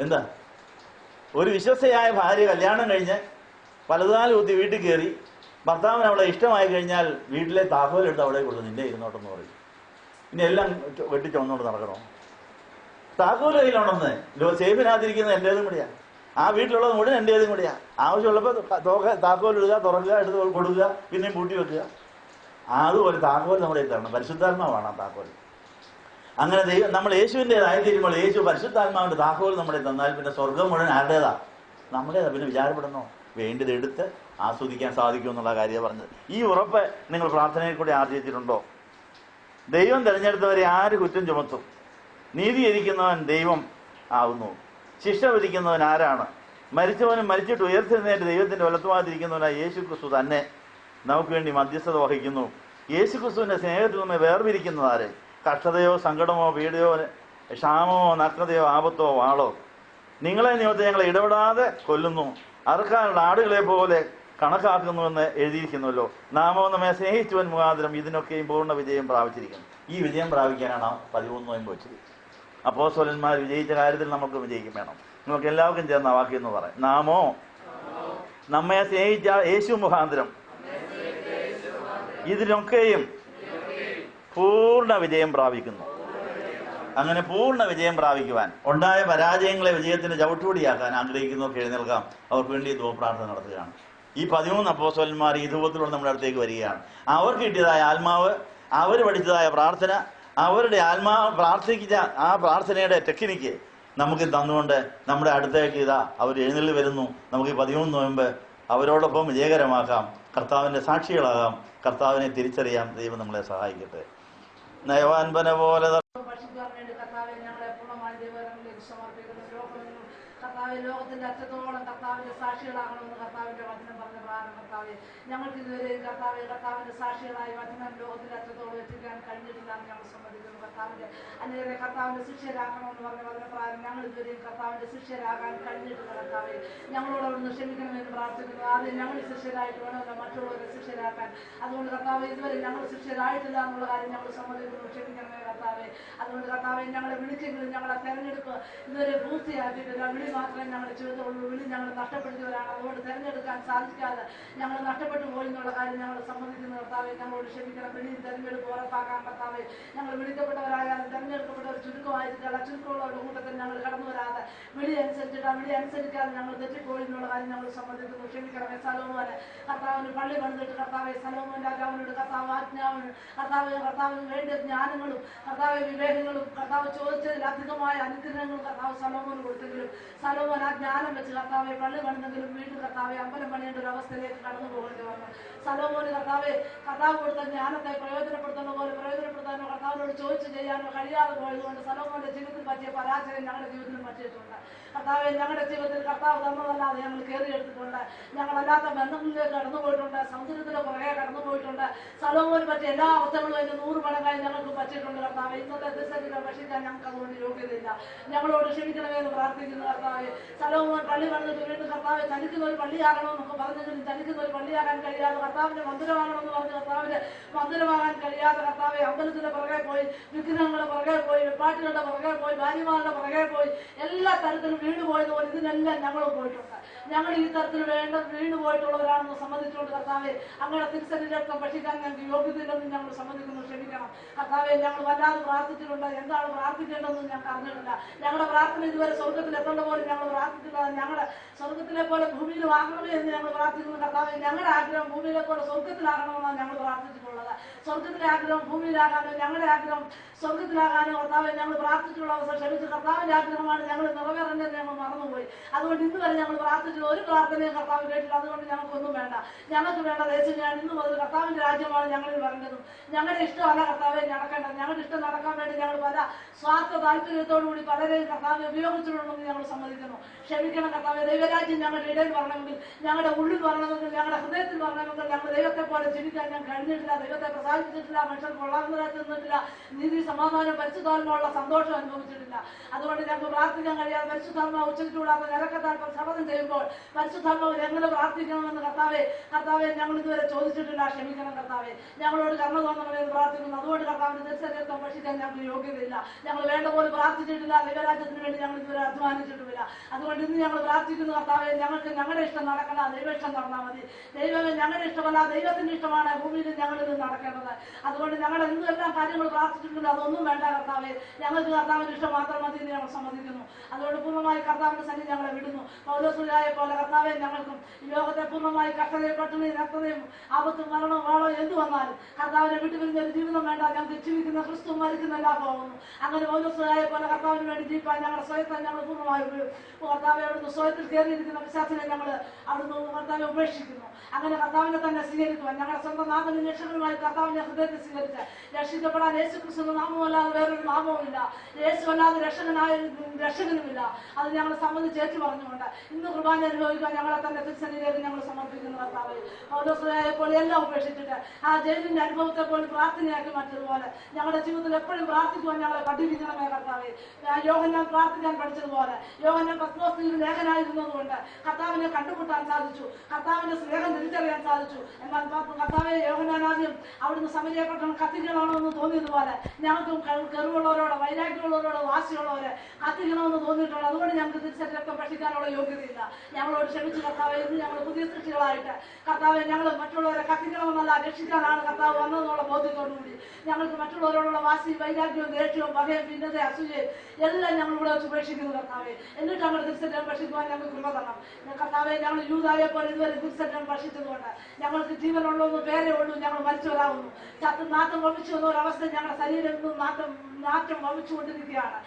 എന്താ? ഒരു വിശ്വസ്തയായ ഭാര്യ കല്യാണം കഴിഞ്ഞ് പലതാലും കുത്തി വീട്ടിൽ കയറി ഭർത്താവിന് അവിടെ ഇഷ്ടമായി കഴിഞ്ഞാൽ വീട്ടിലെ താക്കോലെടുത്ത് അവിടെ കൊടുത്തു, നിന്റെ ഇരുന്നോട്ടെന്ന് പറയും. ഇനി എല്ലാം വെട്ടി ചുവന്നോട് നടക്കണോ? താക്കോല് കയ്യിലുണ്ടെന്ന് സേഫിനകത്തിരിക്കുന്നത് എൻ്റേതും കൂടിയാ, ആ വീട്ടിലുള്ളത് മുഴുവൻ എൻ്റേതും കൂടിയാ. ആവശ്യമുള്ളപ്പോൾ താക്കോലിടുക, തുറക്കുക, എടുത്ത് കൊടുക്കുക, പിന്നെയും പൂട്ടി വെക്കുക. അതുപോലെ താക്കോൽ നമ്മുടെ തരണം. പരിശുദ്ധാത്മാവാണ് ആ താക്കോൽ. അങ്ങനെ നമ്മൾ യേശുവിൻ്റെതായി തീരുമ്പോൾ യേശു പരിശുദ്ധാത്മാവിൻ്റെ താക്കോൽ നമ്മുടെ തന്നാൽ പിന്നെ സ്വർഗം മുഴുവൻ ആരുടേതാ? നമ്മുടേതാ. പിന്നെ വിചാരപ്പെടണോ? വേണ്ടത് എടുത്ത് ആസ്വദിക്കാൻ സാധിക്കുമെന്നുള്ള കാര്യം പറഞ്ഞത്. ഈ ഉറപ്പ് നിങ്ങൾ പ്രാർത്ഥനയിൽ കൂടി ആർജിച്ചിട്ടുണ്ടോ? ദൈവം തിരഞ്ഞെടുത്തവരെ ആര് കുറ്റം ചുമത്തും? നീതിയിരിക്കുന്നവൻ ദൈവം ആവുന്നു. ശിക്ഷ വിധിക്കുന്നവൻ ആരാണ്? മരിച്ചവനും മരിച്ചിട്ട് ഉയർത്തെഴുന്നേറ്റ് ദൈവത്തിന്റെ വലത്തുവാതിരിക്കുന്നവനായ യേശു ക്രിസ്തു തന്നെ നമുക്ക് വേണ്ടി മധ്യസ്ഥത വഹിക്കുന്നു. യേശു ക്രിസ്തുവിന്റെ സ്നേഹത്തിൽ നമ്മെ വേർപിരിക്കുന്നതാരെ? കഷ്ടതയോ സങ്കടമോ പീഡയോ ക്ഷാമമോ നഗ്നതയോ ആപത്തോ വാളോ? നിങ്ങളെ നിമിത്തം ഞങ്ങളെ ഇടപെടാതെ കൊല്ലുന്നു, അറുക്കാനുള്ള ആടുകളെ പോലെ കണക്കാക്കുന്നുവെന്ന് എഴുതിയിരിക്കുന്നുവല്ലോ. നാമോ നമ്മെ സ്നേഹിച്ചവൻ മുഖാന്തരം ഇതിനൊക്കെയും പൂർണ്ണ വിജയം പ്രാപിച്ചിരിക്കുന്നു. ഈ വിജയം പ്രാപിക്കാനാണ് 13 നോയമ്പ് വെച്ചത്. അപ്പോസ്തലന്മാർ വിജയിച്ച കാര്യത്തിൽ നമുക്ക് വിജയിക്കും വേണം. നമുക്ക് എല്ലാവർക്കും ചേർന്ന വാക്യം പറയാം. നാമോ നമ്മെ സ്നേഹിച്ച യേശു മുഖാന്തരം ഇതിനൊക്കെയും പൂർണ്ണ വിജയം പ്രാപിക്കുന്നു. അങ്ങനെ പൂർണ്ണ വിജയം പ്രാപിക്കുവാൻ ഉണ്ടായ പരാജയങ്ങളെ വിജയത്തിന്റെ ചവിട്ടുപടിയാക്കാൻ ആഗ്രഹിക്കുന്നവർക്ക് എഴുന്നേൽക്കാം. അവർക്ക് വേണ്ടി ധൂപപ്രാർത്ഥന നടത്തുകയാണ്. ഈ 13 അപ്പോസ്തലന്മാർ ഈ ധൂപത്തിലൂടെ നമ്മുടെ അടുത്തേക്ക് വരികയാണ്. അവർക്ക് കിട്ടിയതായ ആത്മാവ്, അവർ പഠിച്ചതായ പ്രാർത്ഥന, അവരുടെ ആത്മാവ് പ്രാർത്ഥിച്ച ആ പ്രാർത്ഥനയുടെ ടെക്നിക്ക് നമുക്ക് തന്നുകൊണ്ട് നമ്മുടെ അടുത്തേക്ക് ഇതാ അവർ എഴുന്നള്ളി വരുന്നു. നമുക്ക് ഈ 13 നോയമ്പ് അവരോടൊപ്പം വിജയകരമാക്കാം, കർത്താവിന്റെ സാക്ഷികളാകാം, കർത്താവിനെ തിരിച്ചറിയാം. ദൈവം നമ്മളെ സഹായിക്കട്ടെ. നയവാൻപന പോലെ ലോകത്തിന്റെ അറ്റത്തോളം കർത്താവിന്റെ സാക്ഷികളാകണമെന്ന് കർത്താവിന്റെ വചനം പറഞ്ഞ പ്രകാരം കർത്താവെ ഞങ്ങൾക്ക് ഇതുവരെയും കർത്താവിന്റെ സാക്ഷികളായി വചനം ലോകത്തിന്റെ അറ്റത്തോളം എത്തിക്കാൻ കഴിഞ്ഞിട്ടില്ലാന്ന് ഞങ്ങൾ സമ്മതിക്കുന്നു. അനേകരെ കർത്താവിന്റെ ശിഷ്യരാക്കണമെന്ന് പറഞ്ഞ വചന പ്രകാരം ഞങ്ങൾ ഇതുവരെയും കർത്താവിന്റെ ശിഷ്യരാകാൻ കഴിഞ്ഞിട്ടില്ല. കർത്താവെ ഞങ്ങളോട് അവിടുന്ന് ക്ഷമിക്കണമെന്ന് പ്രാർത്ഥിക്കുന്നു. ആദ്യം ഞങ്ങൾ ശിഷ്യരായിട്ട് വേണമല്ലോ മറ്റുള്ളവരെ ശിഷ്യരാക്കാൻ. അതുകൊണ്ട് കർത്താവെ ഇതുവരെ ഞങ്ങൾ ശിഷ്യരായിട്ടില്ല എന്നുള്ള കാര്യം ഞങ്ങൾ സമ്മതിക്കുന്നു. ക്ഷമിക്കണമേ കർത്താവെ. അതുകൊണ്ട് കർത്താവെ ഞങ്ങളെ വിളിച്ചെങ്കിലും ഞങ്ങളെ തെരഞ്ഞെടുപ്പ് ഇതുവരെ പൂർത്തിയാക്കിയിട്ടില്ല. വിളി മാത്രമേ ഞങ്ങളുടെ ജീവിതമുള്ളൂ. വിളി ഞങ്ങൾ നഷ്ടപ്പെടുത്തിയവരാണ്. അതുകൊണ്ട് തെരഞ്ഞെടുക്കാൻ സാധിക്കാതെ ഞങ്ങൾ നഷ്ടപ്പെട്ടു പോയി എന്നുള്ള കാര്യം ഞങ്ങൾ സമ്മതിക്കുന്ന കർത്താവെ ഞങ്ങളോട് ക്ഷമിക്കണം. വിളിയും തെരഞ്ഞെടുപ്പ് ഉറപ്പാക്കാൻ കർത്താവെ ഞങ്ങൾ വിളിക്കപ്പെട്ടവരായാലും തെരഞ്ഞെടുക്കപ്പെട്ടവർ ചുരുക്കമായിരിക്കാതെ ചുരുക്കമുള്ളവരുടെ കൂട്ടത്തിൽ ഞങ്ങൾ കടന്നു വരാതെ വിളി അനുസരിച്ചിട്ട് ആ വിളി അനുസരിക്കാതെ ഞങ്ങൾ തെറ്റിപ്പോയി എന്നുള്ള കാര്യം ഞങ്ങൾ സമ്മതിക്കുന്നു. ക്ഷമിക്കണമേ. സലോമോനെ കർത്താവിന് പള്ളി പണിതിട്ട് കർത്താവെ സലോമോൻ രാജാവിനോട് കർത്താവ് ആജ്ഞാവിന് കർത്താവിന് വേണ്ട ജ്ഞാനങ്ങളും കർത്താവ് വിവേകങ്ങളും കർത്താവ് ചോദിച്ചതിലധികമായ അനുഗ്രഹങ്ങളും കർത്താവ് സലോമോന് കൊടുത്തെങ്കിലും സലോമോൻ ആ ജ്ഞാനം വെച്ച് കർത്താവെ പള്ളി പണിതെങ്കിലും വീണ്ടും കർത്താവെ അമ്പലം പണിയേണ്ട ഒരു അവസ്ഥയിലേക്ക് കടന്നു പോകേണ്ടി വന്നു. സലോമോന് കർത്താവ് കൊടുത്ത ജ്ഞാനത്തെ പ്രയോജനപ്പെടുത്തുന്ന പോലെ പ്രയോജനപ്പെടുത്താനോ കർത്താവിനോട് ചോദിച്ചു ചെയ്യാനോ കഴിയാതെ പോയതുകൊണ്ട് സലോമോന്റെ ജീവിതത്തിൽ പറ്റിയ പരാജയം ഞങ്ങളുടെ ജീവിതത്തിൽ പറ്റിയിട്ടുണ്ട്. കർത്താവെ ഞങ്ങളുടെ ജീവിതത്തിൽ കർത്താവ് തന്നതല്ലാതെ ഞങ്ങൾ കയറിയെടുത്തിട്ടുണ്ട്. ഞങ്ങളല്ലാത്ത ബന്ധങ്ങളിലേക്ക് കടന്നു പോയിട്ടുണ്ട്. സമുദ്രത്തിന്റെ പുറകെ കടന്നു പോയിട്ടുണ്ട്. സലോമോന് പറ്റിയ എല്ലാ അവസ്ഥകളും അതിന്റെ 100 മടങ്ങായി ഞങ്ങൾക്ക് പറ്റിയിട്ടുണ്ട്. കർത്താവ് ഇന്നത്തെ ദിവസത്തിൽ ഭക്ഷിക്കാൻ ഞങ്ങൾക്ക് അതുകൊണ്ട് യോഗ്യതയില്ല. ഞങ്ങളോട് ക്ഷമിക്കണമെന്ന് പ്രാർത്ഥിക്കുന്നു. കർത്താവ് സലോമോൻ പള്ളി പണിതിട്ട് വീണ്ടും കർത്താവ് ചലിക്കുന്ന ഒരു പള്ളിയാകണമെന്നൊക്കെ പറഞ്ഞെങ്കിലും ചലിക്കുന്ന ഒരു പള്ളിയാകാൻ കഴിയാതെ, കർത്താവിന്റെ മന്ദിരമാകണമെന്ന് പറഞ്ഞ് കർത്താവിന്റെ മന്ദിരമാകാൻ കഴിയാതെ കർത്താവെ അമ്പലത്തിന്റെ പുറകെ പോയി, വിഗ്രഹങ്ങളുടെ പുറകെ പോയി, വെപ്പാട്ടുകളുടെ പുറകെ പോയി, ഭാര്യമാരുടെ പുറകെ പോയി, എല്ലാ തരത്തിലും വീണുപോയതുപോലെ ഇതിനെല്ലാം ഞങ്ങളും പോയിട്ടുണ്ട്. ഞങ്ങൾ ഈ തരത്തിൽ വീണുപോയിട്ടുള്ളവരാണെന്ന് സമ്മതിച്ചുകൊണ്ട് കർത്താവെ അങ്ങനെ തിരുസന്നിധിയിലൊക്കെ ഭക്ഷിക്കാൻ ഞങ്ങൾക്ക് യോഗ്യതയില്ലെന്ന് ഞങ്ങൾ സമ്മതിക്കുന്നു. ക്ഷമിക്കണം കർത്താവെ. ഞങ്ങൾ വല്ലാതെ പ്രാർത്ഥിച്ചിട്ടുണ്ട്. എന്താണ് പ്രാർത്ഥിക്കേണ്ടതെന്ന് ഞങ്ങൾക്ക് അറിഞ്ഞിട്ടില്ല. ഞങ്ങളുടെ പ്രാർത്ഥന ഇതുവരെ സ്വർഗത്തിൽ എത്തേണ്ട പോലെ ഞങ്ങൾ പ്രാർത്ഥിച്ചില്ല. ഞങ്ങളുടെ സ്വർഗത്തിലെ പോലെ ഭൂമിയിലും ആകണമേ എന്ന് ഞങ്ങൾ പ്രാർത്ഥിക്കുന്നു കർത്താവെ. ഞങ്ങളുടെ ആഗ്രഹം ഭൂമിയിലെ പോലെ സ്വർഗത്തിലാകണമെന്നാണ് ഞങ്ങൾ പ്രാർത്ഥിച്ചിട്ടുള്ളത്. സ്വർഗത്തിലെ ആഗ്രഹം ഭൂമിയിലാകാനോ ഞങ്ങളുടെ ആഗ്രഹം സ്വർഗത്തിലാകാനോ കർത്താവെ ഞങ്ങൾ പ്രാർത്ഥിച്ചുള്ള അവസരം ക്ഷമിച്ച് കർത്താവിന്റെ ആഗ്രഹമാണ് ഞങ്ങൾ നിറവേറേണ്ടത് ഞങ്ങൾ മറന്നുപോയി. അതുകൊണ്ട് ഇന്ന് വരെ ഞങ്ങൾ പ്രാർത്ഥിച്ചത് ഒരു പ്രാർത്ഥനയും കർത്താവ് കേട്ടില്ല. അതുകൊണ്ട് ഞങ്ങൾക്കൊന്നും വേണ്ട. ഞങ്ങൾക്ക് വേണ്ട ദേശം ഇന്ന് മുതൽ കർത്താവിന്റെ രാജ്യമാണ് ഞങ്ങളിൽ വരേണ്ടതും. ഞങ്ങളുടെ ഇഷ്ടമല്ല കർത്താവെ നടക്കേണ്ടത്. ഞങ്ങളുടെ ഇഷ്ടം നടക്കാൻ വേണ്ടി ഞങ്ങൾ പല സ്വാർത്ഥ താല്പര്യത്തോടുകൂടി പലരെയും കർത്താവെ ഉപയോഗിച്ചിട്ടുണ്ടെന്ന് ഞങ്ങൾ സമ്മതിക്കുന്നു. ക്ഷമിക്കണം കർത്താവെ. ദൈവരാജ്യം ഞങ്ങളുടെ ഇടയിൽ വരണമെങ്കിൽ, ഞങ്ങളുടെ ഉള്ളിൽ വരണമെങ്കിൽ, ഞങ്ങളുടെ ഹൃദയത്തിൽ വരണമെങ്കിൽ ഞങ്ങൾ ദൈവത്തെ പോലെ ജീവിക്കാൻ ഞാൻ കഴിഞ്ഞിട്ടില്ല. ദൈവത്തെ പ്രസാദിച്ചിട്ടില്ല. മനുഷ്യർ കൊള്ളാവുന്നതായി നിന്നിട്ടില്ല. നീതി, സമാധാനം, പരിശുദ്ധാത്മാവുള്ള സന്തോഷം അനുഭവിച്ചിട്ടില്ല. അതുകൊണ്ട് ഞങ്ങൾക്ക് പ്രാർത്ഥിക്കാൻ കഴിയാതെ പരിശുദ്ധാത്മാവ് ഉച്ചരിച്ചുകൂടാതെ നിരക്കത്താൽ ശപഥം ചെയ്യുമ്പോൾ പരിശുദ്ധാത്മാവ് എങ്ങനെ പ്രാർത്ഥിക്കണമെന്ന് കർത്താവെ ഞങ്ങൾ ഇതുവരെ ചോദിച്ചിട്ടില്ല. ക്ഷമിക്കണം കർത്താവെ. ഞങ്ങളോട് കർമ്മ തോന്നണമെന്ന് പ്രാർത്ഥിക്കുന്നു. അതുകൊണ്ട് കർത്താവിന്റെ തിരുസന്നിധിയിൽ ഭക്ഷിക്കാൻ ഞങ്ങൾക്ക് യോഗ്യതയില്ല. ഞങ്ങൾ വേണ്ട പോലെ പ്രാർത്ഥിച്ചിട്ടില്ല. ദൈവരാജ്യത്തിന് വേണ്ടി ഞങ്ങൾ ഇതുവരെ അധ്വാനിച്ചിട്ടുമില്ല. അതുകൊണ്ട് ഇന്ന് ഞങ്ങൾ പ്രാർത്ഥിക്കുന്നു കർത്താവെ, ഞങ്ങൾക്ക് ഞങ്ങളുടെ ഇഷ്ടം നടക്കണ്ട, ദൈവ ഇഷ്ടം നടന്നാൽ മതി. ദൈവമേ, ഞങ്ങളുടെ ഇഷ്ടമല്ല, ദൈവത്തിന്റെ ഇഷ്ടമാണ് ഭൂമിയിൽ ഞങ്ങളിൽ നിന്ന് നടക്കേണ്ടത്. അതുകൊണ്ട് ഞങ്ങളുടെ എന്തെല്ലാം കാര്യങ്ങൾ പ്രാർത്ഥിച്ചിട്ടുണ്ട് അതൊന്നും വേണ്ട കർത്താവെ. ഞങ്ങൾക്ക് കർത്താവിന്റെ ഇഷ്ടം മാത്രം മതി എന്ന് ഞങ്ങൾ സമ്മതിക്കുന്നു. അതുകൊണ്ട് പൂർണ്ണമായി കർത്താവിന്റെ സന്നിധി ഞങ്ങളെ വിടുന്നു. പൗലോസ്ലീഹായെ പോലെ കർത്താവെ ഞങ്ങൾക്കും ഈ ലോകത്തെ പൂർണ്ണമായി കഷ്ടതയും പട്ടിണിയും രക്തതയും ആപത്തും മരണവും വാളോ എന്ത് വന്നാലും കർത്താവിനെ വിട്ടുപിരിഞ്ഞ ഒരു ജീവിതം വേണ്ട. ഞങ്ങൾക്ക് ജീവിക്കുന്ന ക്രിസ്തു മരിക്കുന്ന ലാഭമാകുന്നു. അങ്ങനെ പൗലോസ്ലീഹായെ പോലെ കർത്താവിന് വേണ്ടി ജീവിക്കാൻ ഞങ്ങളുടെ സ്വയത്തെ ഞങ്ങൾ പൂർണ്ണമായി കർത്താവെ അവിടുന്ന് സ്വയത്തിൽ കയറിയിരിക്കുന്ന വിശ്വാസനെ ഞങ്ങൾ അവിടുന്ന് കർത്താവെ ഉപേക്ഷിക്കുന്നു. അങ്ങനെ കർത്താവിനെ തന്നെ സ്വീകരിക്കുവാൻ ഞങ്ങളുടെ സ്വന്തം നാമനും രക്ഷകനുമായി കർത്താവിനെ ഹൃദയത്തിൽ സ്വീകരിച്ച് രക്ഷിക്കപ്പെടാൻ യേശു ക്രിസ്തു നാമമല്ലാതെ വേറൊരു നാമവുമില്ല. യേശു അല്ലാതെ രക്ഷകനുമില്ല. അത് ഞങ്ങൾ സംബന്ധിച്ച് ഏറ്റു പറഞ്ഞുകൊണ്ട് ഇന്ന് കുർബാന അനുഭവിക്കാൻ ഞങ്ങളെ തന്നെ തിരുസന്നിധിയിലേക്ക് ഞങ്ങൾ സമർപ്പിക്കുന്നു കർത്താവെ. പൗലോസ്ലീഹായെ പോലെ എല്ലാം ഉപേക്ഷിച്ചിട്ട് ആ ജയിലിന്റെ അനുഭവത്തെ പോലും പ്രാർത്ഥനയാക്കി മാറ്റിയതുപോലെ ഞങ്ങളുടെ ജീവിതത്തിൽ എപ്പോഴും പ്രാർത്ഥിക്കുവാൻ ഞങ്ങളെ പഠിപ്പിക്കണമേ കർത്താവെ. യോഹന്നാൻ പ്രാർത്ഥിക്കാൻ പഠിച്ചതുപോലെ യോഹന്നാൻ പത്മോസിൽ ലേഖനായിരുന്നതുകൊണ്ട് കർത്താവിനെ കണ്ടുമുട്ടാൻ സാധിച്ചു. കർത്താവിന്റെ സ്നേഹം തിരിച്ചറിയാൻ സാധിച്ചു. എന്നാൽ കർത്താവെ യോഹന്നാൻ ആദ്യം അവിടുന്ന് സമരിയ പട്ടണം കത്തിക്കണമെന്ന് തോന്നിയതുപോലെ ഞങ്ങൾക്കും കെറുവുള്ളവരോട്, വൈരാഗ്യമുള്ളവരോട്, വാശിയുള്ളവരെ കത്തിക്കണമെന്ന് തോന്നിയിട്ടുണ്ട്. അതുകൊണ്ട് ഞങ്ങൾക്ക് തിരിച്ചറിയാൻ പഠിക്കാനുള്ള യോഗ്യതയില്ല. ഞങ്ങളോട് ക്ഷമിച്ച് കർത്താവെ. ഇന്ന് ഞങ്ങൾ പുതിയ സൃഷ്ടികളായിട്ട് കർത്താവെ ഞങ്ങൾ മറ്റുള്ളവരെ കത്തിക്കണമെന്നല്ല, രക്ഷിക്കാനാണ് കർത്താവ് വന്നതെന്നുള്ള ബോധ്യത്തോടുകൂടി ഞങ്ങൾക്ക് മറ്റുള്ളവരോടുള്ള വാശി, വൈരാഗ്യവും, ദേഷ്യവും, പകയും, ഭിന്നത, അസൂയയും എല്ലാം ഞങ്ങൾ ഇവിടെ വെച്ച് ഉപേക്ഷിക്കുന്നു കർത്താവെ. എന്നിട്ട് ഞങ്ങൾ തിരിച്ചറിയാൻ ഭക്ഷിക്കുവാൻ ഞങ്ങൾക്ക് കൃപ തരണം കർത്താവെ. ഞങ്ങൾ യൂദായെ പോലെ ഇതുവരെ തിരിച്ചറിയാൻ ഭക്ഷിച്ചതുകൊണ്ട് ഞങ്ങൾക്ക് ജീവനുള്ളൂ എന്ന് പേരേ ഉള്ളൂ. ഞങ്ങൾ മരിച്ചവരാകുന്നു. നാറ്റം വമിച്ചു വന്ന ഒരവസ്ഥ ഞങ്ങളുടെ ശരീരം നാറ്റം വമിച്ചുകൊണ്ടിരിക്കുകയാണ്.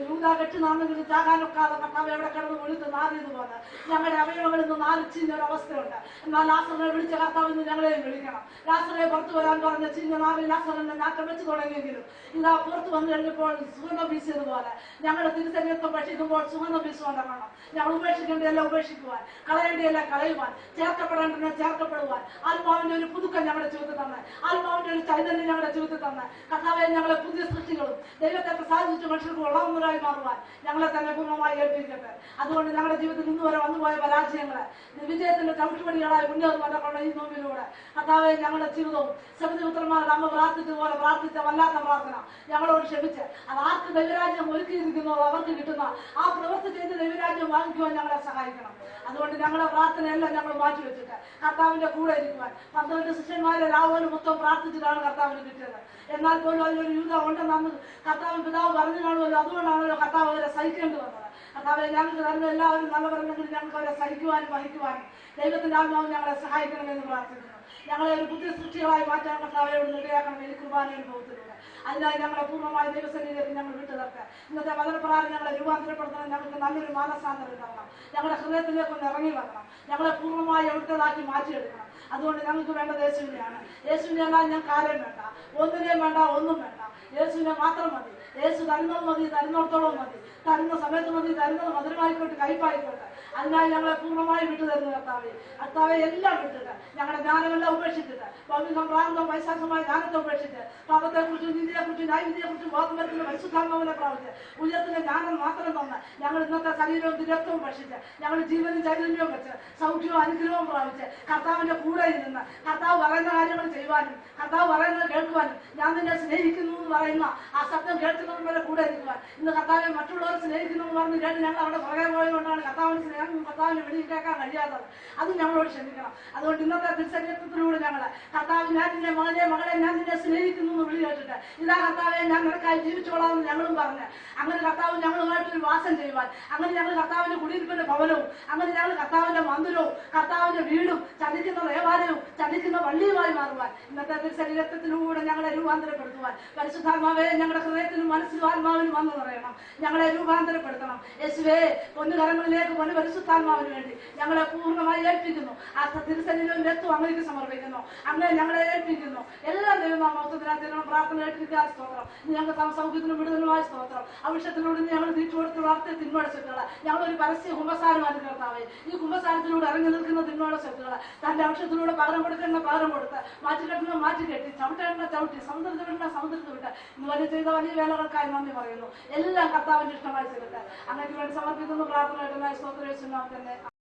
യൂദാ കെട്ടുനാണെങ്കിലും ചാകാനൊക്കാതെ കർത്താവ് എവിടെ കിടന്ന് വിളിച്ച് നാറിയതുപോലെ ഞങ്ങളുടെ അവയവങ്ങളിൽ നിന്ന് നാലിച്ചിഞ്ഞ ഒരവസ്ഥയുണ്ട്. എന്നാൽ ലാസറിനെ വിളിച്ച കർത്താവ് ഇന്ന് ഞങ്ങളെയും വിളിക്കണം. ലാസറെ പുറത്തു വരാൻ പറഞ്ഞ ചിഞ്ഞ നാറിൽ ലാസറിന്റെ നാറ്റം വെച്ച് തുടങ്ങിയെങ്കിലും ഇതാ പുറത്ത് വന്നു കഴിഞ്ഞപ്പോൾ സുഗന്ധം വീശിയതുപോലെ ഞങ്ങളുടെ തിരുശരീരത്തെ ഭക്ഷിക്കുമ്പോൾ സുഗന്ധം വീശുവാൻ തുടങ്ങണം. ഞങ്ങൾ ഉപേക്ഷിക്കേണ്ടതെല്ലാം ഉപേക്ഷിക്കുവാൻ, കളയേണ്ടതെല്ലാം കളയുവാൻ, ചേർക്കപ്പെടേണ്ടതിനെ ചേർക്കപ്പെടുവാൻ, ആത്മാവിന്റെ ഒരു പുതുക്കം ഞങ്ങളുടെ ജീവിതത്തിൽ തന്നെ, ആത്മാവിന്റെ ഒരു ചൈതന്യം ഞങ്ങളുടെ ജീവിതത്തിൽ തന്നെ കർത്താവെ ഞങ്ങളെ പുതിയ സൃഷ്ടികളും ദൈവത്തെ പ്രസാദിച്ചു മനുഷ്യർക്ക് ഉള്ളവരായി മാറുവാൻ ഞങ്ങളെ തന്നെ പൂർണ്ണമായി ഏൽപ്പിക്കട്ടെ. അതുകൊണ്ട് ഞങ്ങളുടെ ജീവിതത്തിൽ ഇന്ന് വരെ വന്നുപോയ പരാജയങ്ങളെ വിജയത്തിന്റെ ചവിട്ടുപടികളായി മുന്നേറുവാനുള്ള ഈ നോമ്പിലൂടെ കർത്താവെ ഞങ്ങളുടെ ജീവിതവും സമിതിപുത്രന്മാരുടെ അമ്മ പ്രാർത്ഥിച്ചതുപോലെ പ്രാർത്ഥിച്ച വല്ലാത്ത പ്രാർത്ഥന ഞങ്ങളോട് ക്ഷമിച്ച് അത് ആർക്ക് ദൈവരാജ്യം ഒരുക്കിയിരിക്കുന്നോ അവർക്ക് കിട്ടുന്ന ആ പ്രവൃത്തി ചെയ്ത് ദൈവരാജ്യം വാങ്ങിക്കുവാൻ ഞങ്ങളെ സഹായിക്കണം. അതുകൊണ്ട് ഞങ്ങളുടെ പ്രാർത്ഥനയെല്ലാം ഞങ്ങൾ മാറ്റിവെച്ചിട്ട് കർത്താവിന്റെ കൂടെ ഇരിക്കുവാൻ 12 ശിഷ്യന്മാരെ രാവിലെ മൊത്തം പ്രാർത്ഥിച്ചിട്ടാണ് കർത്താവിന് കിട്ടിയത്. എന്നാൽ പോലും അതിലൊരു യൂദ ഉണ്ടെന്ന് കർത്താവിൻ പിതാവ് പറഞ്ഞു കാണുമല്ലോ. അതുകൊണ്ടാണല്ലോ കർത്താവ് അവരെ സഹിക്കേണ്ടി വന്നത്. കർത്താവെ ഞങ്ങൾക്ക് തരുന്ന എല്ലാവരും നല്ലവരെങ്കിൽ ഞങ്ങൾക്ക് അവരെ സഹിക്കുവാനും വഹിക്കുവാനും ദൈവത്തിന്റെ ആത്മാവ് ഞങ്ങളെ സഹായിക്കണമെന്ന് പ്രാർത്ഥിക്കുന്നു. ഞങ്ങളെ ഒരു പുതിയ സൃഷ്ടികളായി മാറ്റാൻ കർത്താവയോട് നിലയാക്കണം ഈ കുർബാന അനുഭവത്തിലൂടെ. അതിനായി ഞങ്ങളെ പൂർണ്ണമായ ദൈവസന്നിധിയിലേക്ക് ഞങ്ങൾ വിട്ടുതരട്ടെ. ഇന്നത്തെ വചനപ്രകാരം ഞങ്ങളെ രൂപാന്തരപ്പെടുത്തണം. ഞങ്ങൾക്ക് നല്ലൊരു മാനസാന്തരം തരണം. ഞങ്ങളുടെ ഹൃദയത്തിലേക്കൊന്ന് ഇറങ്ങി വരണം. ഞങ്ങളെ പൂർണ്ണമായി എവിടുത്തേതാക്കി മാറ്റിയെടുക്കണം. അതുകൊണ്ട് ഞങ്ങൾക്ക് വേണ്ടത് യേശുവിനെയാണ്. യേശുവിനെ അല്ലാതെ ഞങ്ങൾക്ക് ആരെയും വേണ്ട, ഒന്നിനെയും വേണ്ട, ഒന്നും വേണ്ട. യേശുവിനെ മാത്രം മാത്രം മതി. യേശു തരുന്നത് മതി, തരുന്നിടത്തോളം മതി, തരുന്ന സമയത്ത് മതി, തരുന്നത് മധുരമായിക്കോട്ടെ, കയ്പായിക്കോട്ടെ. അതിനായി ഞങ്ങളെ പൂർണ്ണമായി വിട്ടുതരുന്നു കർത്താവെ. കർത്താവെ എല്ലാം വിട്ടിട്ട്, ഞങ്ങളുടെ ജ്ഞാനമെല്ലാം ഉപേക്ഷിച്ചിട്ട്, ഭൗതികം പ്രാന്തം പൈശാചമായ ജ്ഞാനത്തെ ഉപേക്ഷിച്ച്, പാപത്തെക്കുറിച്ചും നീതിയെക്കുറിച്ചും ന്യായവിധിയെക്കുറിച്ചും ബോധം വരുത്തുന്ന പരിശുദ്ധാത്മാവിനെ പ്രാപിച്ച് ഉയർത്തുന്ന ജ്ഞാനം മാത്രം തന്ന് ഞങ്ങൾ ഇന്നത്തെ ശരീരവും രക്തവും ഭക്ഷിച്ച്, ഞങ്ങൾ ജീവനും ചൈതന്യവും വെച്ച് സൗഖ്യവും അനുഗ്രഹവും പ്രാപിച്ച് കർത്താവിന്റെ കൂടെ ഇരുന്ന് കർത്താവ് പറയുന്ന കാര്യങ്ങൾ ചെയ്യുവാനും കർത്താവ് പറയുന്നത് കേൾക്കുവാനും, ഞാൻ നിന്നെ സ്നേഹിക്കുന്നു എന്ന് പറയുന്ന ആ ശബ്ദം കേൾക്കുന്നവരുടെ കൂടെ ഇരിക്കുവാൻ. ഇന്ന് കർത്താവിനെ മറ്റുള്ളവർ സ്നേഹിക്കുന്നു എന്ന് പറഞ്ഞ് കേട്ട് ഞങ്ങൾ അവിടെ പുറകെ പോയതുകൊണ്ടാണ് കർത്താവിന് സ്നേഹം കർത്താവിന് വെളിയിൽ കേൾക്കാൻ കഴിയാത്തത്. അത് ഞങ്ങളോട് ക്ഷമിക്കണം. അതുകൊണ്ട് ഇന്നത്തെ തിരുശരീരത്തിലൂടെ ഞങ്ങൾ കർത്താവ്, ഞാൻ നിന്നെ മകനെ മകളെ ഞാൻ നിന്നെ സ്നേഹിക്കുന്നു എന്ന് വിളി കേട്ടിട്ട്, ഇതാ കർത്താവെ ഞാൻ നിനക്കായി ജീവിച്ചോളാമെന്ന് ഞങ്ങളും പറഞ്ഞ് അങ്ങനെ കർത്താവ് ഞങ്ങളുമായിട്ടൊരു വാസം ചെയ്യുവാൻ, അങ്ങനെ ഞങ്ങൾ കർത്താവിന്റെ കുടിയിരിപ്പിന്റെ ഭവനവും, അങ്ങനെ ഞങ്ങൾ കർത്താവിന്റെ മന്ദിരവും കർത്താവിന്റെ വീടും ചലിക്കുന്ന ദേവാലയവും ചലിക്കുന്ന പള്ളിയുമായി മാറുവാൻ, ഇന്നത്തെ തിരുശരീരത്തിലൂടെ ഞങ്ങളെ രൂപാന്തരപ്പെടുത്തുവാൻ പരിശുദ്ധാത്മാവേ ഞങ്ങളുടെ ഹൃദയത്തിനും മനസ്സിലും ആത്മാവിനും വന്നു നിറയണം. ഞങ്ങളെ രൂപാന്തരപ്പെടുത്തണം. യേശുവേ, പൊന്നുകരങ്ങളിലേക്ക് പൊന്നു പരിശുദ്ധാത്മാവിന് വേണ്ടി ഞങ്ങളെ പൂർണ്ണമായി ഏൽപ്പിക്കുന്നു. ആ തിരുശരീരവും രക്തവും അങ്ങേക്ക് സമർപ്പിക്കുന്നു. അങ്ങനെ ഞങ്ങളെ ഏൽപ്പിക്കുന്നു. എല്ലാ ദൈവനാമത്തിനും പ്രാർത്ഥന കേട്ടിരിക്കുക. സ്തോത്രം. ഞങ്ങൾക്ക് സൗഖ്യത്തിനും വിടുതലുമായ സ്തോത്രം. അവിഷത്തിലൂടെ ഞങ്ങൾ തിരിച്ചു കൊടുത്ത് വളർത്തിയ തിന്മയുടെ ശക്തികളെ ഞങ്ങളൊരു പരസ്യ കുമ്പസാരമായി കർത്താവേ, ഈ കുമ്പസാരത്തിലൂടെ ഇറങ്ങി നിൽക്കുന്ന തിന്മയുടെ ശക്തികളെ തന്റെ അവിഷത്തിലൂടെ പകരം കൊടുക്കേണ്ട പകരം കൊടുത്ത്, മാറ്റിക്കെട്ടുന്ന മാറ്റിക്കെട്ടി, ചവിട്ടേണ്ട ചവിട്ടി, സമുദ്രത്തിൽ വിടേണ്ട സമുദ്രത്തിൽ വിട്ട് ഇന്ന് വലിയ ചെയ്ത വലിയ വേലകൾക്കായി നന്ദി പറയുന്നു. എല്ലാം കർത്താവിന്റെ ഇഷ്ടമായി ചെയ്തിട്ട് അങ്ങേക്ക് വേണ്ടി സമർപ്പിക്കുന്നു. പ്രാർത്ഥന സ്തോത്രം തന്നെ.